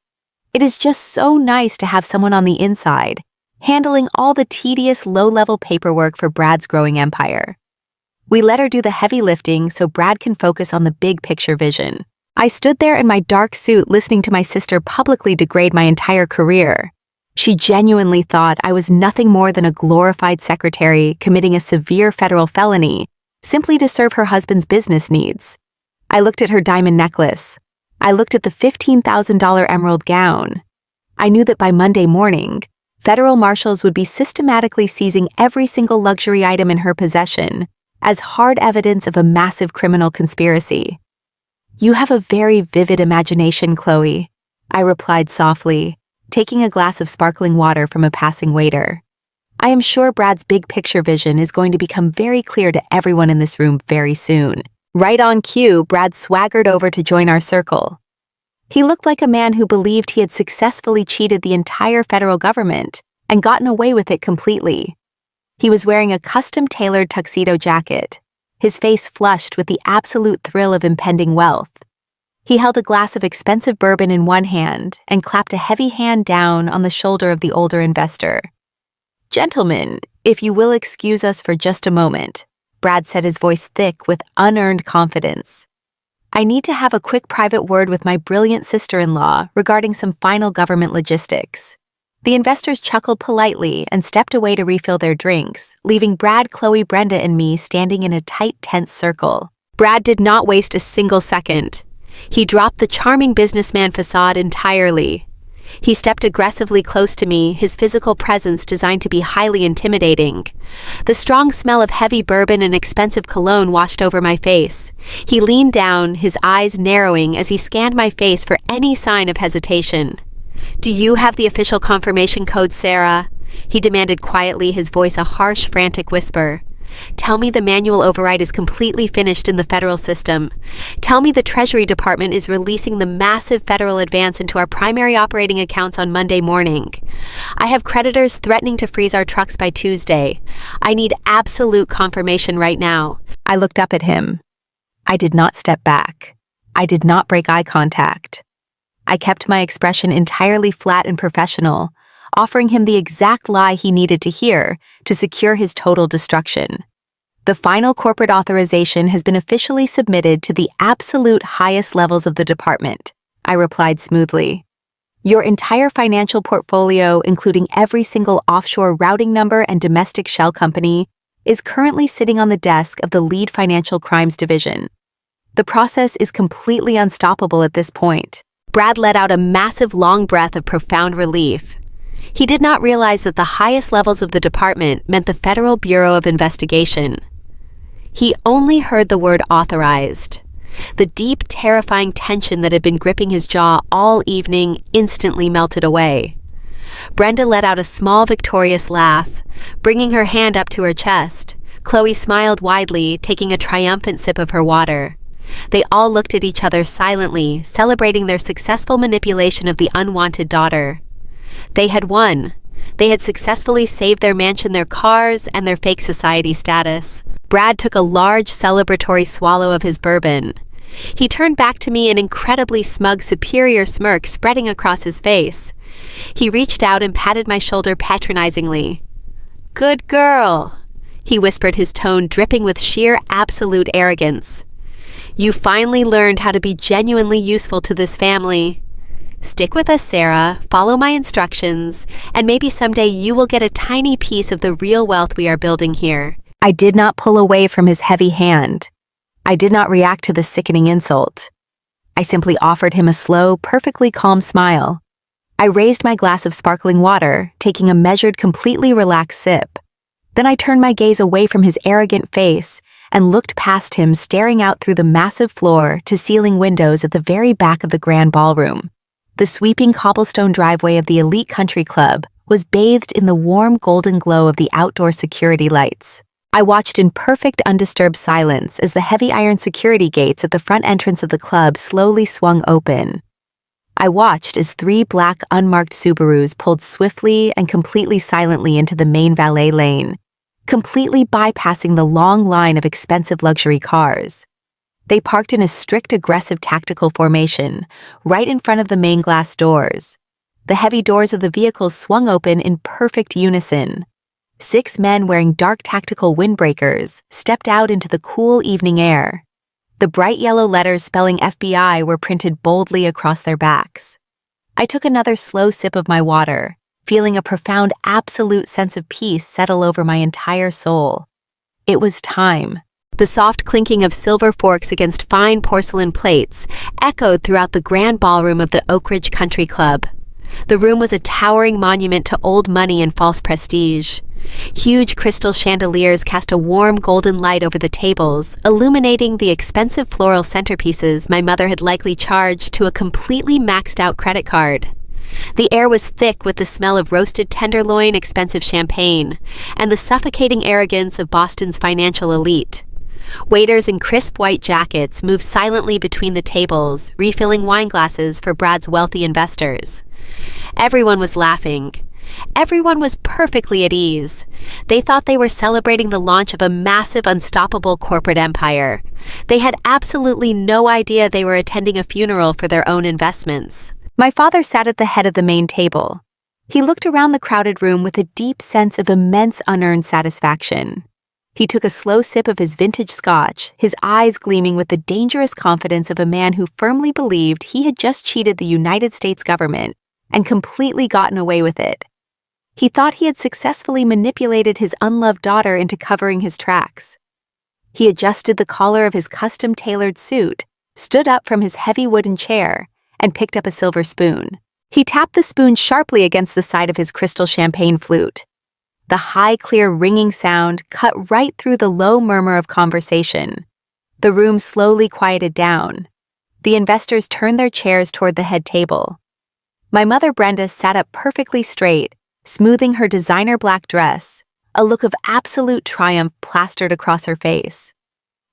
It is just so nice to have someone on the inside, handling all the tedious, low-level paperwork for Brad's growing empire. We let her do the heavy lifting so Brad can focus on the big picture vision. I stood there in my dark suit listening to my sister publicly degrade my entire career. She genuinely thought I was nothing more than a glorified secretary committing a severe federal felony simply to serve her husband's business needs. I looked at her diamond necklace. I looked at the $15,000 emerald gown. I knew that by Monday morning, federal marshals would be systematically seizing every single luxury item in her possession as hard evidence of a massive criminal conspiracy. "You have a very vivid imagination, Chloe," I replied softly, taking a glass of sparkling water from a passing waiter. I am sure Brad's big picture vision is going to become very clear to everyone in this room very soon. Right on cue, Brad swaggered over to join our circle. He looked like a man who believed he had successfully cheated the entire federal government and gotten away with it completely. He was wearing a custom-tailored tuxedo jacket, his face flushed with the absolute thrill of impending wealth. He held a glass of expensive bourbon in one hand and clapped a heavy hand down on the shoulder of the older investor. "Gentlemen, if you will excuse us for just a moment," Brad said, his voice thick with unearned confidence. "I need to have a quick private word with my brilliant sister-in-law regarding some final government logistics." The investors chuckled politely and stepped away to refill their drinks, leaving Brad, Chloe, Brenda, and me standing in a tight, tense circle. Brad did not waste a single second. He dropped the charming businessman facade entirely. He stepped aggressively close to me, his physical presence designed to be highly intimidating. The strong smell of heavy bourbon and expensive cologne washed over my face. He leaned down, his eyes narrowing as he scanned my face for any sign of hesitation. "Do you have the official confirmation code, Sarah?" he demanded quietly, his voice a harsh, frantic whisper. "Tell me the manual override is completely finished in the federal system. Tell me the Treasury Department is releasing the massive federal advance into our primary operating accounts on Monday morning. I have creditors threatening to freeze our trucks by Tuesday. I need absolute confirmation right now." I looked up at him. I did not step back. I did not break eye contact. I kept my expression entirely flat and professional, offering him the exact lie he needed to hear to secure his total destruction. "The final corporate authorization has been officially submitted to the absolute highest levels of the department," I replied smoothly. "Your entire financial portfolio, including every single offshore routing number and domestic shell company, is currently sitting on the desk of the lead financial crimes division. The process is completely unstoppable at this point." Brad let out a massive long breath of profound relief. He did not realize that the highest levels of the department meant the Federal Bureau of Investigation. He only heard the word authorized. The deep, terrifying tension that had been gripping his jaw all evening instantly melted away. Brenda let out a small, victorious laugh, bringing her hand up to her chest. Chloe smiled widely, taking a triumphant sip of her water. They all looked at each other silently, celebrating their successful manipulation of the unwanted daughter. They had won. They had successfully saved their mansion, their cars, and their fake society status. Brad took a large celebratory swallow of his bourbon. He turned back to me, an incredibly smug, superior smirk spreading across his face. He reached out and patted my shoulder patronizingly. "Good girl," he whispered, his tone dripping with sheer absolute arrogance. "You finally learned how to be genuinely useful to this family. Stick with us, Sarah, follow my instructions, and maybe someday you will get a tiny piece of the real wealth we are building here." I did not pull away from his heavy hand. I did not react to the sickening insult. I simply offered him a slow, perfectly calm smile. I raised my glass of sparkling water, taking a measured, completely relaxed sip. Then I turned my gaze away from his arrogant face and looked past him, staring out through the massive floor-to-ceiling windows at the very back of the grand ballroom. The sweeping cobblestone driveway of the elite country club was bathed in the warm golden glow of the outdoor security lights. I watched in perfect undisturbed silence as the heavy iron security gates at the front entrance of the club slowly swung open. I watched as 3 black unmarked Subarus pulled swiftly and completely silently into the main valet lane, completely bypassing the long line of expensive luxury cars. They parked in a strict, aggressive tactical formation right in front of the main glass doors. The heavy doors of the vehicles swung open in perfect unison. 6 men wearing dark tactical windbreakers stepped out into the cool evening air. The bright yellow letters spelling FBI were printed boldly across their backs. I took another slow sip of my water, feeling a profound absolute sense of peace settle over my entire soul. It was time. The soft clinking of silver forks against fine porcelain plates echoed throughout the grand ballroom of the Oak Ridge Country Club. The room was a towering monument to old money and false prestige. Huge crystal chandeliers cast a warm golden light over the tables, illuminating the expensive floral centerpieces my mother had likely charged to a completely maxed-out credit card. The air was thick with the smell of roasted tenderloin, expensive champagne, and the suffocating arrogance of Boston's financial elite. Waiters in crisp white jackets moved silently between the tables, refilling wine glasses for Brad's wealthy investors. Everyone was laughing. Everyone was perfectly at ease. They thought they were celebrating the launch of a massive, unstoppable corporate empire. They had absolutely no idea they were attending a funeral for their own investments. My father sat at the head of the main table. He looked around the crowded room with a deep sense of immense unearned satisfaction. He took a slow sip of his vintage scotch, his eyes gleaming with the dangerous confidence of a man who firmly believed he had just cheated the United States government and completely gotten away with it. He thought he had successfully manipulated his unloved daughter into covering his tracks. He adjusted the collar of his custom-tailored suit, stood up from his heavy wooden chair, and picked up a silver spoon. He tapped the spoon sharply against the side of his crystal champagne flute. The high, clear, ringing sound cut right through the low murmur of conversation. The room slowly quieted down. The investors turned their chairs toward the head table. My mother Brenda sat up perfectly straight, smoothing her designer black dress, a look of absolute triumph plastered across her face.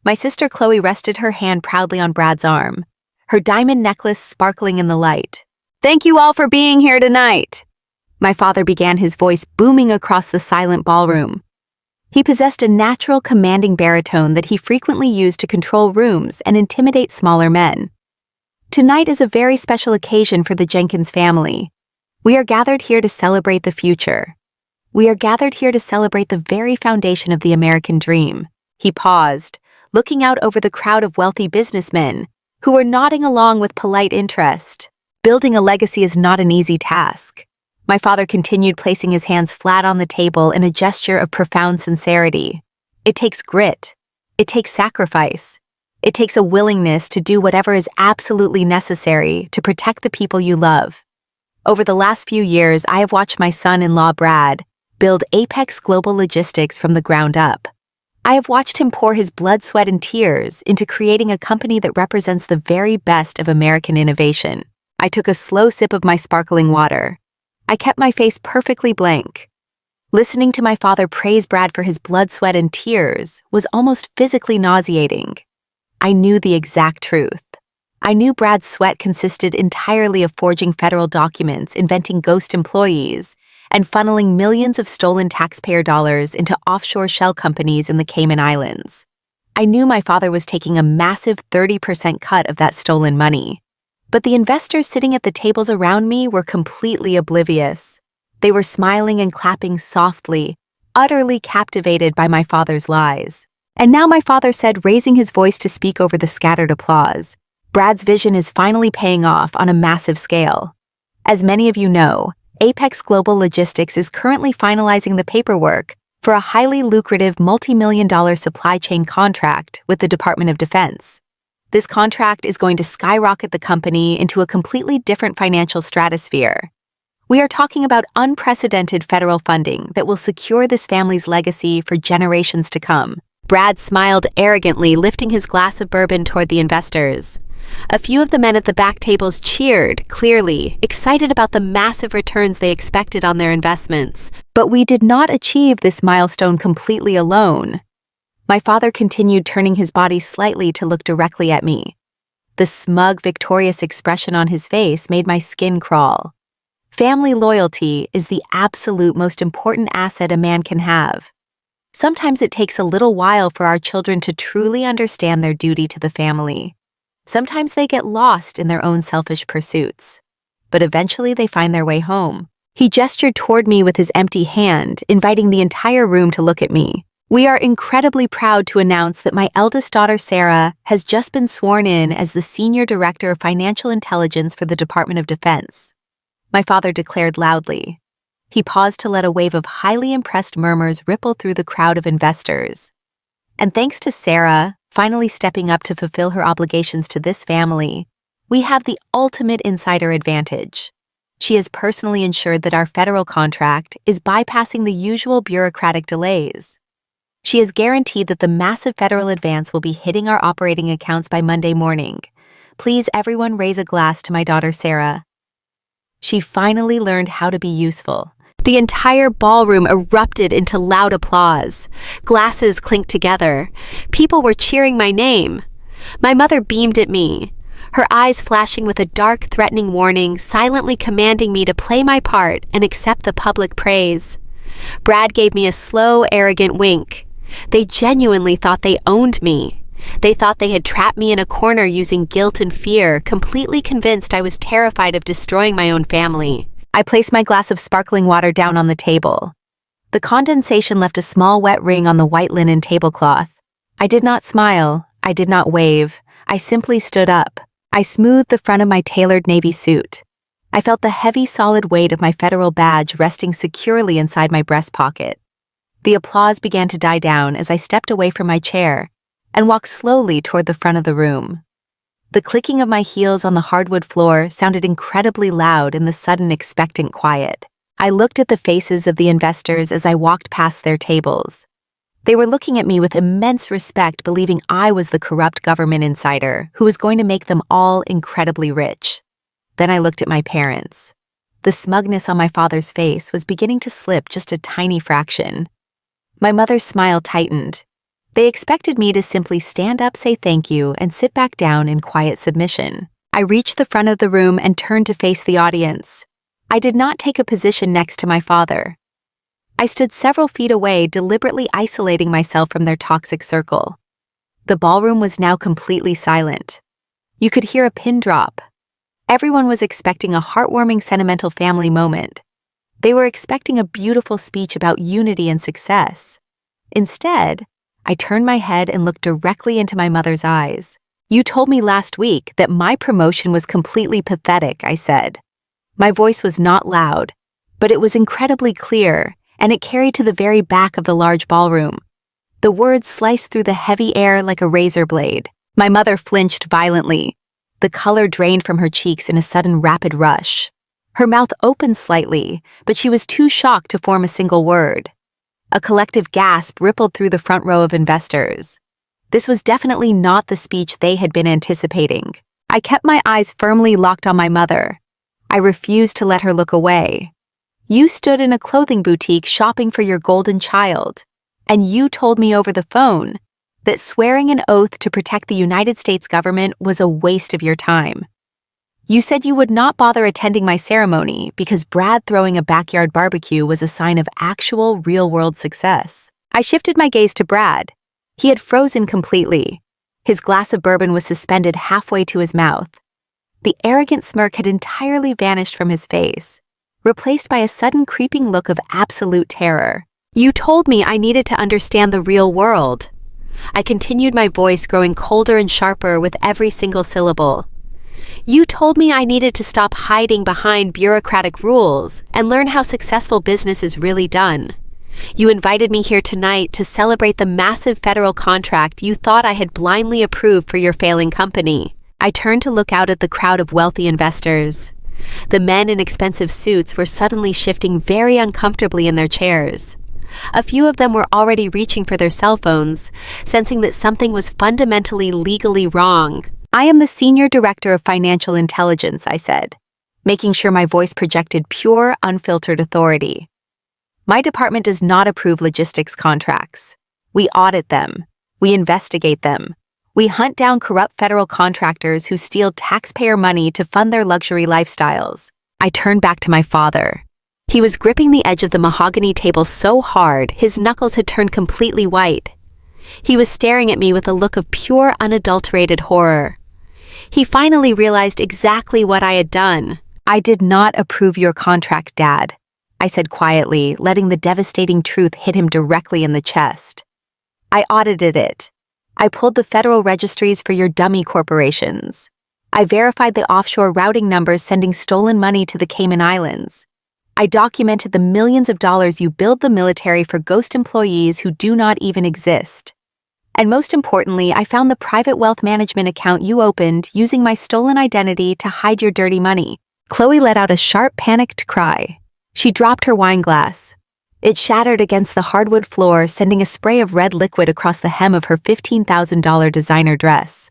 My sister Chloe rested her hand proudly on Brad's arm, her diamond necklace sparkling in the light. "Thank you all for being here tonight," my father began, his voice booming across the silent ballroom. He possessed a natural, commanding baritone that he frequently used to control rooms and intimidate smaller men. "Tonight is a very special occasion for the Jenkins family. We are gathered here to celebrate the future. We are gathered here to celebrate the very foundation of the American dream." He paused, looking out over the crowd of wealthy businessmen who were nodding along with polite interest. "Building a legacy is not an easy task." My father continued, placing his hands flat on the table in a gesture of profound sincerity. "It takes grit. It takes sacrifice. It takes a willingness to do whatever is absolutely necessary to protect the people you love. Over the last few years, I have watched my son-in-law Brad build Apex Global Logistics from the ground up. I have watched him pour his blood, sweat, and tears into creating a company that represents the very best of American innovation." I took a slow sip of my sparkling water. I kept my face perfectly blank. Listening to my father praise Brad for his blood, sweat, and tears was almost physically nauseating. I knew the exact truth. I knew Brad's sweat consisted entirely of forging federal documents, inventing ghost employees, and funneling millions of stolen taxpayer dollars into offshore shell companies in the Cayman Islands. I knew my father was taking a massive 30% cut of that stolen money. But the investors sitting at the tables around me were completely oblivious. They were smiling and clapping softly, utterly captivated by my father's lies. And now my father said, raising his voice to speak over the scattered applause, "Brad's vision is finally paying off on a massive scale. As many of you know, Apex Global Logistics is currently finalizing the paperwork for a highly lucrative multi-million-dollar supply chain contract with the Department of Defense. This contract is going to skyrocket the company into a completely different financial stratosphere. We are talking about unprecedented federal funding that will secure this family's legacy for generations to come." Brad smiled arrogantly, lifting his glass of bourbon toward the investors. A few of the men at the back tables cheered, clearly, excited about the massive returns they expected on their investments. But we did not achieve this milestone completely alone. My father continued, turning his body slightly to look directly at me. The smug, victorious expression on his face made my skin crawl. Family loyalty is the absolute most important asset a man can have. Sometimes it takes a little while for our children to truly understand their duty to the family. Sometimes they get lost in their own selfish pursuits. but eventually they find their way home. He gestured toward me with his empty hand, inviting the entire room to look at me. We are incredibly proud to announce that my eldest daughter, Sarah, has just been sworn in as the Senior Director of Financial Intelligence for the Department of Defense. My father declared loudly. He paused to let a wave of highly impressed murmurs ripple through the crowd of investors. And thanks to Sarah finally stepping up to fulfill her obligations to this family, we have the ultimate insider advantage. She has personally ensured that our federal contract is bypassing the usual bureaucratic delays. She has guaranteed that the massive federal advance will be hitting our operating accounts by Monday morning. Please everyone raise a glass to my daughter Sarah. She finally learned how to be useful. The entire ballroom erupted into loud applause. Glasses clinked together. People were cheering my name. My mother beamed at me, her eyes flashing with a dark, threatening warning, silently commanding me to play my part and accept the public praise. Brad gave me a slow, arrogant wink. They genuinely thought they owned me. They thought they had trapped me in a corner using guilt and fear, completely convinced I was terrified of destroying my own family. I placed my glass of sparkling water down on the table. The condensation left a small wet ring on the white linen tablecloth. I did not smile. I did not wave. I simply stood up. I smoothed the front of my tailored navy suit. I felt the heavy, solid weight of my federal badge resting securely inside my breast pocket. The applause began to die down as I stepped away from my chair and walked slowly toward the front of the room. The clicking of my heels on the hardwood floor sounded incredibly loud in the sudden expectant quiet. I looked at the faces of the investors as I walked past their tables. They were looking at me with immense respect, believing I was the corrupt government insider who was going to make them all incredibly rich. Then I looked at my parents. The smugness on my father's face was beginning to slip just a tiny fraction. My mother's smile tightened. They expected me to simply stand up, say thank you, and sit back down in quiet submission. I reached the front of the room and turned to face the audience. I did not take a position next to my father. I stood several feet away, deliberately isolating myself from their toxic circle. The ballroom was now completely silent. You could hear a pin drop. Everyone was expecting a heartwarming, sentimental family moment. They were expecting a beautiful speech about unity and success. Instead, I turned my head and looked directly into my mother's eyes. You told me last week that my promotion was completely pathetic, I said. My voice was not loud, but it was incredibly clear, and it carried to the very back of the large ballroom. The words sliced through the heavy air like a razor blade. My mother flinched violently. The color drained from her cheeks in a sudden rapid rush. Her mouth opened slightly, but she was too shocked to form a single word. A collective gasp rippled through the front row of investors. This was definitely not the speech they had been anticipating. I kept my eyes firmly locked on my mother. I refused to let her look away. You stood in a clothing boutique shopping for your golden child, and you told me over the phone that swearing an oath to protect the United States government was a waste of your time. You said you would not bother attending my ceremony because Brad throwing a backyard barbecue was a sign of actual, real-world success. I shifted my gaze to Brad. He had frozen completely. His glass of bourbon was suspended halfway to his mouth. The arrogant smirk had entirely vanished from his face, replaced by a sudden creeping look of absolute terror. You told me I needed to understand the real world. I continued, my voice growing colder and sharper with every single syllable. You told me I needed to stop hiding behind bureaucratic rules and learn how successful business is really done. You invited me here tonight to celebrate the massive federal contract you thought I had blindly approved for your failing company. I turned to look out at the crowd of wealthy investors. The men in expensive suits were suddenly shifting very uncomfortably in their chairs. A few of them were already reaching for their cell phones, sensing that something was fundamentally legally wrong. I am the Senior Director of Financial Intelligence, I said, making sure my voice projected pure, unfiltered authority. My department does not approve logistics contracts. We audit them. We investigate them. We hunt down corrupt federal contractors who steal taxpayer money to fund their luxury lifestyles. I turned back to my father. He was gripping the edge of the mahogany table so hard, his knuckles had turned completely white. He was staring at me with a look of pure, unadulterated horror. He finally realized exactly what I had done. "I did not approve your contract, Dad," I said quietly, letting the devastating truth hit him directly in the chest. "I audited it. I pulled the federal registries for your dummy corporations. I verified the offshore routing numbers sending stolen money to the Cayman Islands. I documented the millions of dollars you billed the military for ghost employees who do not even exist. And most importantly, I found the private wealth management account you opened using my stolen identity to hide your dirty money." Chloe let out a sharp, panicked cry. She dropped her wine glass. It shattered against the hardwood floor, sending a spray of red liquid across the hem of her $15,000 designer dress.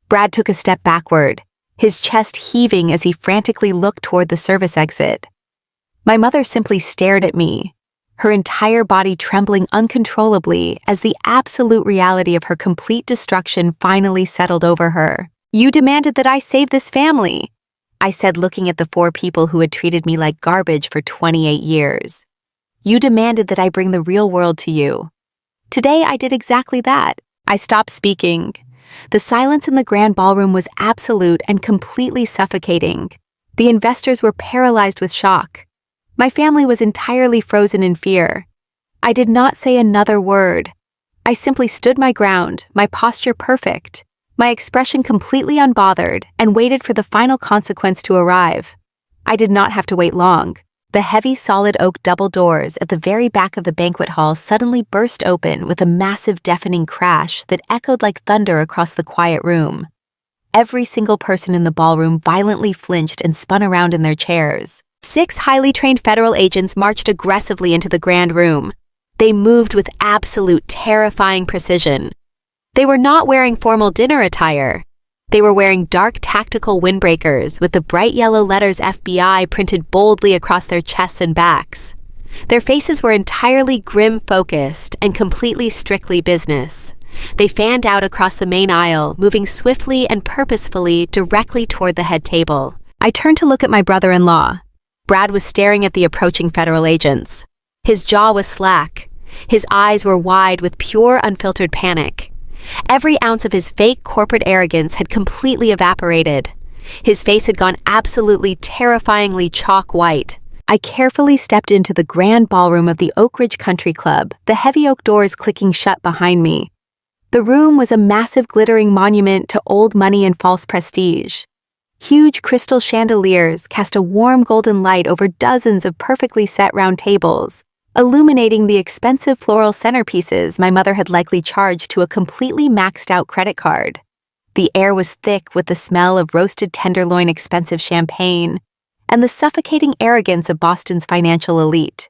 Brad took a step backward, his chest heaving as he frantically looked toward the service exit. My mother simply stared at me, her entire body trembling uncontrollably as the absolute reality of her complete destruction finally settled over her. "You demanded that I save this family," I said, looking at the 4 people who had treated me like garbage for 28 years. "You demanded that I bring the real world to you. Today I did exactly that." I stopped speaking. The silence in the grand ballroom was absolute and completely suffocating. The investors were paralyzed with shock. My family was entirely frozen in fear. I did not say another word. I simply stood my ground, my posture perfect, my expression completely unbothered, and waited for the final consequence to arrive. I did not have to wait long. The heavy solid oak double doors at the very back of the banquet hall suddenly burst open with a massive deafening crash that echoed like thunder across the quiet room. Every single person in the ballroom violently flinched and spun around in their chairs. 6 highly trained federal agents marched aggressively into the grand room. They moved with absolute terrifying precision. They were not wearing formal dinner attire. They were wearing dark tactical windbreakers with the bright yellow letters FBI printed boldly across their chests and backs. Their faces were entirely grim-focused and completely strictly business. They fanned out across the main aisle, moving swiftly and purposefully directly toward the head table. I turned to look at my brother-in-law. Brad was staring at the approaching federal agents. His jaw was slack. His eyes were wide with pure, unfiltered panic. Every ounce of his fake corporate arrogance had completely evaporated. His face had gone absolutely terrifyingly chalk white. I carefully stepped into the grand ballroom of the Oak Ridge Country Club, the heavy oak doors clicking shut behind me. The room was a massive glittering monument to old money and false prestige. Huge crystal chandeliers cast a warm golden light over dozens of perfectly set round tables, illuminating the expensive floral centerpieces my mother had likely charged to a completely maxed-out credit card. The air was thick with the smell of roasted tenderloin, expensive champagne, and the suffocating arrogance of Boston's financial elite.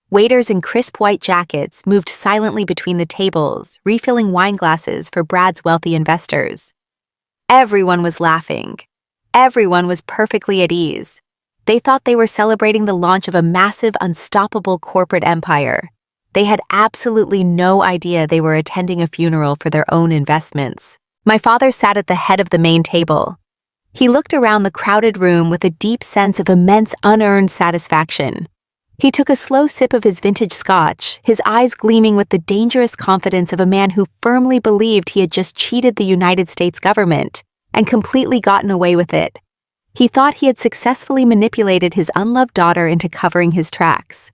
Waiters in crisp white jackets moved silently between the tables, refilling wine glasses for Brad's wealthy investors. Everyone was laughing. Everyone was perfectly at ease. They thought they were celebrating the launch of a massive, unstoppable corporate empire. They had absolutely no idea they were attending a funeral for their own investments. My father sat at the head of the main table. He looked around the crowded room with a deep sense of immense unearned satisfaction. He took a slow sip of his vintage scotch, his eyes gleaming with the dangerous confidence of a man who firmly believed he had just cheated the United States government and completely gotten away with it. He thought he had successfully manipulated his unloved daughter into covering his tracks.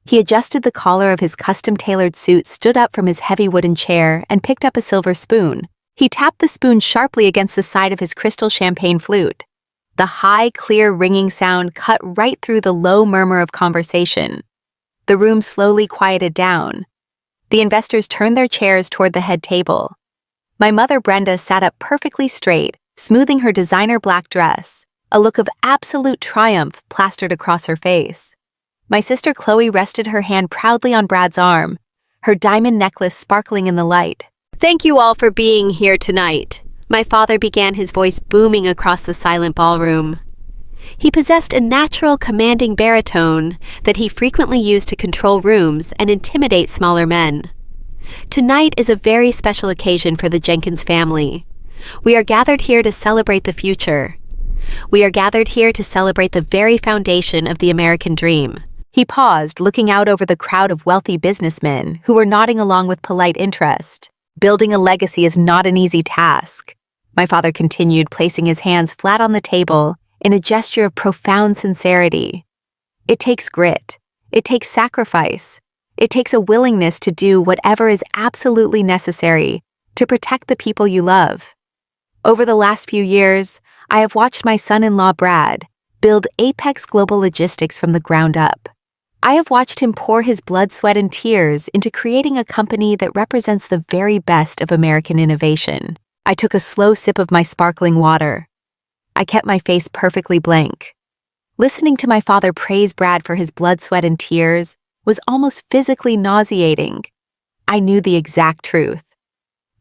He adjusted the collar of his custom-tailored suit, stood up from his heavy wooden chair, and picked up a silver spoon. He tapped the spoon sharply against the side of his crystal champagne flute. The high, clear, ringing sound cut right through the low murmur of conversation. The room slowly quieted down. The investors turned their chairs toward the head table. My mother, Brenda, sat up perfectly straight, smoothing her designer black dress, a look of absolute triumph plastered across her face. My sister Chloe rested her hand proudly on Brad's arm, her diamond necklace sparkling in the light. "Thank you all for being here tonight," my father began, his voice booming across the silent ballroom. He possessed a natural, commanding baritone that he frequently used to control rooms and intimidate smaller men. Tonight is a very special occasion for the Jenkins family. We are gathered here to celebrate the future. We are gathered here to celebrate the very foundation of the American dream. He paused, looking out over the crowd of wealthy businessmen who were nodding along with polite interest. "Building a legacy is not an easy task," my father continued, placing his hands flat on the table in a gesture of profound sincerity. It takes grit. It takes sacrifice. It takes a willingness to do whatever is absolutely necessary to protect the people you love. Over the last few years, I have watched my son-in-law Brad build Apex Global Logistics from the ground up. I have watched him pour his blood, sweat, and tears into creating a company that represents the very best of American innovation. I took a slow sip of my sparkling water. I kept my face perfectly blank. Listening to my father praise Brad for his blood, sweat, and tears was almost physically nauseating. I knew the exact truth.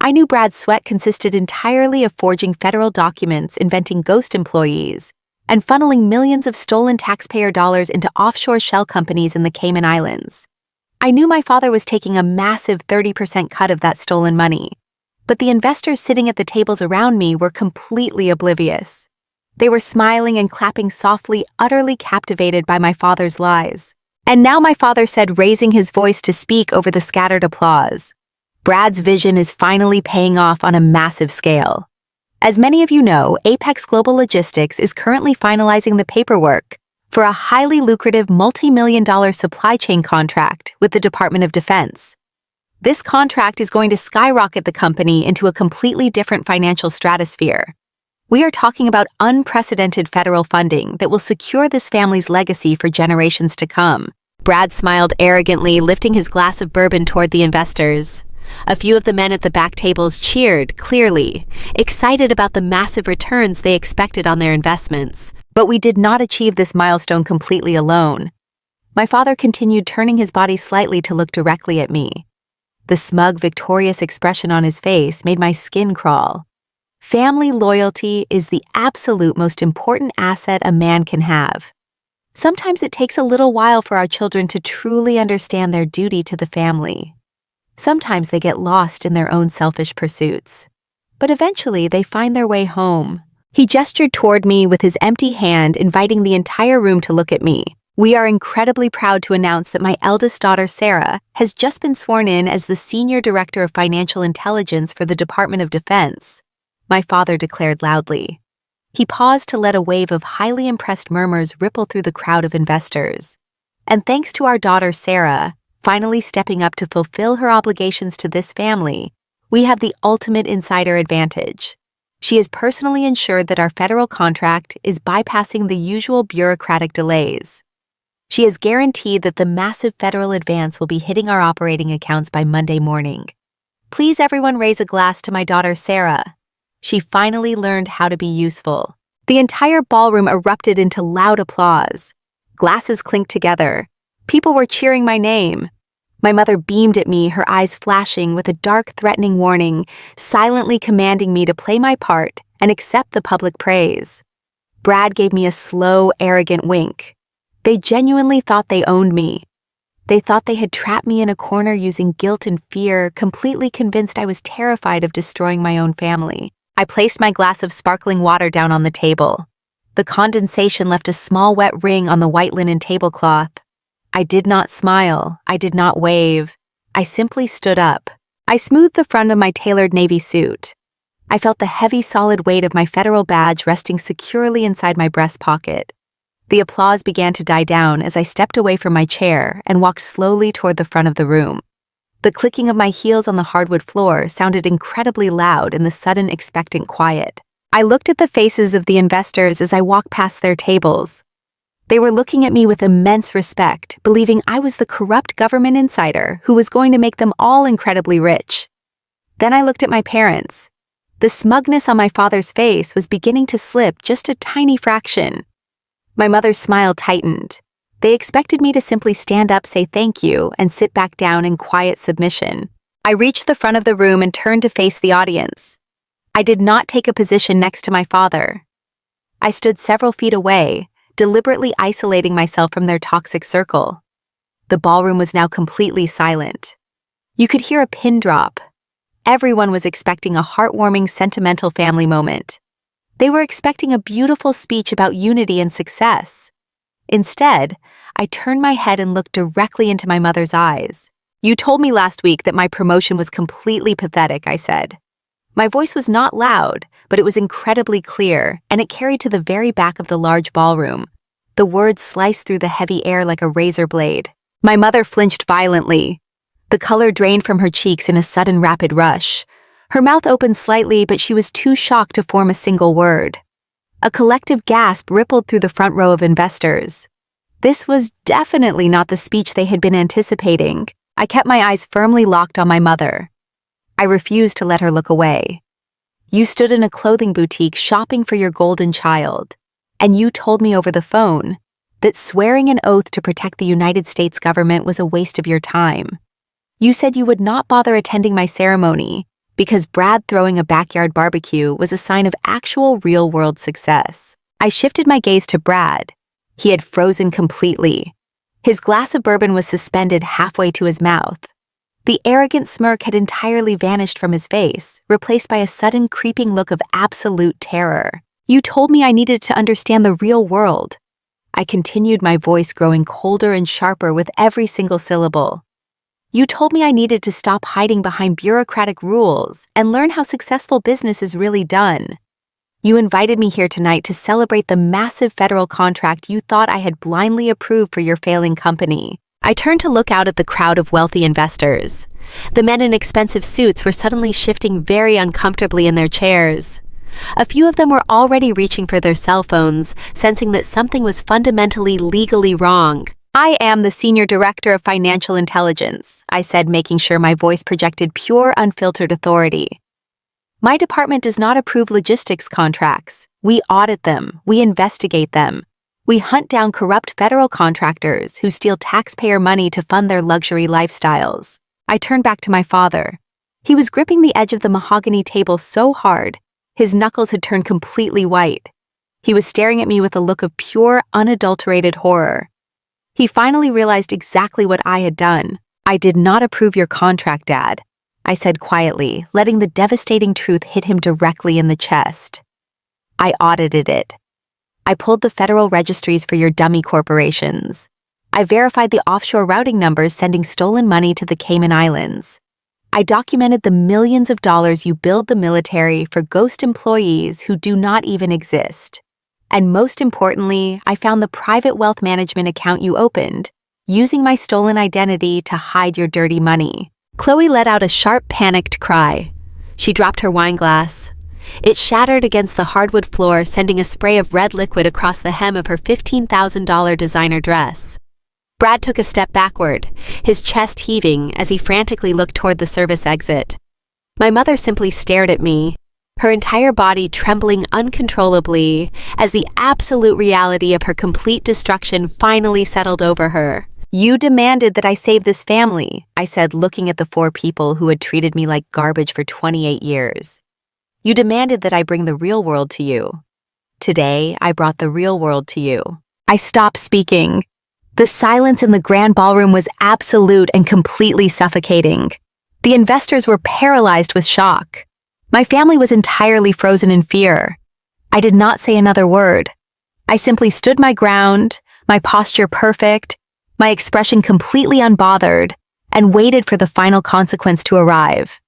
I knew Brad's sweat consisted entirely of forging federal documents, inventing ghost employees, and funneling millions of stolen taxpayer dollars into offshore shell companies in the Cayman Islands. I knew my father was taking a massive 30% cut of that stolen money, but the investors sitting at the tables around me were completely oblivious. They were smiling and clapping softly, utterly captivated by my father's lies. And now my father said, raising his voice to speak over the scattered applause, Brad's vision is finally paying off on a massive scale. As many of you know, Apex Global Logistics is currently finalizing the paperwork for a highly lucrative multi-million-dollar supply chain contract with the Department of Defense. This contract is going to skyrocket the company into a completely different financial stratosphere. We are talking about unprecedented federal funding that will secure this family's legacy for generations to come. Brad smiled arrogantly, lifting his glass of bourbon toward the investors. A few of the men at the back tables cheered, clearly, excited about the massive returns they expected on their investments. But we did not achieve this milestone completely alone. My father continued turning his body slightly to look directly at me. The smug, victorious expression on his face made my skin crawl. Family loyalty is the absolute most important asset a man can have. Sometimes it takes a little while for our children to truly understand their duty to the family. Sometimes they get lost in their own selfish pursuits. But eventually they find their way home. He gestured toward me with his empty hand, inviting the entire room to look at me. We are incredibly proud to announce that my eldest daughter, Sarah, has just been sworn in as the Senior Director of Financial Intelligence for the Department of Defense, my father declared loudly. He paused to let a wave of highly impressed murmurs ripple through the crowd of investors. And thanks to our daughter, Sarah, finally stepping up to fulfill her obligations to this family, we have the ultimate insider advantage. She has personally ensured that our federal contract is bypassing the usual bureaucratic delays. She has guaranteed that the massive federal advance will be hitting our operating accounts by Monday morning. Please everyone raise a glass to my daughter Sarah. She finally learned how to be useful. The entire ballroom erupted into loud applause. Glasses clinked together. People were cheering my name. My mother beamed at me, her eyes flashing with a dark, threatening warning, silently commanding me to play my part and accept the public praise. Brad gave me a slow, arrogant wink. They genuinely thought they owned me. They thought they had trapped me in a corner using guilt and fear, completely convinced I was terrified of destroying my own family. I placed my glass of sparkling water down on the table. The condensation left a small wet ring on the white linen tablecloth. I did not smile. I did not wave. I simply stood up. I smoothed the front of my tailored navy suit. I felt the heavy, solid weight of my federal badge resting securely inside my breast pocket. The applause began to die down as I stepped away from my chair and walked slowly toward the front of the room. The clicking of my heels on the hardwood floor sounded incredibly loud in the sudden, expectant quiet. I looked at the faces of the investors as I walked past their tables. They were looking at me with immense respect, believing I was the corrupt government insider who was going to make them all incredibly rich. Then I looked at my parents. The smugness on my father's face was beginning to slip just a tiny fraction. My mother's smile tightened. They expected me to simply stand up, say thank you, and sit back down in quiet submission. I reached the front of the room and turned to face the audience. I did not take a position next to my father. I stood several feet away, deliberately isolating myself from their toxic circle. The ballroom was now completely silent. You could hear a pin drop. Everyone was expecting a heartwarming, sentimental family moment. They were expecting a beautiful speech about unity and success. Instead, I turned my head and looked directly into my mother's eyes. "You told me last week that my promotion was completely pathetic," I said. My voice was not loud, but it was incredibly clear, and it carried to the very back of the large ballroom. The words sliced through the heavy air like a razor blade. My mother flinched violently. The color drained from her cheeks in a sudden rapid rush. Her mouth opened slightly, but she was too shocked to form a single word. A collective gasp rippled through the front row of investors. This was definitely not the speech they had been anticipating. I kept my eyes firmly locked on my mother. I refused to let her look away. You stood in a clothing boutique shopping for your golden child, and you told me over the phone that swearing an oath to protect the United States government was a waste of your time. You said you would not bother attending my ceremony because Brad throwing a backyard barbecue was a sign of actual real-world success. I shifted my gaze to Brad. He had frozen completely. His glass of bourbon was suspended halfway to his mouth. The arrogant smirk had entirely vanished from his face, replaced by a sudden creeping look of absolute terror. You told me I needed to understand the real world. I continued, my voice growing colder and sharper with every single syllable. You told me I needed to stop hiding behind bureaucratic rules and learn how successful business is really done. You invited me here tonight to celebrate the massive federal contract you thought I had blindly approved for your failing company. I turned to look out at the crowd of wealthy investors. The men in expensive suits were suddenly shifting very uncomfortably in their chairs. A few of them were already reaching for their cell phones, sensing that something was fundamentally legally wrong. I am the Senior Director of Financial Intelligence, I said, making sure my voice projected pure, unfiltered authority. My department does not approve logistics contracts. We audit them. We investigate them. We hunt down corrupt federal contractors who steal taxpayer money to fund their luxury lifestyles. I turned back to my father. He was gripping the edge of the mahogany table so hard, his knuckles had turned completely white. He was staring at me with a look of pure, unadulterated horror. He finally realized exactly what I had done. I did not approve your contract, Dad, I said quietly, letting the devastating truth hit him directly in the chest. I audited it. I pulled the federal registries for your dummy corporations. I verified the offshore routing numbers sending stolen money to the Cayman Islands. I documented the millions of dollars you billed the military for ghost employees who do not even exist. And most importantly, I found the private wealth management account you opened, using my stolen identity to hide your dirty money. Chloe let out a sharp, panicked cry. She dropped her wine glass. It shattered against the hardwood floor, sending a spray of red liquid across the hem of her $15,000 designer dress. Brad took a step backward, his chest heaving as he frantically looked toward the service exit. My mother simply stared at me, her entire body trembling uncontrollably as the absolute reality of her complete destruction finally settled over her. You demanded that I save this family, I said, looking at the four people who had treated me like garbage for 28 years. You demanded that I bring the real world to you. Today, I brought the real world to you. I stopped speaking. The silence in the grand ballroom was absolute and completely suffocating. The investors were paralyzed with shock. My family was entirely frozen in fear. I did not say another word. I simply stood my ground, my posture perfect, my expression completely unbothered, and waited for the final consequence to arrive.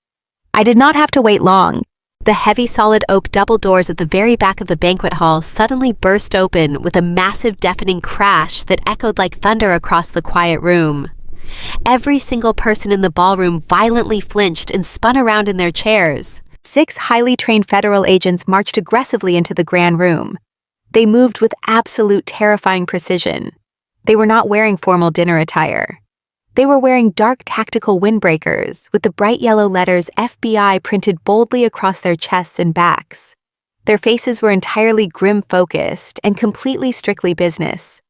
I did not have to wait long. The heavy solid oak double doors at the very back of the banquet hall suddenly burst open with a massive deafening crash that echoed like thunder across the quiet room. Every single person in the ballroom violently flinched and spun around in their chairs. 6 highly trained federal agents marched aggressively into the grand room. They moved with absolute terrifying precision. They were not wearing formal dinner attire. They were wearing dark tactical windbreakers with the bright yellow letters FBI printed boldly across their chests and backs. Their faces were entirely grim-focused and completely strictly business.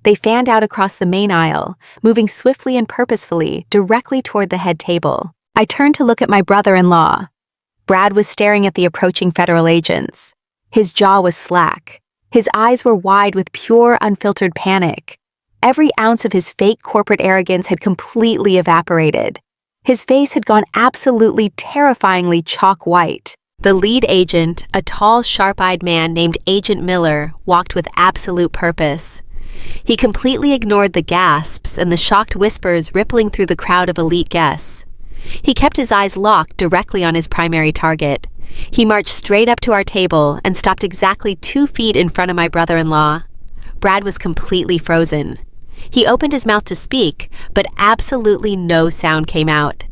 They fanned out across the main aisle, moving swiftly and purposefully directly toward the head table. I turned to look at my brother-in-law. Brad was staring at the approaching federal agents. His jaw was slack. His eyes were wide with pure, unfiltered panic. Every ounce of his fake corporate arrogance had completely evaporated. His face had gone absolutely terrifyingly chalk white. The lead agent, a tall, sharp-eyed man named Agent Miller, walked with absolute purpose. He completely ignored the gasps and the shocked whispers rippling through the crowd of elite guests. He kept his eyes locked directly on his primary target, He marched straight up to our table and stopped exactly 2 feet in front of my brother-in-law. Brad was completely frozen. He opened his mouth to speak, but absolutely no sound came out.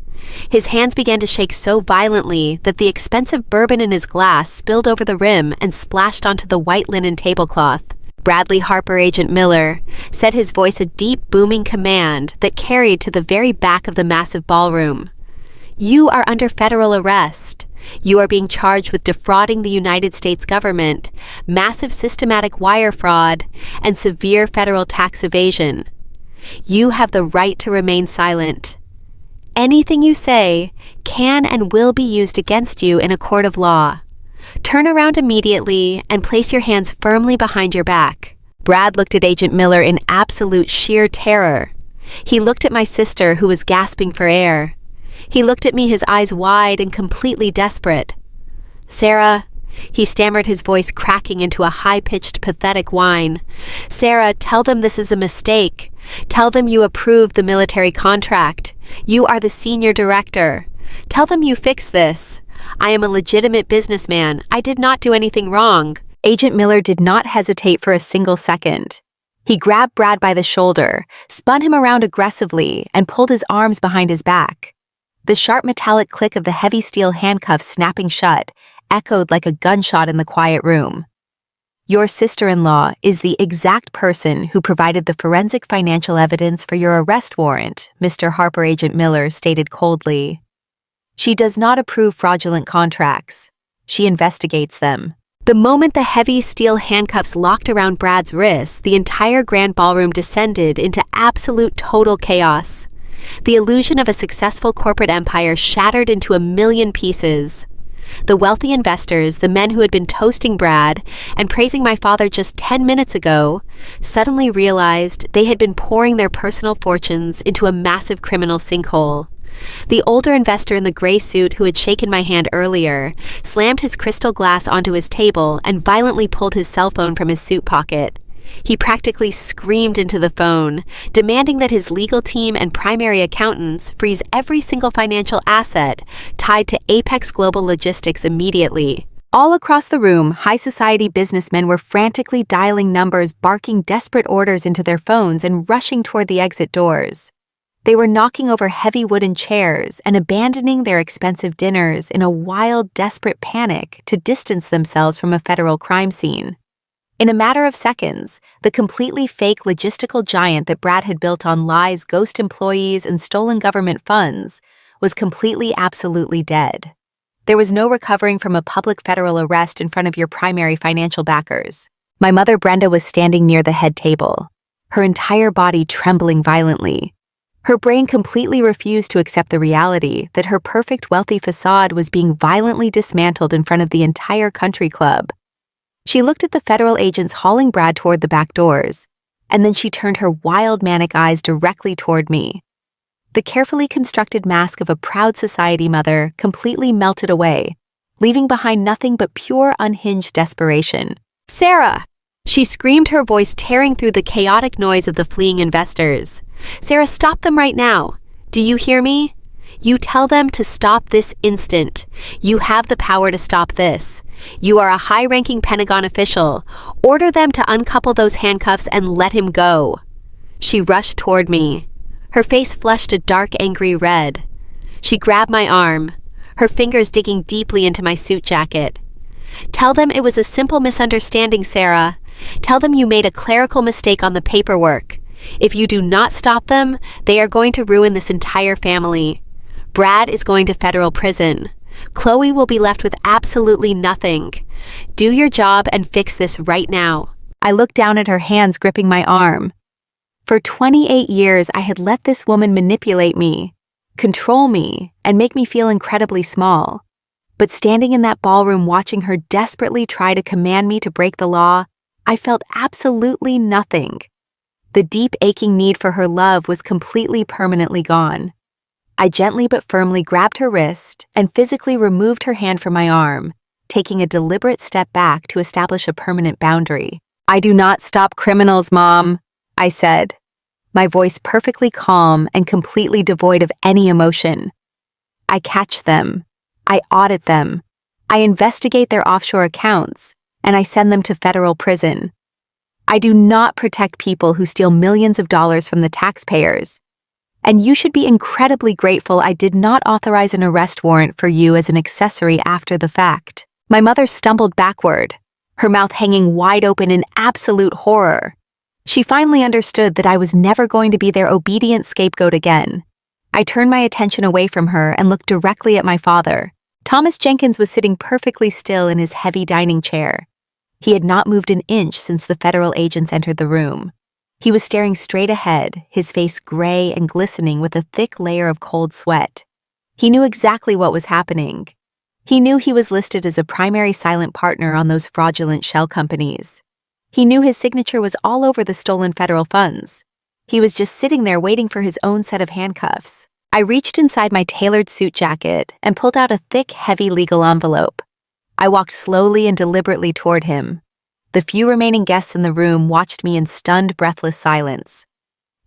His hands began to shake so violently that the expensive bourbon in his glass spilled over the rim and splashed onto the white linen tablecloth. Bradley Harper Agent Miller said, his voice a deep, booming command that carried to the very back of the massive ballroom. "You are under federal arrest. You are being charged with defrauding the United States government, massive systematic wire fraud, and severe federal tax evasion. You have the right to remain silent. Anything you say can and will be used against you in a court of law. Turn around immediately and place your hands firmly behind your back." Brad looked at Agent Miller in absolute sheer terror. He looked at my sister, who was gasping for air. He looked at me, his eyes wide and completely desperate. "Sarah," he stammered, his voice cracking into a high-pitched, pathetic whine. "Sarah, tell them this is a mistake. Tell them you approved the military contract. You are the senior director. Tell them you fixed this. I am a legitimate businessman. I did not do anything wrong." Agent Miller did not hesitate for a single second. He grabbed Brad by the shoulder, spun him around aggressively, and pulled his arms behind his back. The sharp metallic click of the heavy steel handcuffs snapping shut echoed like a gunshot in the quiet room. "Your sister-in-law is the exact person who provided the forensic financial evidence for your arrest warrant," Mr. Harper Agent Miller stated coldly. "She does not approve fraudulent contracts. She investigates them." The moment the heavy steel handcuffs locked around Brad's wrists, the entire grand ballroom descended into absolute total chaos. The illusion of a successful corporate empire shattered into a million pieces. The wealthy investors, the men who had been toasting Brad and praising my father just 10 minutes ago, suddenly realized they had been pouring their personal fortunes into a massive criminal sinkhole. The older investor in the gray suit who had shaken my hand earlier slammed his crystal glass onto his table and violently pulled his cell phone from his suit pocket. He practically screamed into the phone, demanding that his legal team and primary accountants freeze every single financial asset tied to Apex Global Logistics immediately. All across the room, high society businessmen were frantically dialing numbers, barking desperate orders into their phones, and rushing toward the exit doors. They were knocking over heavy wooden chairs and abandoning their expensive dinners in a wild, desperate panic to distance themselves from a federal crime scene. In a matter of seconds, the completely fake logistical giant that Brad had built on lies, ghost employees, and stolen government funds was completely, absolutely dead. There was no recovering from a public federal arrest in front of your primary financial backers. My mother Brenda was standing near the head table, her entire body trembling violently. Her brain completely refused to accept the reality that her perfect wealthy facade was being violently dismantled in front of the entire country club. She looked at the federal agents hauling Brad toward the back doors, and then she turned her wild, manic eyes directly toward me. The carefully constructed mask of a proud society mother completely melted away, leaving behind nothing but pure, unhinged desperation. "Sarah!" She screamed, her voice tearing through the chaotic noise of the fleeing investors. "Sarah, stop them right now. Do you hear me? You tell them to stop this instant. You have the power to stop this. You are a high-ranking Pentagon official. Order them to uncouple those handcuffs and let him go." She rushed toward me. Her face flushed a dark, angry red. She grabbed my arm, her fingers digging deeply into my suit jacket. "Tell them it was a simple misunderstanding, Sarah. Tell them you made a clerical mistake on the paperwork. If you do not stop them, they are going to ruin this entire family. Brad is going to federal prison. Chloe will be left with absolutely nothing. Do your job and fix this right now." I looked down at her hands gripping my arm. For 28 years, I had let this woman manipulate me, control me, and make me feel incredibly small. But standing in that ballroom watching her desperately try to command me to break the law, I felt absolutely nothing. The deep, aching need for her love was completely, permanently gone. I gently but firmly grabbed her wrist and physically removed her hand from my arm, taking a deliberate step back to establish a permanent boundary. "I do not stop criminals, Mom," I said, my voice perfectly calm and completely devoid of any emotion. "I catch them. I audit them. I investigate their offshore accounts, and I send them to federal prison. I do not protect people who steal millions of dollars from the taxpayers. And you should be incredibly grateful I did not authorize an arrest warrant for you as an accessory after the fact. My mother stumbled backward, her mouth hanging wide open in absolute horror. She finally understood that I was never going to be their obedient scapegoat again. I turned my attention away from her and looked directly at my father. Thomas Jenkins was sitting perfectly still in his heavy dining chair. He had not moved an inch since the federal agents entered the room. He was staring straight ahead, his face gray and glistening with a thick layer of cold sweat. He knew exactly what was happening. He knew he was listed as a primary silent partner on those fraudulent shell companies. He knew his signature was all over the stolen federal funds. He was just sitting there waiting for his own set of handcuffs. I reached inside my tailored suit jacket and pulled out a thick, heavy legal envelope. I walked slowly and deliberately toward him. The few remaining guests in the room watched me in stunned, breathless silence.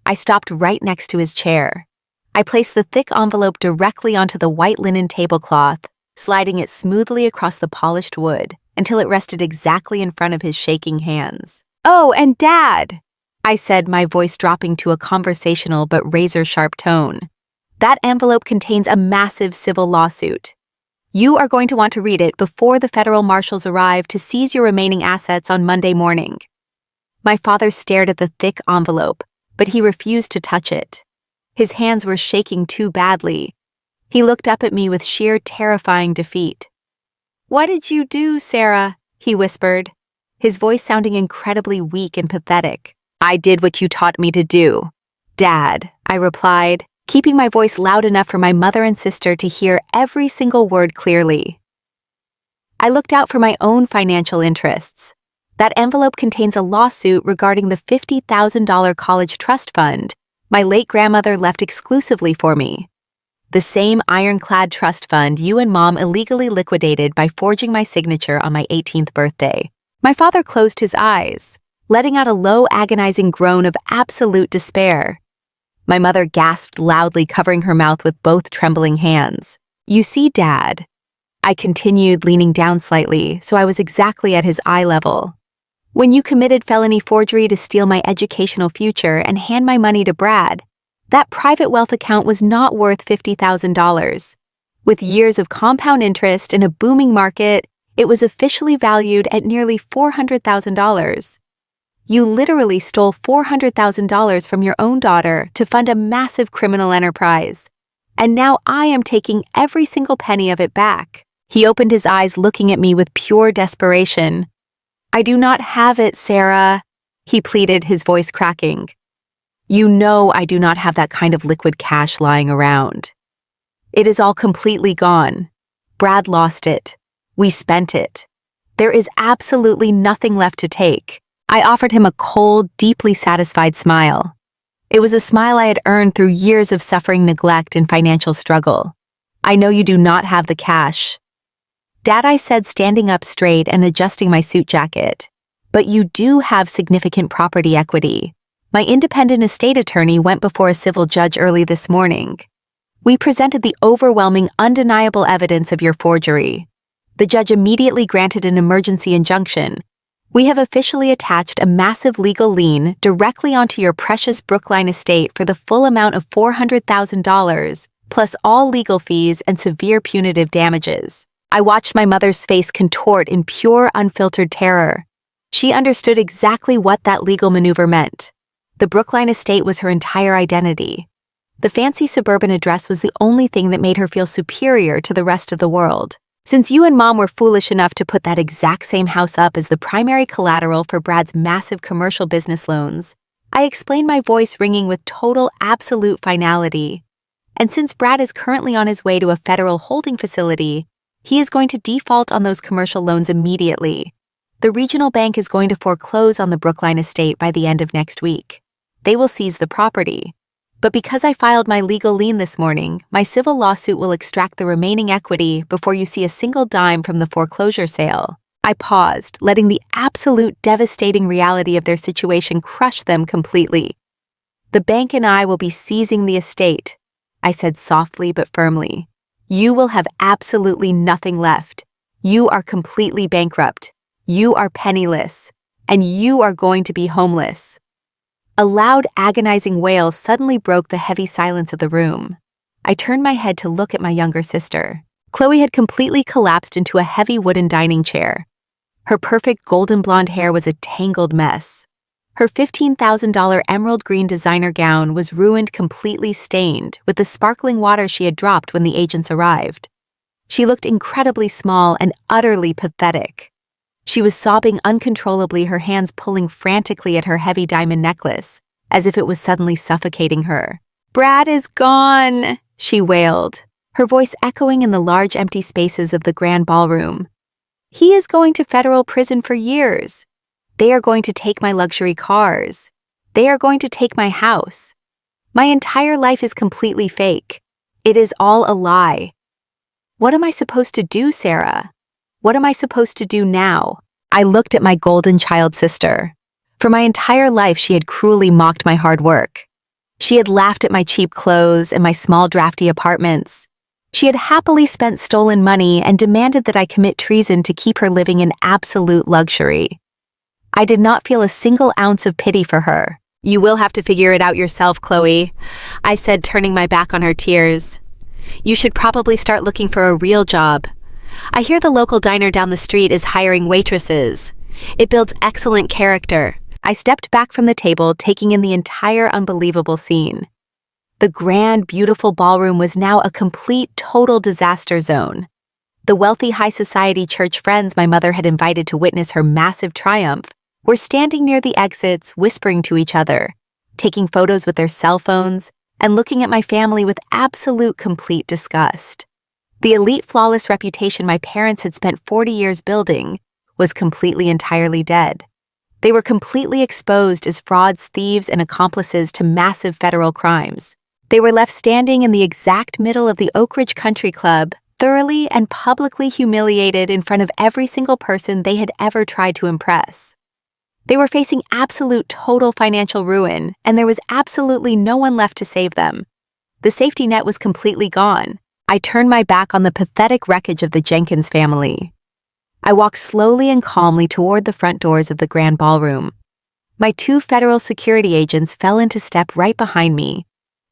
I stopped right next to his chair. I placed the thick envelope directly onto the white linen tablecloth, sliding it smoothly across the polished wood until it rested exactly in front of his shaking hands. "Oh, and Dad," I said, my voice dropping to a conversational but razor-sharp tone. "That envelope contains a massive civil lawsuit. You are going to want to read it before the federal marshals arrive to seize your remaining assets on Monday morning." My father stared at the thick envelope, but he refused to touch it. His hands were shaking too badly. He looked up at me with sheer terrifying defeat. "What did you do, Sarah?" he whispered, his voice sounding incredibly weak and pathetic. "I did what you taught me to do, Dad," I replied, keeping my voice loud enough for my mother and sister to hear every single word clearly. I looked out for my own financial interests. That envelope contains a lawsuit regarding the $50,000 college trust fund my late grandmother left exclusively for me. The same ironclad trust fund you and Mom illegally liquidated by forging my signature on my 18th birthday. My father closed his eyes, letting out a low, agonizing groan of absolute despair. My mother gasped loudly, covering her mouth with both trembling hands. "You see, Dad," I continued, leaning down slightly so I was exactly at his eye level. "When you committed felony forgery to steal my educational future and hand my money to Brad, that private wealth account was not worth $50,000. With years of compound interest and a booming market, it was officially valued at nearly $400,000. You literally stole $400,000 from your own daughter to fund a massive criminal enterprise. And now I am taking every single penny of it back." He opened his eyes, looking at me with pure desperation. "I do not have it, Sarah," he pleaded, his voice cracking. "You know I do not have that kind of liquid cash lying around. It is all completely gone. Brad lost it. We spent it. There is absolutely nothing left to take." I offered him a cold, deeply satisfied smile. It was a smile I had earned through years of suffering neglect and financial struggle. "I know you do not have the cash, Dad," I said, standing up straight and adjusting my suit jacket. "But you do have significant property equity. My independent estate attorney went before a civil judge early this morning. We presented the overwhelming, undeniable evidence of your forgery. The judge immediately granted an emergency injunction. We have officially attached a massive legal lien directly onto your precious Brookline estate for the full amount of $400,000, plus all legal fees and severe punitive damages." I watched my mother's face contort in pure, unfiltered terror. She understood exactly what that legal maneuver meant. The Brookline estate was her entire identity. The fancy suburban address was the only thing that made her feel superior to the rest of the world. Since you and Mom were foolish enough to put that exact same house up as the primary collateral for Brad's massive commercial business loans, I explained, my voice ringing with total, absolute finality. And since Brad is currently on his way to a federal holding facility, he is going to default on those commercial loans immediately. The regional bank is going to foreclose on the Brookline estate by the end of next week. They will seize the property. But because I filed my legal lien this morning, my civil lawsuit will extract the remaining equity before you see a single dime from the foreclosure sale. I paused, letting the absolute devastating reality of their situation crush them completely. "The bank and I will be seizing the estate," I said softly but firmly. "You will have absolutely nothing left. You are completely bankrupt. You are penniless. And you are going to be homeless." A loud, agonizing wail suddenly broke the heavy silence of the room. I turned my head to look at my younger sister. Chloe had completely collapsed into a heavy wooden dining chair. Her perfect golden blonde hair was a tangled mess. Her $15,000 emerald green designer gown was ruined, completely stained with the sparkling water she had dropped when the agents arrived. She looked incredibly small and utterly pathetic. She was sobbing uncontrollably, her hands pulling frantically at her heavy diamond necklace, as if it was suddenly suffocating her. "Brad is gone," she wailed, her voice echoing in the large empty spaces of the grand ballroom. "He is going to federal prison for years. They are going to take my luxury cars. They are going to take my house. My entire life is completely fake. It is all a lie. What am I supposed to do, Sarah? What am I supposed to do now?" I looked at my golden child sister. For my entire life, she had cruelly mocked my hard work. She had laughed at my cheap clothes and my small, drafty apartments. She had happily spent stolen money and demanded that I commit treason to keep her living in absolute luxury. I did not feel a single ounce of pity for her. "You will have to figure it out yourself, Chloe," I said, turning my back on her tears. "You should probably start looking for a real job. I hear the local diner down the street is hiring waitresses. It builds excellent character." I stepped back from the table, taking in the entire unbelievable scene. The grand, beautiful ballroom was now a complete, total disaster zone. The wealthy high society church friends my mother had invited to witness her massive triumph were standing near the exits, whispering to each other, taking photos with their cell phones, and looking at my family with absolute, complete disgust. The elite, flawless reputation my parents had spent 40 years building was completely, entirely dead. They were completely exposed as frauds, thieves, and accomplices to massive federal crimes. They were left standing in the exact middle of the Oak Ridge Country Club, thoroughly and publicly humiliated in front of every single person they had ever tried to impress. They were facing absolute, total financial ruin, and there was absolutely no one left to save them. The safety net was completely gone. I turned my back on the pathetic wreckage of the Jenkins family. I walked slowly and calmly toward the front doors of the grand ballroom. My 2 federal security agents fell into step right behind me,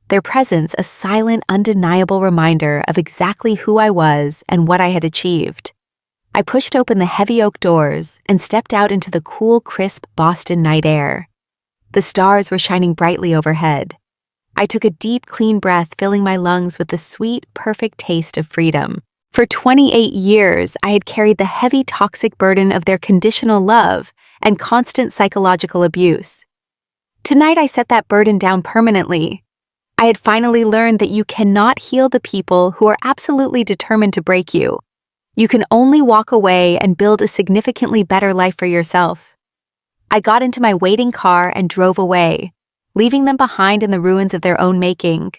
their presence a silent, undeniable reminder of exactly who I was and what I had achieved. I pushed open the heavy oak doors and stepped out into the cool, crisp Boston night air. The stars were shining brightly overhead. I took a deep, clean breath, filling my lungs with the sweet, perfect taste of freedom. For 28 years, I had carried the heavy, toxic burden of their conditional love and constant psychological abuse. Tonight, I set that burden down permanently. I had finally learned that you cannot heal the people who are absolutely determined to break you. You can only walk away and build a significantly better life for yourself. I got into my waiting car and drove away, leaving them behind in the ruins of their own making.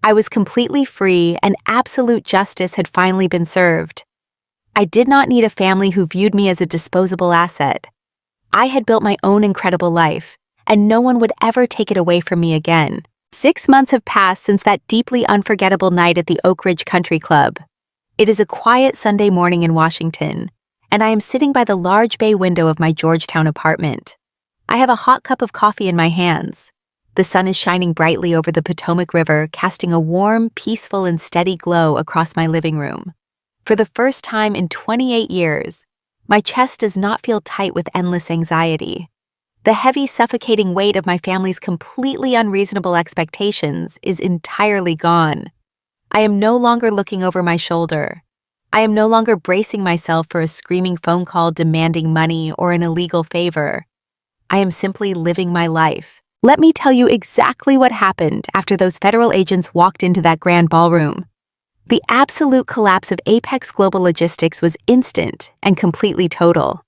I was completely free, and absolute justice had finally been served. I did not need a family who viewed me as a disposable asset. I had built my own incredible life, and no one would ever take it away from me again. 6 months have passed since that deeply unforgettable night at the Oak Ridge Country Club. It is a quiet Sunday morning in Washington, and I am sitting by the large bay window of my Georgetown apartment. I have a hot cup of coffee in my hands. The sun is shining brightly over the Potomac River, casting a warm, peaceful, and steady glow across my living room. For the first time in 28 years, my chest does not feel tight with endless anxiety. The heavy, suffocating weight of my family's completely unreasonable expectations is entirely gone. I am no longer looking over my shoulder. I am no longer bracing myself for a screaming phone call demanding money or an illegal favor. I am simply living my life. Let me tell you exactly what happened after those federal agents walked into that grand ballroom. The absolute collapse of Apex Global Logistics was instant and completely total.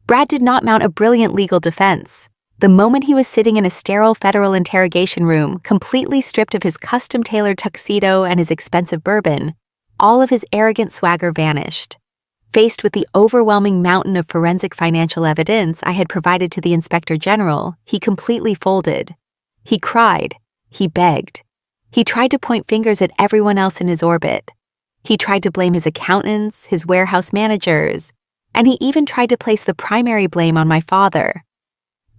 Brad did not mount a brilliant legal defense. The moment he was sitting in a sterile federal interrogation room, completely stripped of his custom-tailored tuxedo and his expensive bourbon, all of his arrogant swagger vanished. Faced with the overwhelming mountain of forensic financial evidence I had provided to the Inspector General, he completely folded. He cried. He begged. He tried to point fingers at everyone else in his orbit. He tried to blame his accountants, his warehouse managers, and he even tried to place the primary blame on my father.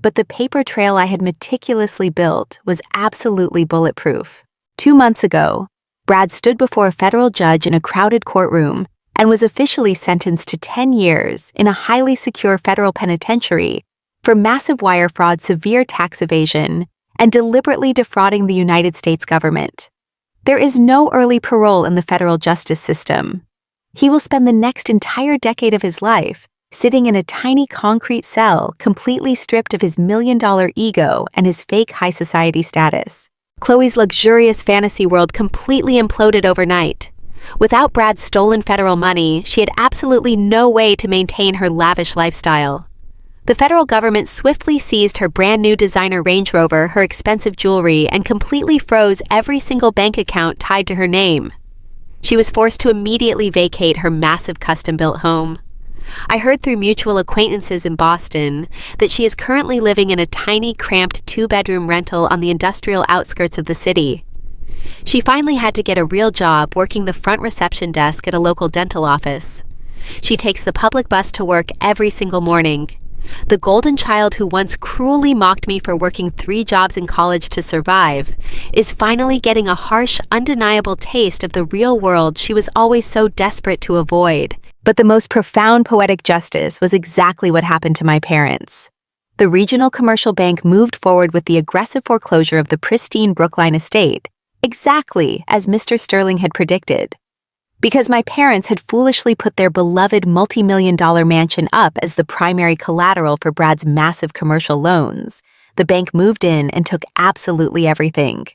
But the paper trail I had meticulously built was absolutely bulletproof. 2 months ago, Brad stood before a federal judge in a crowded courtroom and was officially sentenced to 10 years in a highly secure federal penitentiary for massive wire fraud, severe tax evasion, and deliberately defrauding the United States government. There is no early parole in the federal justice system. He will spend the next entire decade of his life sitting in a tiny concrete cell, completely stripped of his million-dollar ego and his fake high society status. Chloe's luxurious fantasy world completely imploded overnight. Without Brad's stolen federal money, she had absolutely no way to maintain her lavish lifestyle. The federal government swiftly seized her brand new designer Range Rover, her expensive jewelry, and completely froze every single bank account tied to her name. She was forced to immediately vacate her massive custom-built home. I heard through mutual acquaintances in Boston that she is currently living in a tiny, cramped 2-bedroom rental on the industrial outskirts of the city. She finally had to get a real job working the front reception desk at a local dental office. She takes the public bus to work every single morning. The golden child who once cruelly mocked me for working 3 jobs in college to survive is finally getting a harsh, undeniable taste of the real world she was always so desperate to avoid. But the most profound poetic justice was exactly what happened to my parents. The regional commercial bank moved forward with the aggressive foreclosure of the pristine Brookline estate, exactly as Mr. Sterling had predicted. Because my parents had foolishly put their beloved multi-million-dollar mansion up as the primary collateral for Brad's massive commercial loans, the bank moved in and took absolutely everything.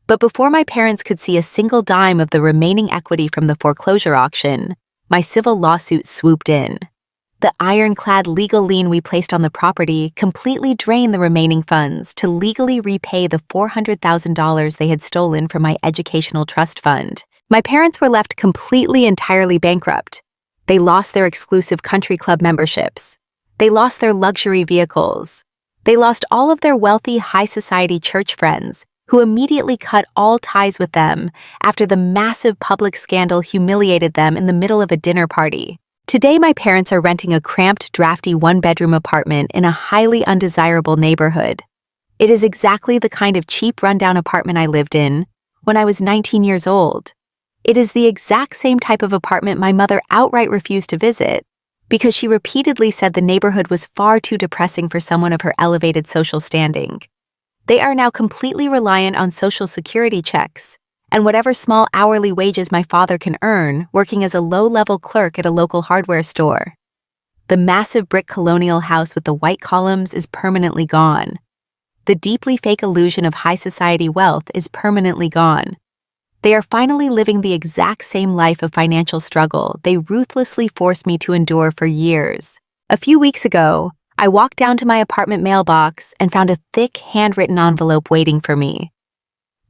But before my parents could see a single dime of the remaining equity from the foreclosure auction, my civil lawsuit swooped in. The ironclad legal lien we placed on the property completely drained the remaining funds to legally repay the $400,000 they had stolen from my educational trust fund. My parents were left completely, entirely bankrupt. They lost their exclusive country club memberships. They lost their luxury vehicles. They lost all of their wealthy, high society church friends, who immediately cut all ties with them after the massive public scandal humiliated them in the middle of a dinner party. Today, my parents are renting a cramped, drafty 1-bedroom apartment in a highly undesirable neighborhood. It is exactly the kind of cheap, rundown apartment I lived in when I was 19 years old. It is the exact same type of apartment my mother outright refused to visit because she repeatedly said the neighborhood was far too depressing for someone of her elevated social standing. They are now completely reliant on Social Security checks and whatever small hourly wages my father can earn working as a low-level clerk at a local hardware store. The massive brick colonial house with the white columns is permanently gone. The deeply fake illusion of high society wealth is permanently gone. They are finally living the exact same life of financial struggle they ruthlessly forced me to endure for years. A few weeks ago, I walked down to my apartment mailbox and found a thick, handwritten envelope waiting for me.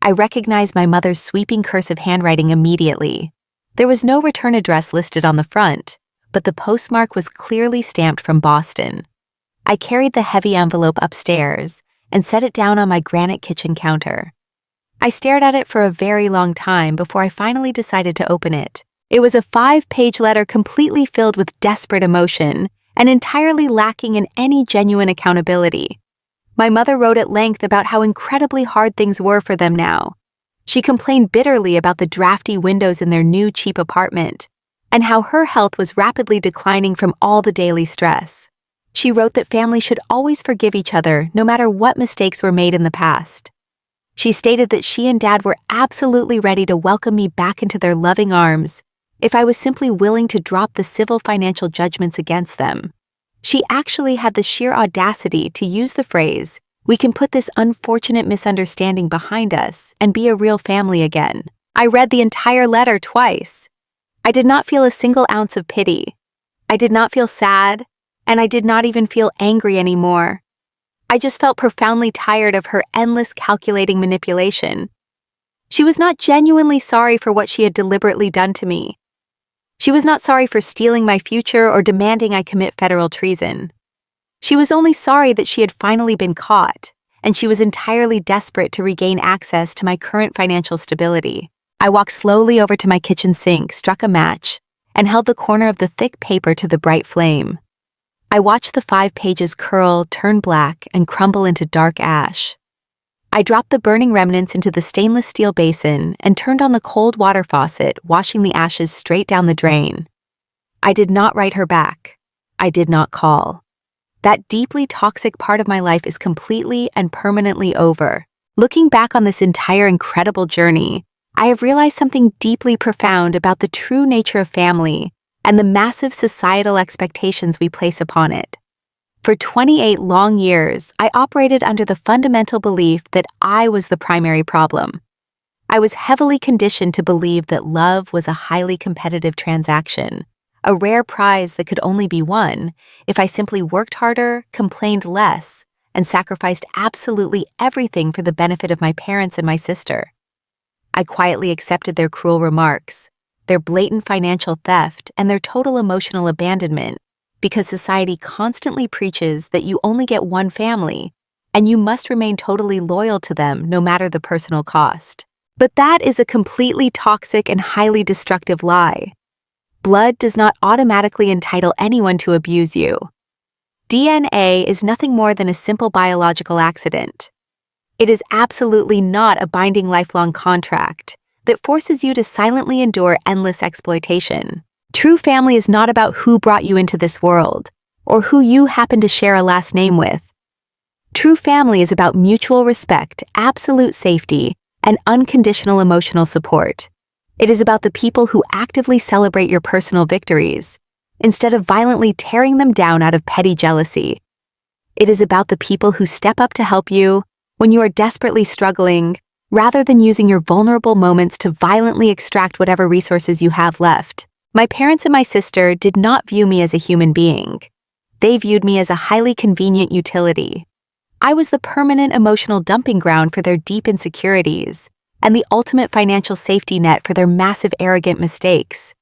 I recognized my mother's sweeping cursive handwriting immediately. There was no return address listed on the front, but the postmark was clearly stamped from Boston. I carried the heavy envelope upstairs and set it down on my granite kitchen counter. I stared at it for a very long time before I finally decided to open it. It was a 5-page letter completely filled with desperate emotion and entirely lacking in any genuine accountability. My mother wrote at length about how incredibly hard things were for them now. She complained bitterly about the drafty windows in their new cheap apartment and how her health was rapidly declining from all the daily stress. She wrote that families should always forgive each other no matter what mistakes were made in the past. She stated that she and Dad were absolutely ready to welcome me back into their loving arms if I was simply willing to drop the civil financial judgments against them. She actually had the sheer audacity to use the phrase, "We can put this unfortunate misunderstanding behind us and be a real family again." I read the entire letter twice. I did not feel a single ounce of pity. I did not feel sad, and I did not even feel angry anymore. I just felt profoundly tired of her endless calculating manipulation. She was not genuinely sorry for what she had deliberately done to me. She was not sorry for stealing my future or demanding I commit federal treason. She was only sorry that she had finally been caught, and she was entirely desperate to regain access to my current financial stability. I walked slowly over to my kitchen sink, struck a match, and held the corner of the thick paper to the bright flame. I watched the 5 pages curl, turn black, and crumble into dark ash. I dropped the burning remnants into the stainless steel basin and turned on the cold water faucet, washing the ashes straight down the drain. I did not write her back. I did not call. That deeply toxic part of my life is completely and permanently over. Looking back on this entire incredible journey, I have realized something deeply profound about the true nature of family and the massive societal expectations we place upon it. For 28 long years, I operated under the fundamental belief that I was the primary problem. I was heavily conditioned to believe that love was a highly competitive transaction, a rare prize that could only be won if I simply worked harder, complained less, and sacrificed absolutely everything for the benefit of my parents and my sister. I quietly accepted their cruel remarks, their blatant financial theft, and their total emotional abandonment, because society constantly preaches that you only get one family, and you must remain totally loyal to them no matter the personal cost. But that is a completely toxic and highly destructive lie. Blood does not automatically entitle anyone to abuse you. DNA is nothing more than a simple biological accident. It is absolutely not a binding lifelong contract that forces you to silently endure endless exploitation. True family is not about who brought you into this world, or who you happen to share a last name with. True family is about mutual respect, absolute safety, and unconditional emotional support. It is about the people who actively celebrate your personal victories, instead of violently tearing them down out of petty jealousy. It is about the people who step up to help you when you are desperately struggling, rather than using your vulnerable moments to violently extract whatever resources you have left. My parents and my sister did not view me as a human being. They viewed me as a highly convenient utility. I was the permanent emotional dumping ground for their deep insecurities, and the ultimate financial safety net for their massive arrogant mistakes.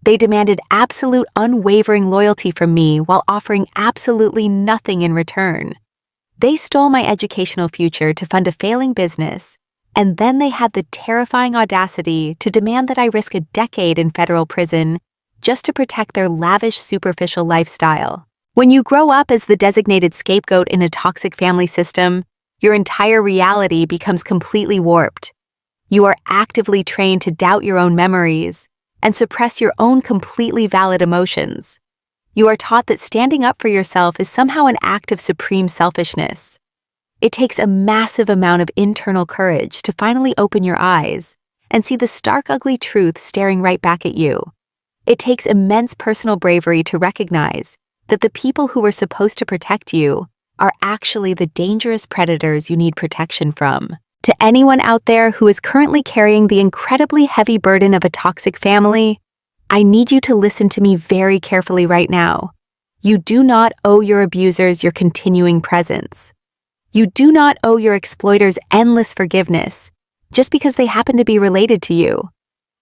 They demanded absolute unwavering loyalty from me while offering absolutely nothing in return. They stole my educational future to fund a failing business, and then they had the terrifying audacity to demand that I risk a decade in federal prison just to protect their lavish, superficial lifestyle. When you grow up as the designated scapegoat in a toxic family system, your entire reality becomes completely warped. You are actively trained to doubt your own memories and suppress your own completely valid emotions. You are taught that standing up for yourself is somehow an act of supreme selfishness. It takes a massive amount of internal courage to finally open your eyes and see the stark, ugly truth staring right back at you. It takes immense personal bravery to recognize that the people who were supposed to protect you are actually the dangerous predators you need protection from. To anyone out there who is currently carrying the incredibly heavy burden of a toxic family, I need you to listen to me very carefully right now. You do not owe your abusers your continuing presence. You do not owe your exploiters endless forgiveness just because they happen to be related to you.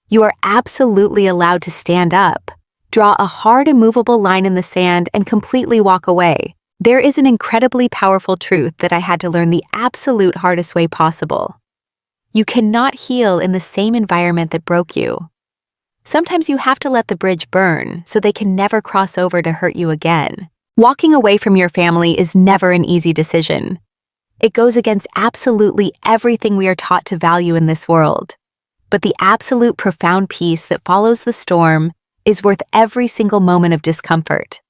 You are absolutely allowed to stand up, draw a hard, immovable line in the sand, and completely walk away. There is an incredibly powerful truth that I had to learn the absolute hardest way possible. You cannot heal in the same environment that broke you. Sometimes you have to let the bridge burn so they can never cross over to hurt you again. Walking away from your family is never an easy decision. It goes against absolutely everything we are taught to value in this world. But the absolute profound peace that follows the storm is worth every single moment of discomfort.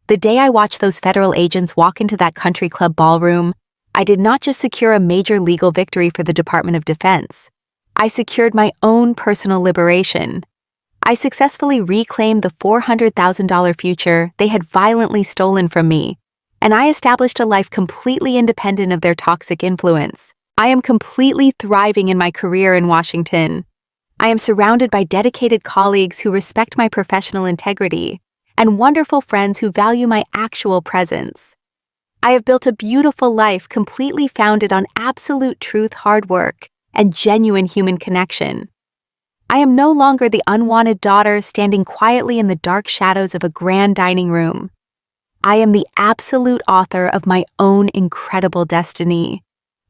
The day I watched those federal agents walk into that country club ballroom, I did not just secure a major legal victory for the Department of Defense. I secured my own personal liberation. I successfully reclaimed the $400,000 future they had violently stolen from me, and I established a life completely independent of their toxic influence. I am completely thriving in my career in Washington. I am surrounded by dedicated colleagues who respect my professional integrity and wonderful friends who value my actual presence. I have built a beautiful life completely founded on absolute truth, hard work, and genuine human connection. I am no longer the unwanted daughter standing quietly in the dark shadows of a grand dining room. I am the absolute author of my own incredible destiny,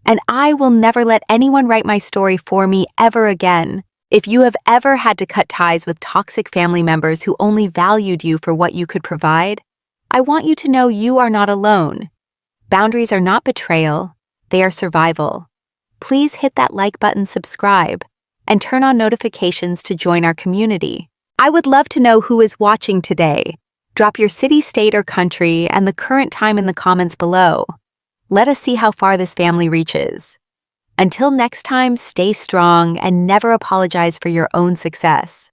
and I will never let anyone write my story for me ever again, If you have ever had to cut ties with toxic family members who only valued you for what you could provide, I want you to know you are not alone. Boundaries are not betrayal, they are survival. Please hit that like button, subscribe, and turn on notifications to join our community. I would love to know who is watching today. Drop your city, state, or country and the current time in the comments below. Let us see how far this family reaches. Until next time, stay strong and never apologize for your own success.